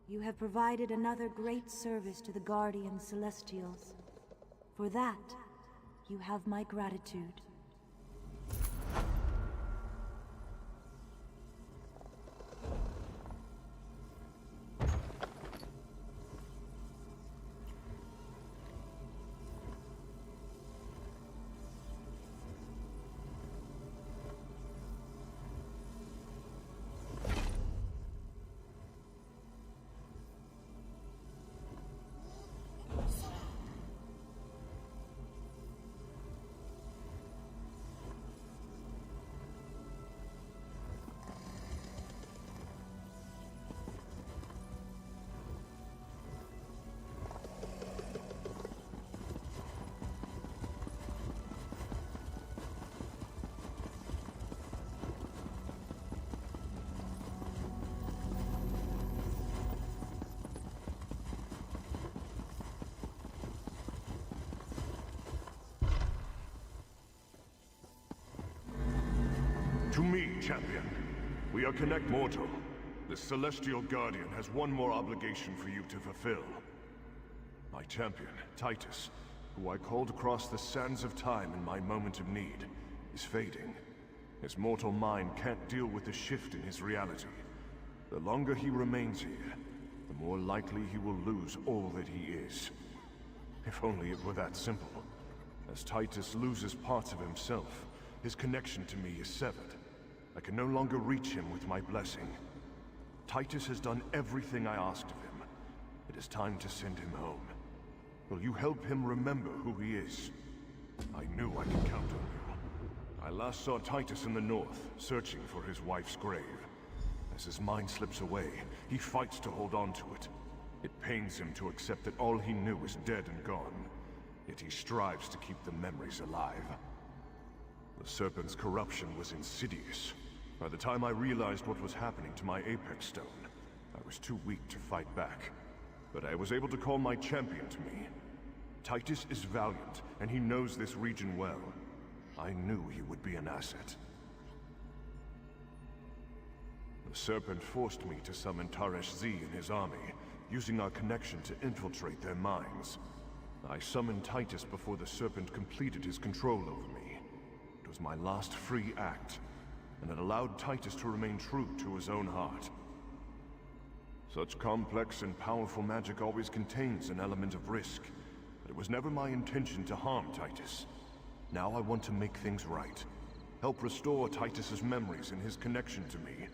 You have provided another great service to the Guardian Celestials. For that, you have my gratitude. To me, champion. We are Connect Mortal. The Celestial Guardian has one more obligation for you to fulfill. My champion, Titus, who I called across the sands of time in my moment of need, is fading. His mortal mind can't deal with the shift in his reality. The longer he remains here, the more likely he will lose all that he is. If only it were that simple. As Titus loses parts of himself, his connection to me is severed. I can no longer reach him with my blessing. Titus has done everything I asked of him. It is time to send him home. Will you help him remember who he is? I knew I could count on you. I last saw Titus in the north, searching for his wife's grave. As his mind slips away, he fights to hold on to it. It pains him to accept that all he knew is dead and gone. Yet he strives to keep the memories alive. The Serpent's corruption was insidious. By the time I realized what was happening to my Apex Stone, I was too weak to fight back. But I was able to call my champion to me. Titus is valiant, and he knows this region well. I knew he would be an asset. The Serpent forced me to summon Taresh Z and his army, using our connection to infiltrate their minds. I summoned Titus before the Serpent completed his control over me. It was my last free act, and it allowed Titus to remain true to his own heart. Such complex and powerful magic always contains an element of risk, but it was never my intention to harm Titus. Now I want to make things right. Help restore Titus's memories and his connection to me,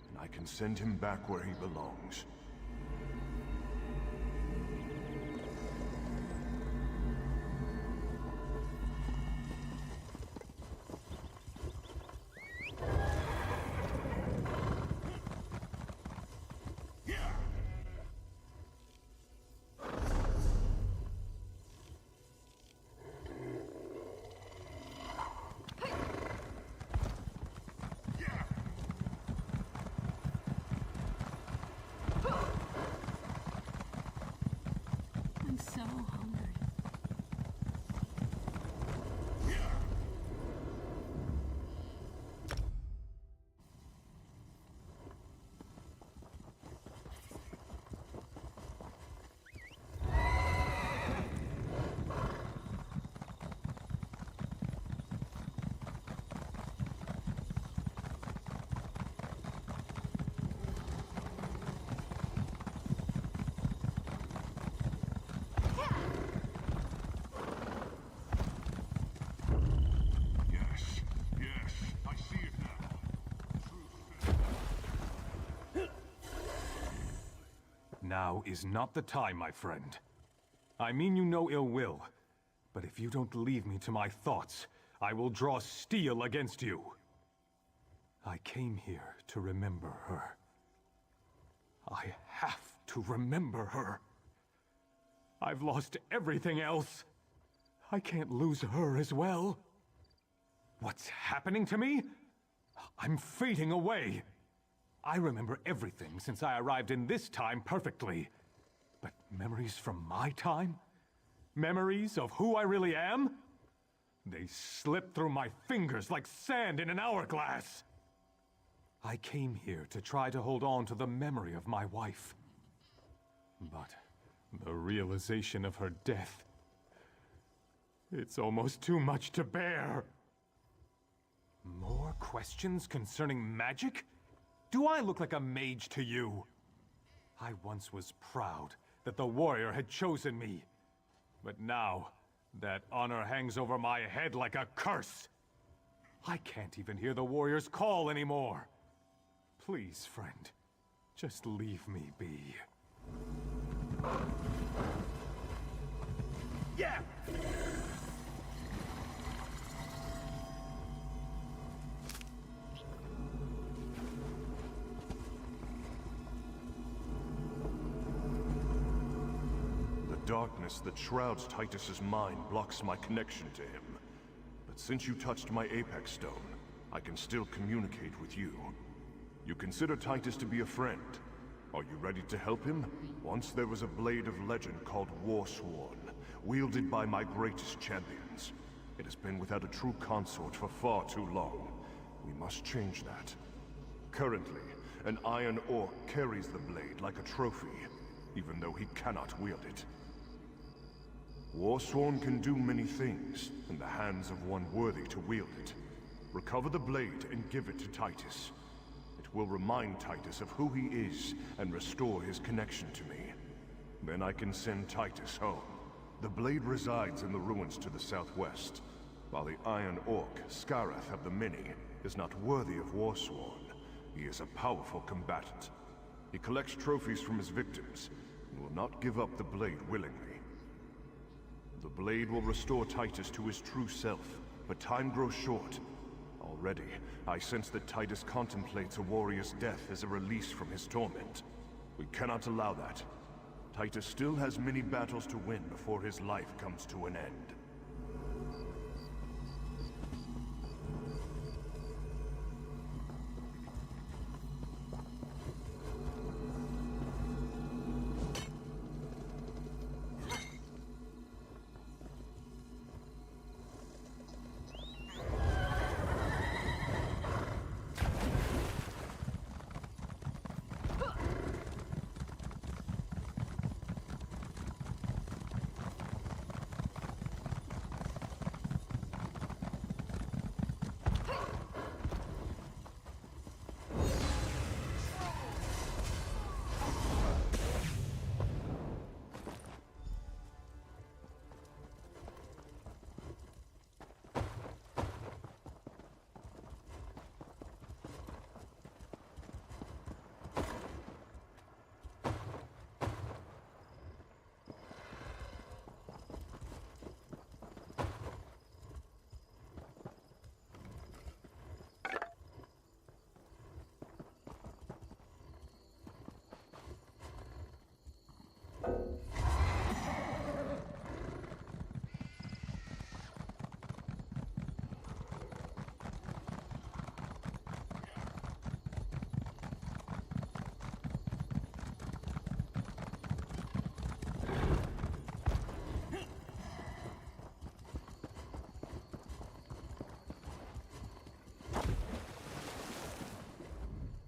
and I can send him back where he belongs. Now is not the time, my friend. I mean you no ill will, but if you don't leave me to my thoughts, I will draw steel against you. I came here to remember her. I have to remember her. I've lost everything else. I can't lose her as well. What's happening to me? I'm fading away. I remember everything since I arrived in this time perfectly. But memories from my time? Memories of who I really am? They slip through my fingers like sand in an hourglass. I came here to try to hold on to the memory of my wife. But the realization of her death... it's almost too much to bear. More questions concerning magic? Do I look like a mage to you? I once was proud that the warrior had chosen me. But now, that honor hangs over my head like a curse. I can't even hear the warrior's call anymore. Please, friend, just leave me be. Yeah! The darkness that shrouds Titus's mind blocks my connection to him. But since you touched my Apex Stone, I can still communicate with you. You consider Titus to be a friend. Are you ready to help him? Once there was a blade of legend called Warsworn, wielded by my greatest champions. It has been without a true consort for far too long. We must change that. Currently, an Iron Orc carries the blade like a trophy, even though he cannot wield it. Warsworn can do many things in the hands of one worthy to wield it. Recover the blade and give it to Titus. It will remind Titus of who he is and restore his connection to me. Then I can send Titus home. The blade resides in the ruins to the southwest, while the Iron Orc, Scareth of the Many, is not worthy of Warsworn. He is a powerful combatant. He collects trophies from his victims, and will not give up the blade willingly. The blade will restore Titus to his true self, but time grows short. Already, I sense that Titus contemplates a warrior's death as a release from his torment. We cannot allow that. Titus still has many battles to win before his life comes to an end.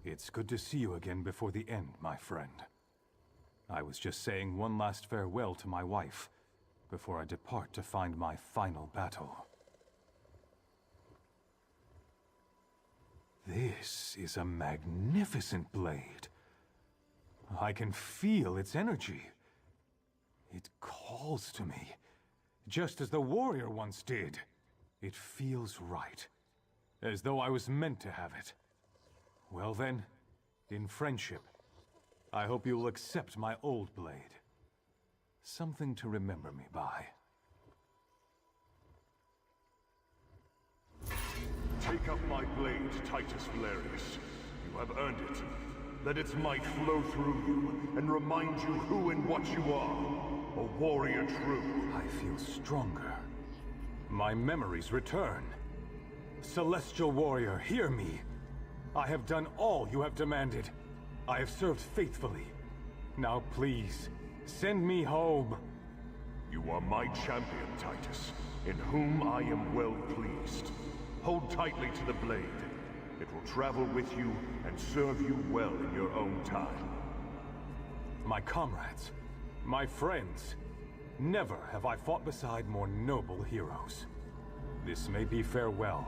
It's good to see you again before the end, my friend. I was just saying one last farewell to my wife before I depart to find my final battle. This is a magnificent blade. I can feel its energy. It calls to me, just as the warrior once did. It feels right, as though I was meant to have it. Well then, in friendship, I hope you'll accept my old blade. Something to remember me by. Take up my blade, Titus Valerius. You have earned it. Let its might flow through you and remind you who and what you are. A warrior true. I feel stronger. My memories return. Celestial warrior, hear me. I have done all you have demanded. I have served faithfully. Now please, send me home. You are my champion, Titus, in whom I am well pleased. Hold tightly to the blade. It will travel with you and serve you well in your own time. My comrades, my friends, never have I fought beside more noble heroes. This may be farewell,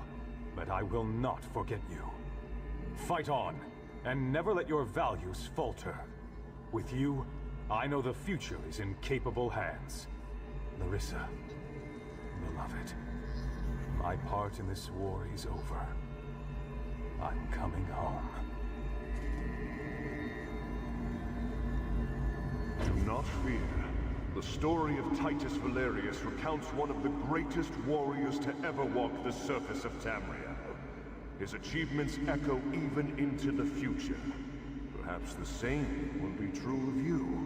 but I will not forget you. Fight on, and never let your values falter. With you, I know the future is in capable hands. Larissa, beloved, my part in this war is over. I'm coming home. Do not fear. The story of Titus Valerius recounts one of the greatest warriors to ever walk the surface of Tamria. His achievements echo even into the future. Perhaps the same will be true of you.